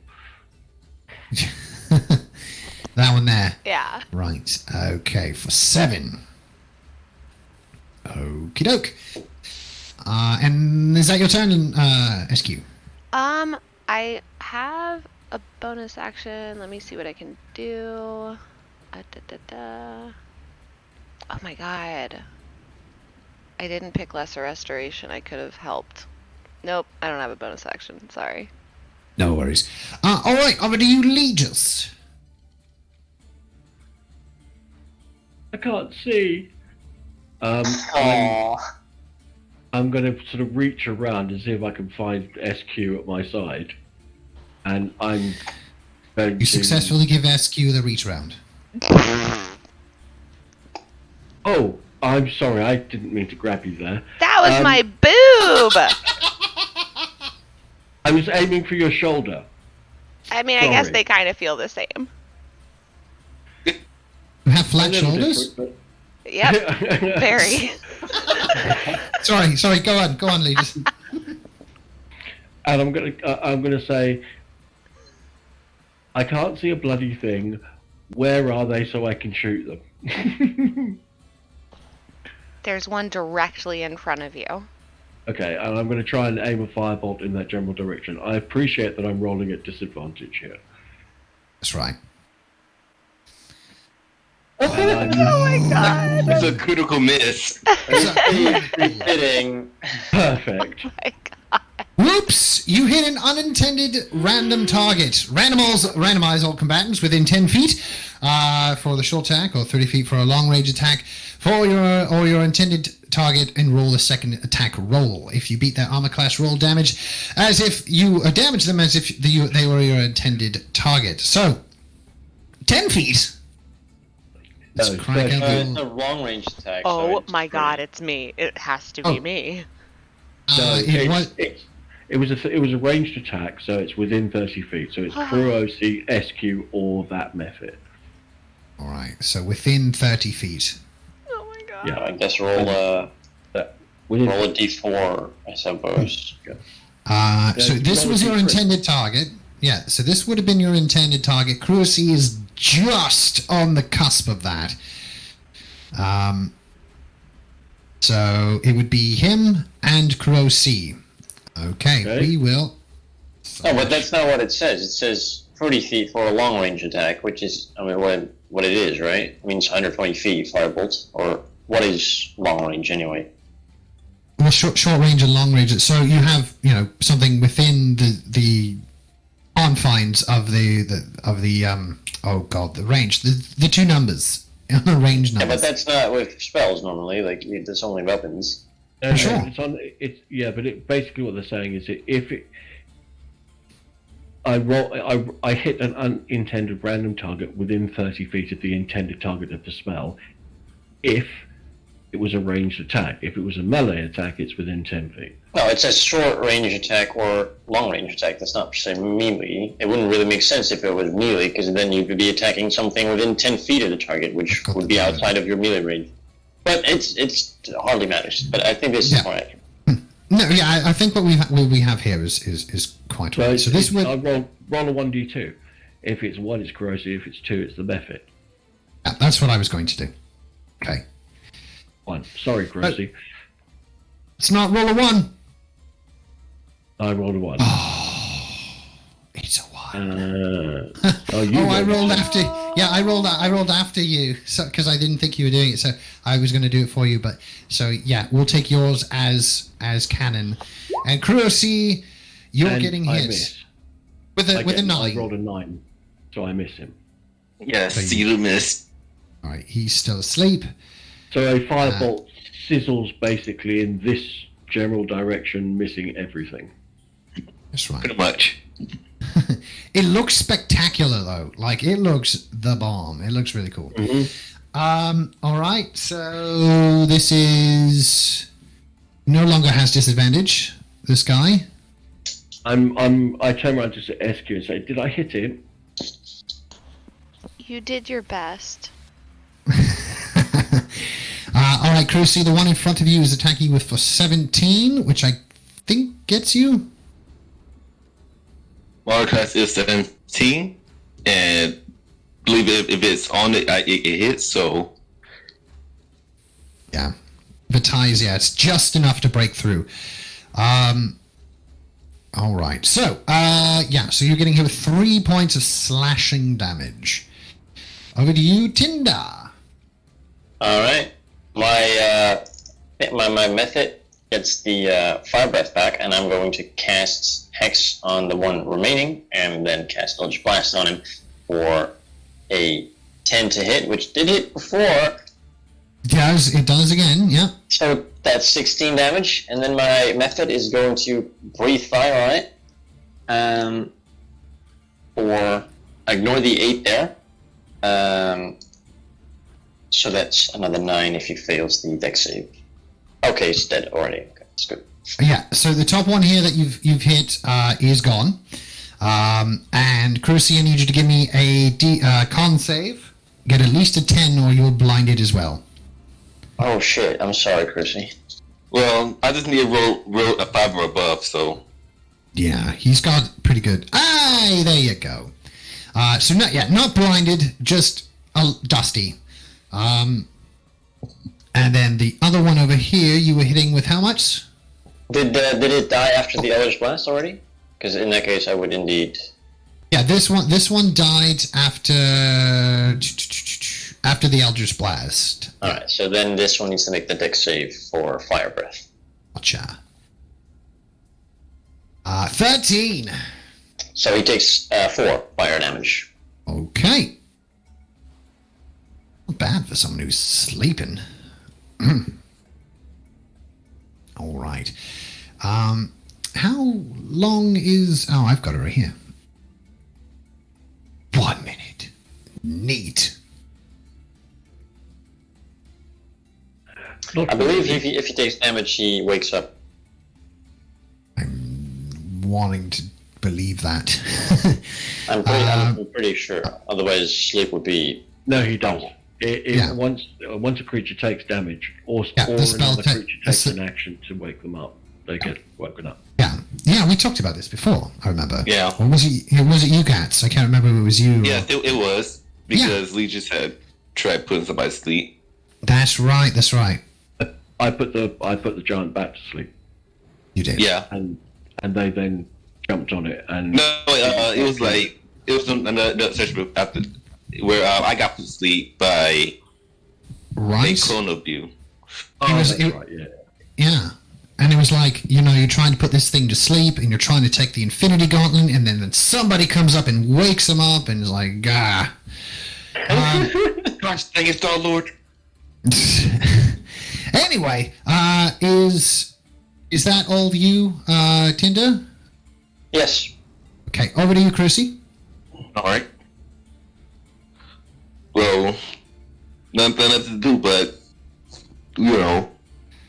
That one there. Yeah. Right. Okay, for 7. Okie doke. And is that your turn, SQ? I have a bonus action. Let me see what I can do. Oh my god. I didn't pick Lesser Restoration. I could have helped. Nope, I don't have a bonus action. Sorry. No worries. Alright, over to you, Legis. I can't see. Aww. I'm going to sort of reach around and see if I can find SQ at my side. And I'm going You to... successfully give SQ the reach round. Oh, I'm sorry. I didn't mean to grab you there. That was my boob! I was aiming for your shoulder. I mean, I guess Sorry. they kind of feel the same. You have flat A little shoulders? different, Yep, very. Sorry, go on, Legis. And I'm gonna say, I can't see a bloody thing. Where are they so I can shoot them? There's one directly in front of you. Okay, and I'm going to try and aim a firebolt in that general direction. I appreciate that I'm rolling at disadvantage here. That's right. Oh my god! It's a critical miss. Fitting. Perfect. Oh my god. Whoops! You hit an unintended random target. Randomize all combatants within 10 feet for the short attack, or 30 feet for a long range attack for your intended target, and roll a second attack roll. If you beat their armor class, roll damage as if you damage them as if they were your intended target. So, 10 feet. Let's No, crack out It's the... a long range attack. Oh so it's my god, pretty- it's me. It has to be Oh. me. No, it was... it was a ranged attack, so it's within 30 feet. So it's Crew OC, SQ, or that method. All right, so within 30 feet. Oh my god. Yeah. I guess roll Within a d4, I suppose. So you this can was always your do crit. intended target. Yeah, so this would have been your intended target. Cruelty is just on the cusp of that. So it would be him and Croci. Okay, we will. No, but that's not what it says. It says 40 feet for a long range attack, which is, I mean, what it is, right? It means 120 feet, firebolt. Or what is long range anyway? Well, short range and long range. So you have, something within the confines of the range. The two numbers, the range numbers. Yeah, but that's not with spells normally. Like, that's only weapons. No, Sure. But basically what they're saying is that if I hit an unintended random target within 30 feet of the intended target of the spell, if it was a ranged attack. If it was a melee attack, it's within 10 feet. No, it says short range attack or long range attack. That's not per se melee. It wouldn't really make sense if it was melee, because then you could be attacking something within 10 feet of the target, which would be outside of your melee range. But it hardly matters. But I think this is more accurate. No, yeah, I think what we have here is quite right. So this would I roll a 1d2. If it's 1, it's corrosive. If it's 2, it's the method. yeah, that's what I was going to do. Okay, 1. Sorry, corrosive. it's not roll a 1. I rolled a 1. It's a 1. I rolled after. Yeah, I rolled after you, so because I didn't think you were doing it, so I was going to do it for you. But so yeah, we'll take yours as canon. And Kurosi, you're And getting I hit miss. with a I 9. rolled a 9, so I miss him. Yes, you missed. All right, he's still asleep. So a firebolt sizzles basically in this general direction, missing everything. That's right. Pretty much. It looks spectacular though. Like it looks the bomb. It looks really cool. All right. So this is no longer has disadvantage. This guy. I turn around to SQ and say, "Did I hit him?" You did your best. All right, Crucy. The one in front of you is attacking you with for 17, which I think gets you. Watercrest is 17, and believe if it's on it, it hits. So Yeah. The ties, yeah, it's just enough to break through. All right. So, so you're getting hit with 3 points of slashing damage. Over to you, Tinder. All right. My method gets the fire breath back, and I'm going to cast Hex on the one remaining, and then cast Eldritch Blast on him for a 10 to hit, which did hit before. It does again, yeah. So that's 16 damage, and then my method is going to breathe fire on it, or ignore the 8 there. So that's another 9 if he fails the dex save. Okay, it's dead already. Okay, that's good. Yeah, so the top one here that you've hit is gone. And Crucy, I need you to give me a con save. Get at least a 10 or you're blinded as well. Oh shit, I'm sorry, Chrissy. well, I just need to roll a 5 or above. So Yeah, he's got pretty good. Aye, there you go. So not blinded, just dusty. And then the other one over here, you were hitting with how much? Did it die after the Eldritch Blast already? Because in that case, I would indeed. Yeah, this one died after the Eldritch Blast. Alright, so then this one needs to make the dex save for Fire Breath. Gotcha. 13. So he takes 4 fire damage. Okay. Not bad for someone who's sleeping. All right. How long is... Oh, I've got it right here. 1 minute. Neat. Not I believe really. if he takes damage, he wakes up. I'm wanting to believe that. I'm pretty sure. Otherwise, sleep would be. No, he does. Yeah. Once a creature takes damage, or the spell another creature takes an action to wake them up, they get woken up. Yeah, we talked about this before, I remember. Yeah. Or was it you, Gats? I can't remember if it was you. Yeah, it was because Lee just had tried putting somebody to sleep. That's right. I put the giant bat to sleep, You did. Yeah. and they then jumped on it, and No, it was another session after where I got put to sleep by a Right. clone of you. that's it- right, yeah. Yeah. And it was like, you're trying to put this thing to sleep, and you're trying to take the Infinity Gauntlet, and then somebody comes up and wakes him up, and is like, Gosh, dang it, Star Lord. Anyway, is that all of you, Tinder? Yes. Okay, over to you, Chrissy. All right. Well, nothing to do but,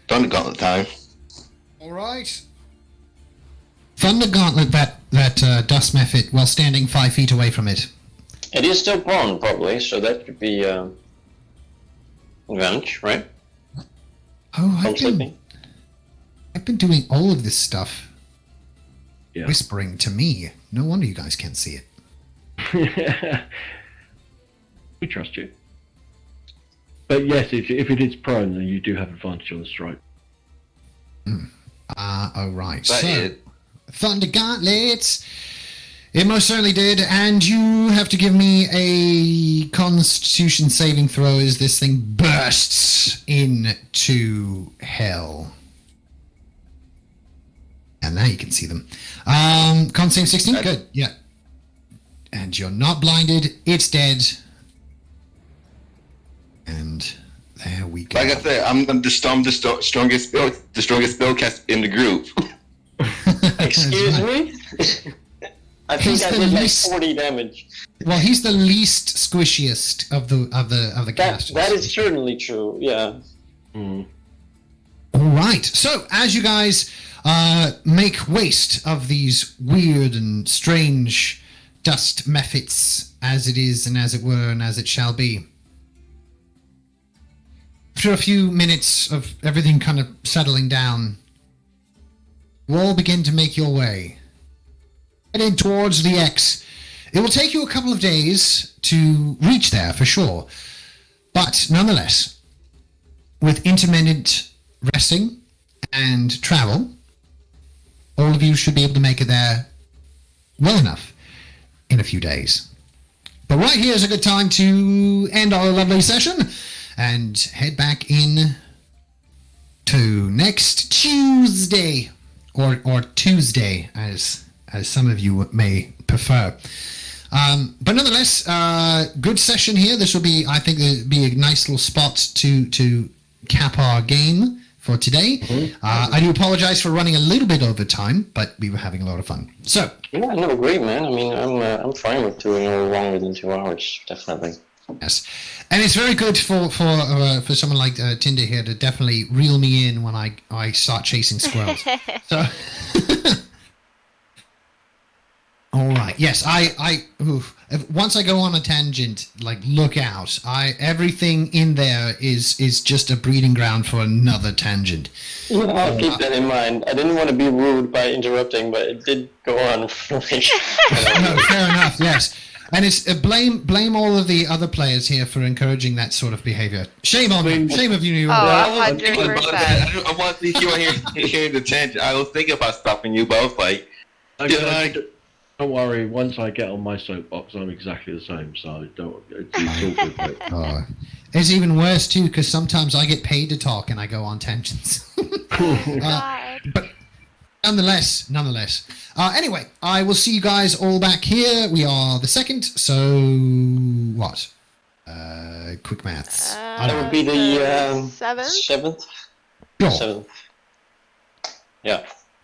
Thunder Gauntlet time. All right. Thunder Gauntlet that dust method while standing 5 feet away from it. It is still prone, probably, so that could be advantage, right? Oh, From sleeping. I've been doing all of this stuff Yeah. whispering to me. No wonder you guys can't see it. We trust you. But yes, if it is prone, then you do have advantage on the strike. Oh, right. That So, it. Thunder Gauntlets. It most certainly did, and you have to give me a Constitution saving throw as this thing bursts into hell. And now you can see them. Con save 16, good, yeah. And you're not blinded, it's dead. And there we go. Like I said, I'm the strongest spellcast in the group. Excuse me? I think He's I the did like least- 40 damage. Well, he's the least squishiest of the casters. That is certainly true, yeah. Mm. All right. So, as you guys make waste of these weird and strange dust methods, as it is and as it were and as it shall be, after a few minutes of everything kind of settling down, you all begin to make your way, heading towards the X. It will take you a couple of days to reach there for sure, but nonetheless, with intermittent resting and travel, all of you should be able to make it there well enough in a few days. But right here is a good time to end our lovely session and head back in to next Tuesday, or Tuesday, as some of you may prefer. But nonetheless, good session here. This will be, I think, be a nice little spot to cap our game for today. I do apologize for running a little bit over time, but we were having a lot of fun. So, Yeah, no, great, man. I mean, I'm fine with doing no longer than 2 hours, definitely. yes, and it's very good for someone like Tinder here to definitely reel me in when I start chasing squirrels. So, all right. Yes, once I go on a tangent, like, look out! Everything in there is just a breeding ground for another tangent. Yeah, I'll keep that in mind. I didn't want to be rude by interrupting, but it did go on for like... No, fair enough. Yes, and it's blame all of the other players here for encouraging that sort of behavior. Shame on you. Shame of you. Oh, I was thinking about 100%. that. I want to see you hearing the tangent. I was thinking about stopping you, but I was like, Don't worry, once I get on my soapbox, I'm exactly the same, so it's all good. Mate. Oh, it's even worse too, because sometimes I get paid to talk and I go on tangents. God. But nonetheless. Anyway, I will see you guys all back here. We are the 2nd, so what? Quick maths. That would be the 7th? 7th? Sure. 7th. Yeah.